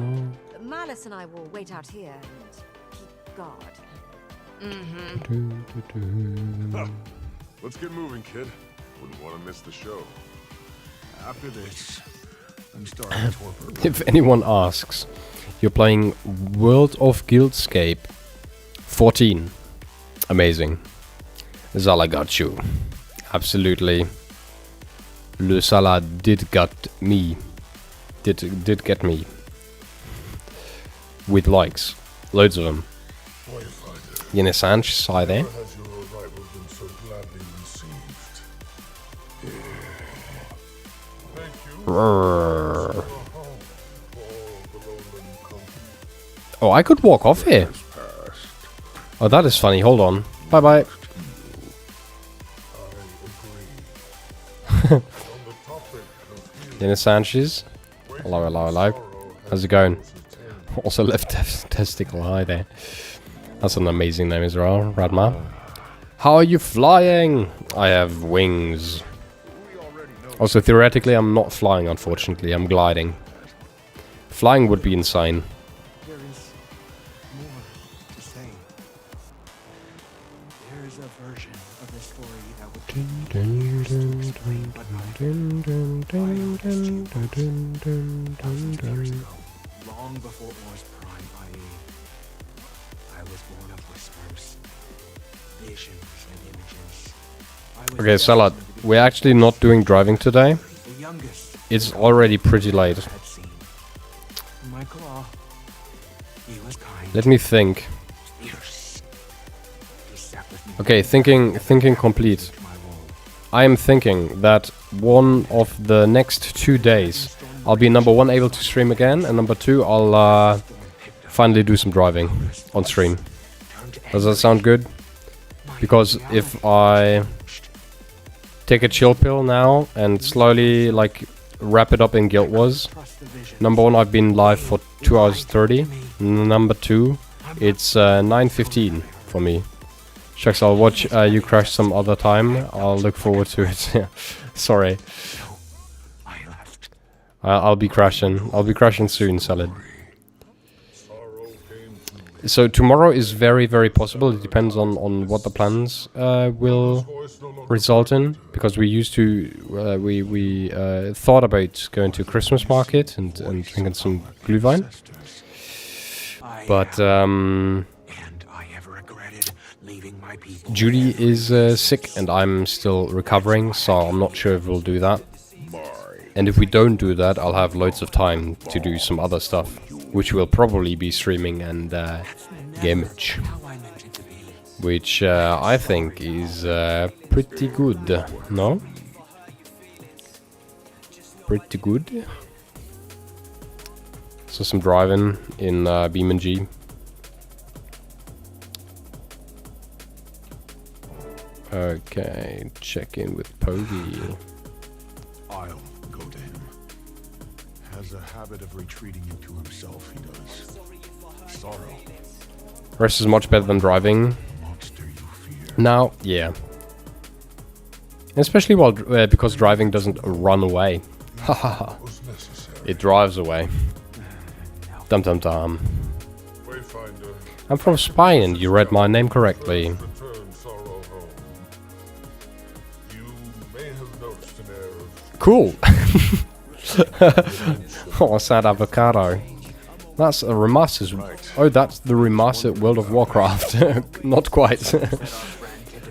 Malice and I will wait out here and keep guard. Do, do, do. Let's get moving, kid. Wouldn't want to miss the show. After this, I'm starting torpor. If anyone asks, you're playing World of Guildscape 14. Amazing. Zala got you. Absolutely. Le Sala did get me. Did get me. With likes. Loads of them. Wayfinder, Yin Assange, hi there. never has your arrival been so gladly received. Roar. Oh, I could walk off here. Oh, that is funny. Hold on. Bye bye. Dennis Sanchez. Hello, hello, hello. How's it going? Also left testicle. Hi there. That's an amazing name as well. Radma. How are you flying? I have wings. Also, theoretically, I'm not flying, unfortunately. I'm gliding. Flying would be insane. There is more to say. There is a version of the story that would take years to explain, but I thousands of years ago, long before Or's prime, I was born of whispers, visions, and images. Okay, Salad. We're actually not doing driving today. The youngest It's already pretty late. had seen. My claw, he was kind. Let me think. Fierce. He sat with me. Okay, thinking complete. My role. I am thinking that one of the next 2 days I'll be number 1 able to stream again, and number 2 I'll finally do some driving on stream. Does that sound good? Because if I take a chill pill now and slowly like wrap it up in Guild Wars, number 1 I've been live for 2 hours 30. Number 2 it's 9:15 for me. Shucks, I'll watch you crash some other time. I'll look forward to it. Sorry. I left. I'll be crashing. I'll be crashing soon, Salad. So tomorrow is very, very possible. It depends on what the plans will result in. Because we used to, we thought about going to Christmas market and drinking some Glühwein. But And I have regretted leaving my people. Judy is sick and I'm still recovering, so I'm not sure if we'll do that. And if we don't do that, I'll have loads of time to do some other stuff, which will probably be streaming and gamage, How I meant it to be. which I think is pretty good, no? Pretty good. So some driving in BeamNG. Okay, check in with Pogi. I'll go to him. Has a habit of retreating into himself, he does. Sorrow, Rest is much better than driving. monster you fear. Now, yeah. Especially while because driving doesn't run away. Hahaha. Was necessary. It drives away. Dum dum dum. Wayfinder, I'm from Spain. You read my name correctly. return sorrow home. You may have noticed an air of Cool. Oh, sad avocado. That's a remastered. Oh, that's the remastered World of Warcraft. Not quite.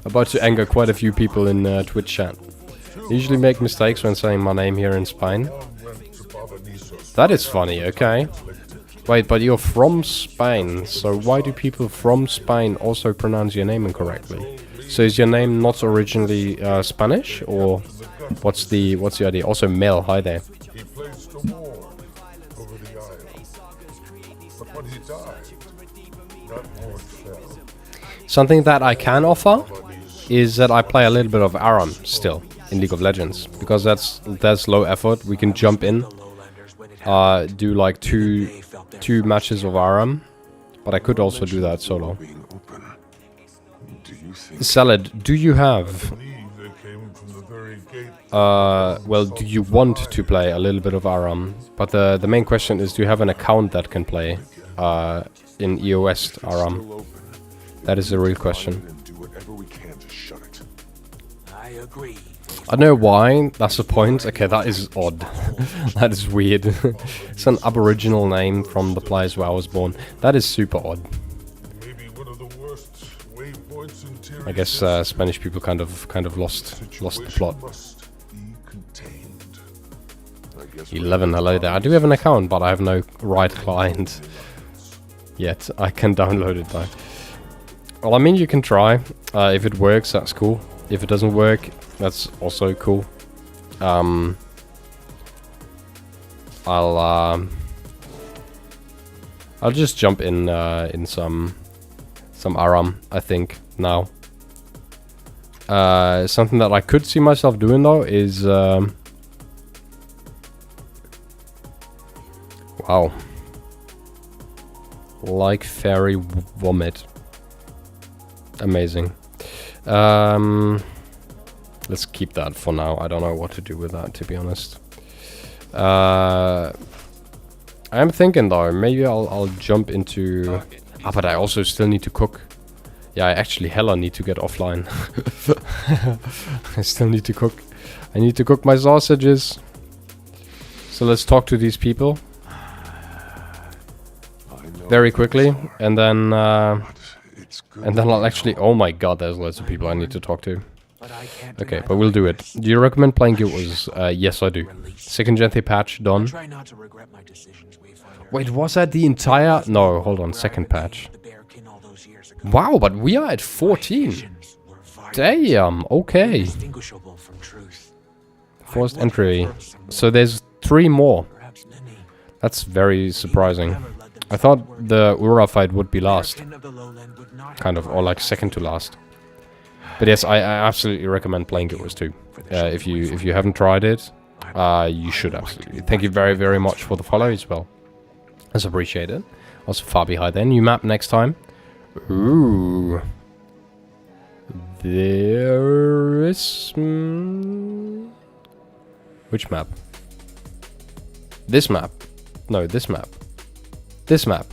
About to anger quite a few people in Twitch chat. I usually make mistakes when saying my name here in Spain. went to Bavanisos. That is funny, okay. Wait, but you're from Spain, so why do people from Spain also pronounce your name incorrectly? So is your name not originally Spanish, or what's the idea? Also, Mel, hi there. He placed a ward over the isle. But when he died, that ward fell. Something that I can offer is that I play a little bit of Aram still in League of Legends, because that's low effort. We can jump in, do like two matches of Aram, but I could also do that solo. Being open. Do you think Salad, do you have I believe they came from the very gate. well, do you want to play a little bit of Aram? But the main question is, do you have an account that can play in EOS Aram? still open? That is the real question. And do whatever we can to shut it. I agree. I don't know why, that's the point. Okay, that is odd. That is weird. It's an aboriginal name from the place where I was born. That is super odd. Maybe one of the worst waypoints in Tyrion. I guess Spanish people kind of lost the Situation plot. must be contained. I guess 11, hello there. I do have an account, but I have no right client yet. I can download it though. Well, I mean, you can try. If it works, that's cool. If it doesn't work, that's also cool. I'll just jump in some Aram, I think, now. Something that I could see myself doing though is wow. Like fairy vomit. Amazing. Let's keep that for now. I don't know what to do with that, to be honest. I'm thinking though, maybe I'll jump into... Ah, but I also still need to cook. Yeah, I actually hella need to get offline. I still need to cook. I need to cook my sausages. So let's talk to these people. Very quickly. And then I'll actually... Oh my god, there's loads of people I need to talk to. Okay, but we'll do it. Do you recommend playing Guild Wars? Yes, I do. Second Gen patch, done. Wait, was that the entire... No, hold on, second patch. Wow, but we are at 14. Damn, okay. Forced entry. So there's 3 more. That's very surprising. I thought the Ura fight would be last. Kind of, or like second to last. But yes, I absolutely recommend playing Guild Wars 2. If you haven't tried it, you should absolutely. Thank you very, very much for the follow as well. That's appreciated. Also far behind then. New map next time. Ooh. There is... Which map? This map. No, this map. This map.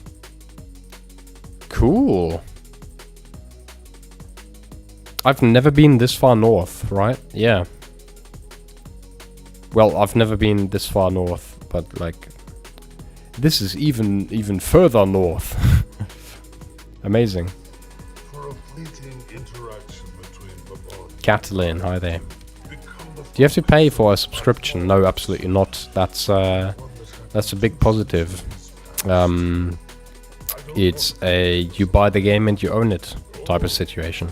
Cool. I've never been this far north, right? Yeah. Well, I've never been this far north, but like... This is even further north. Amazing. For a fleeting interaction between the bodies. Catalan, hi there. Do you have to pay for a subscription? No, absolutely not. That's a big positive. It's a you buy the game and you own it type of situation.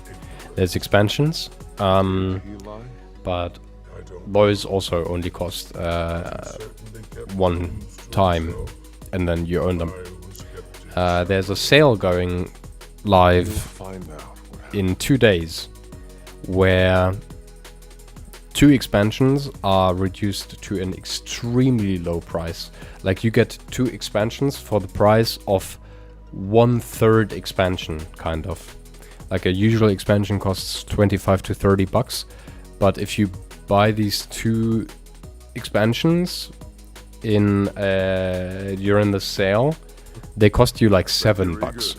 There's expansions, but those also only cost one time, and then you own them. There's a sale going live in 2 days, where 2 expansions are reduced to an extremely low price. Like you get 2 expansions for the price of 1/3 expansion, kind of. Like a usual expansion costs 25 to 30 bucks, but if you buy these 2 expansions in during the sale, they cost you like 7 bucks.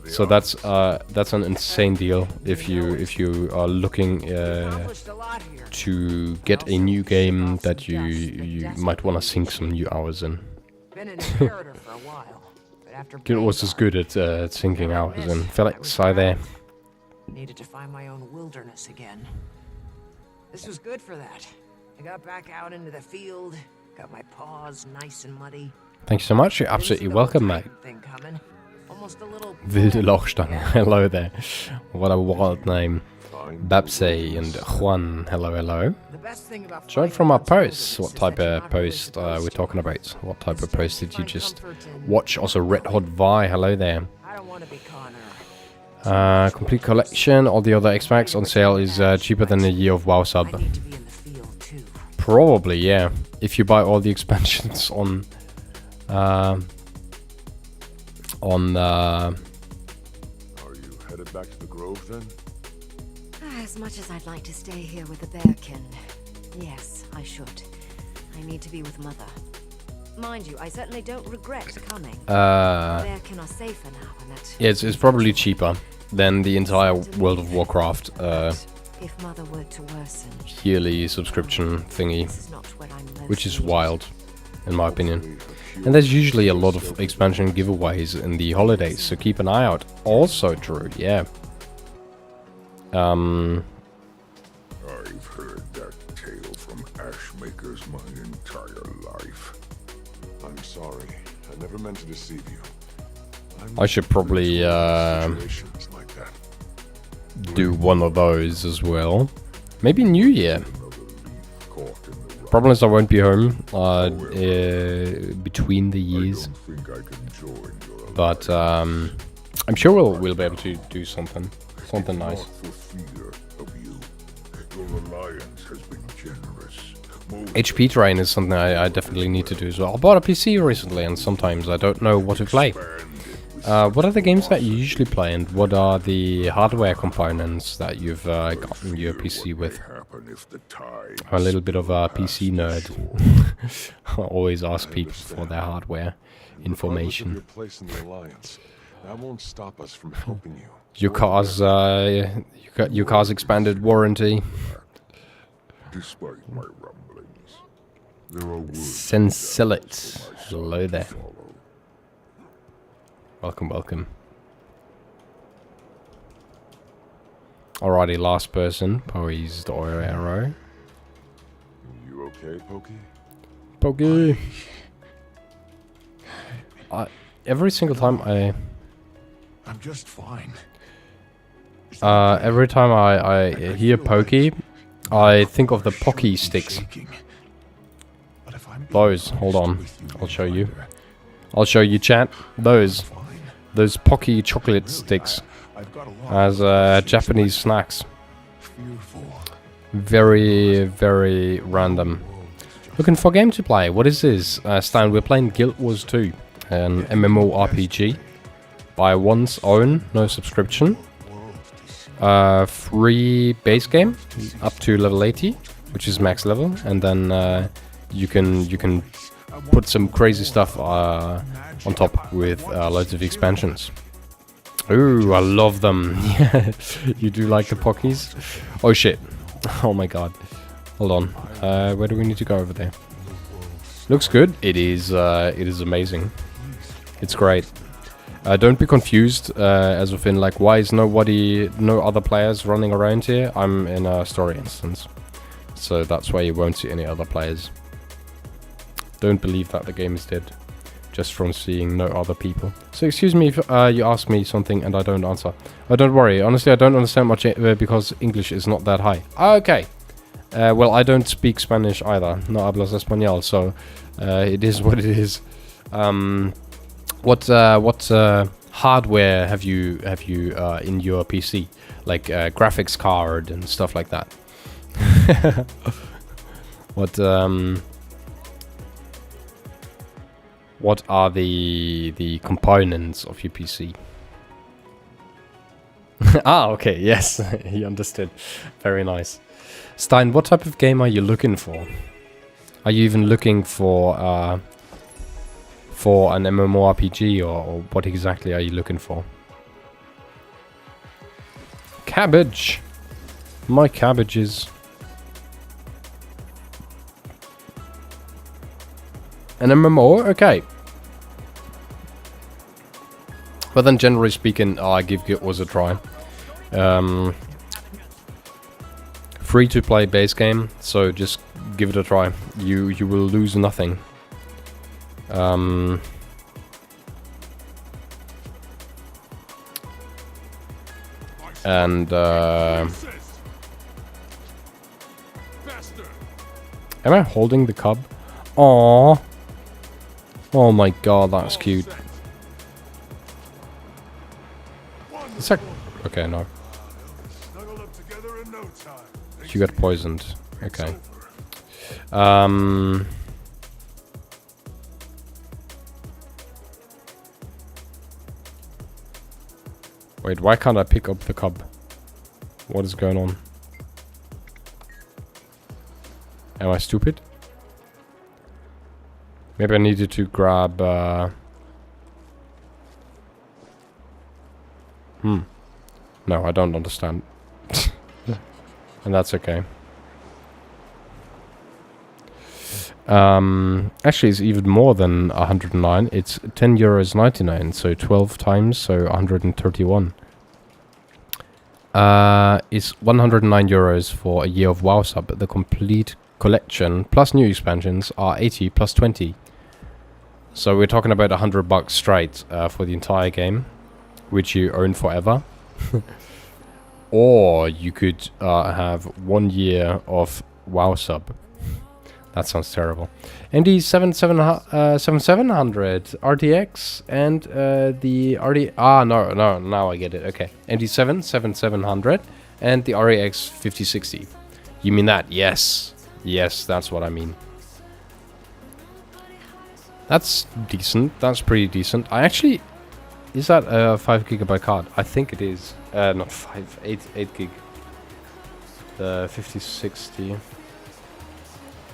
So that's an insane deal if you are looking to get a new game that you might want to sink some new hours in. Been an inheritor for a while, but after Guild Wars is good at sinking hours in. Felix, hi there. Needed to find my own wilderness again. This was good for that. I got back out into the field, got my paws nice and muddy. Thank you so much. You're absolutely welcome, mate. Thing coming. Almost a little Wilde Lochstange. Hello there. What a wild name. Babsy and Juan. Hello, hello. Join from our posts. What type of post we're talking about? What type of post did you just watch? Also, Red Hot Vi. Hello there. I don't want to be Connor. Complete collection. All the other X-Max on sale is cheaper than a year of WoW sub. Probably, yeah. If you buy all the expansions on Are you headed back to the Grove then? As much as I'd like to stay here with the bearkin, yes, I should. I need to be with Mother. Mind you, I certainly don't regret coming. Bearkin are safer now, and that... Yeah, it's probably cheaper than the entire World of Warcraft if Mother were to worsen, yearly subscription thingy, this is not what I'm most which is wild, in my opinion. And there's usually a lot of expansion giveaways in the holidays, so keep an eye out. Also true, yeah. I've heard that tale from Ashmakers my entire life. I'm sorry. I never meant to deceive you. I should probably Situations like that. do one of those as well. Maybe New Year. Another leaf caught in the Problem is I won't be home between the years. I don't think I can join your But I'm sure we'll be able to do something nice. Not for fear of you. Your alliance has been generous. HP train is something I definitely need to do as well. I bought a PC recently, and sometimes I don't know what to play. What are the games that you usually play, and what are the hardware components that you've gotten your PC with? I'm a little bit of a PC nerd. I always ask people for their hardware information. Your place in the alliance, that won't stop us from helping you. Your car's expanded warranty. Despite my rumblings, there are words Sensilit. Hello there. Welcome, welcome. Alrighty, last person. Poised oil arrow. You okay, Pokey? Pokey. Every single time I'm just fine. every time I hear Pokey, I think of the Pocky sticks. Those, hold on, I'll show you. I'll show you, chat. Those Pocky chocolate sticks as Japanese snacks. Very, very random. Looking for a game to play. What is this? Stan, we're playing Guild Wars 2, an MMORPG. By one's own, no subscription. Free base game up to level 80, which is max level, and then you can put some crazy stuff on top with loads of expansions. Ooh, I love them. Yeah, you do like the Pockies? Oh shit! Oh my god! Hold on. Where do we need to go over there? Looks good. It is amazing. It's great. Don't be confused, as of in like, why is no other players running around here? I'm in a story instance, so that's why you won't see any other players. Don't believe that the game is dead, just from seeing no other people. So excuse me if you ask me something and I don't answer. Oh, don't worry, honestly I don't understand much because English is not that high. Okay. Well, I don't speak Spanish either. No hablas español, so it is what it is. What hardware have you in your PC? Like graphics card and stuff like that. What are the components of your PC? Ah, okay, yes, he understood. Very nice. Stein, what type of game are you looking for? Are you even looking for an MMORPG, or what exactly are you looking for? Cabbage! My cabbages. An MMO? Okay. But then generally speaking, I give Guild Wars a try. Free to play base game, so just give it a try. You will lose nothing. And am I holding the cub? Aww. Oh my god, that's cute. Is that... Okay, no. You got poisoned. Okay. Wait, why can't I pick up the cub? What is going on? Am I stupid? Maybe I needed to grab... No, I don't understand. And that's okay. Actually, it's even more than 109. It's 10 euros 99, so 12 times, so 131. It's 109 euros for a year of WoW sub. The complete collection plus new expansions are 80 plus 20. So we're talking about $100 straight for the entire game, which you own forever. Or you could have 1 year of WoW sub, That sounds terrible. ND7700 RTX and the RD... Ah, no, now I get it. Okay. ND7700 and the REX 5060. You mean that? Yes. Yes, that's what I mean. That's decent. That's pretty decent. I actually... Is that a 5 GB card? I think it is. Not 5, 8 gig. The 5060.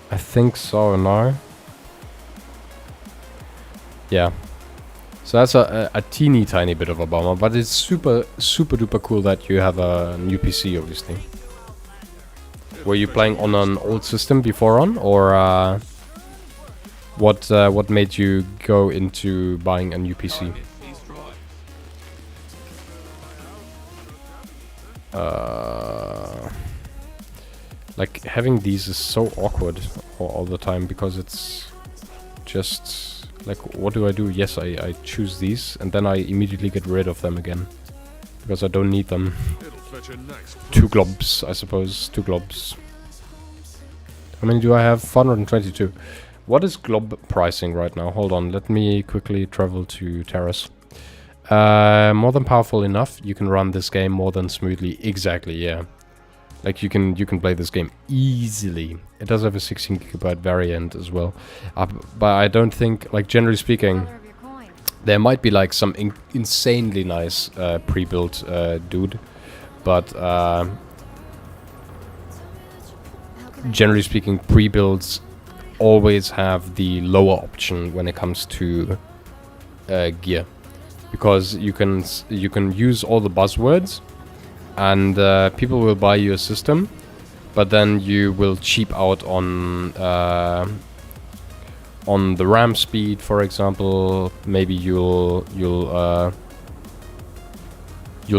I think so, no? Yeah. So that's a teeny tiny bit of a bummer, but it's super duper cool that you have a new PC, obviously. Were you playing on an old system before on, or what made you go into buying a new PC? Like, having these is so awkward all the time, because it's just like, what do I do? Yes, I choose these and then I immediately get rid of them again because I don't need them. 2 globs, I suppose. 2 globs. How many do I have? 422. What is glob pricing right now? Hold on, let me quickly travel to Terrace. More than powerful enough. You can run this game more than smoothly. Exactly, yeah. Like, you can play this game easily. It does have a 16 GB variant as well. But I don't think, like, generally speaking, there might be like some insanely nice pre-built dude. But generally speaking, pre-builds always have the lower option when it comes to gear. Because you can use all the buzzwords, and people will buy you a system, but then you will cheap out on the RAM speed, for example. Maybe you'll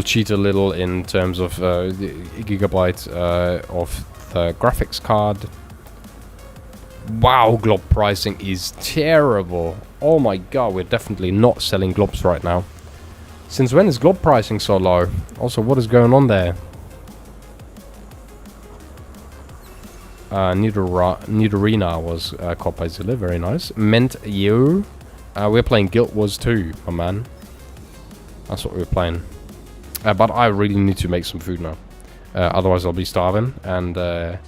cheat a little in terms of the gigabyte of the graphics card. Wow, glob pricing is terrible. Oh my god, we're definitely not selling globs right now. Since when is glob pricing so low? Also, what is going on there? Nidorina was caught by Zilla, very nice. Meant you. We're playing Guild Wars 2, my man. That's what we're playing. But I really need to make some food now. Otherwise I'll be starving, and I'll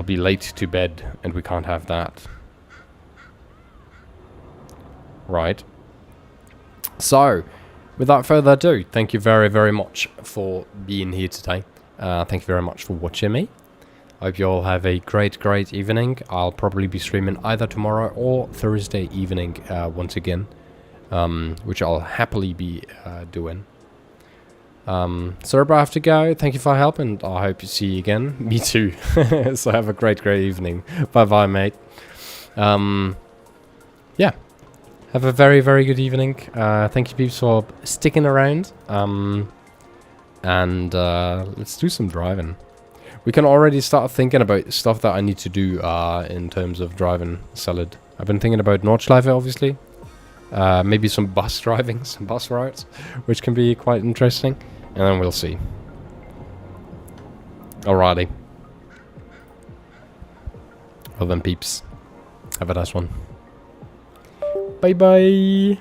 be late to bed, and we can't have that. Right. So, without further ado, thank you very, very much for being here today. Thank you very much for watching me. I hope you all have a great, great evening. I'll probably be streaming either tomorrow or Thursday evening once again, which I'll happily be doing. So I have to go. Thank you for help, and I hope you see you again. Me too. So have a great, great evening. Bye-bye, mate. Yeah. Have a very, very good evening. Thank you, peeps, for sticking around. And let's do some driving. We can already start thinking about stuff that I need to do in terms of driving Salad. I've been thinking about Nordschleife, obviously. Maybe some bus driving, some bus routes, which can be quite interesting. And then we'll see. Alrighty. Well then, peeps. Have a nice one. Bye-bye.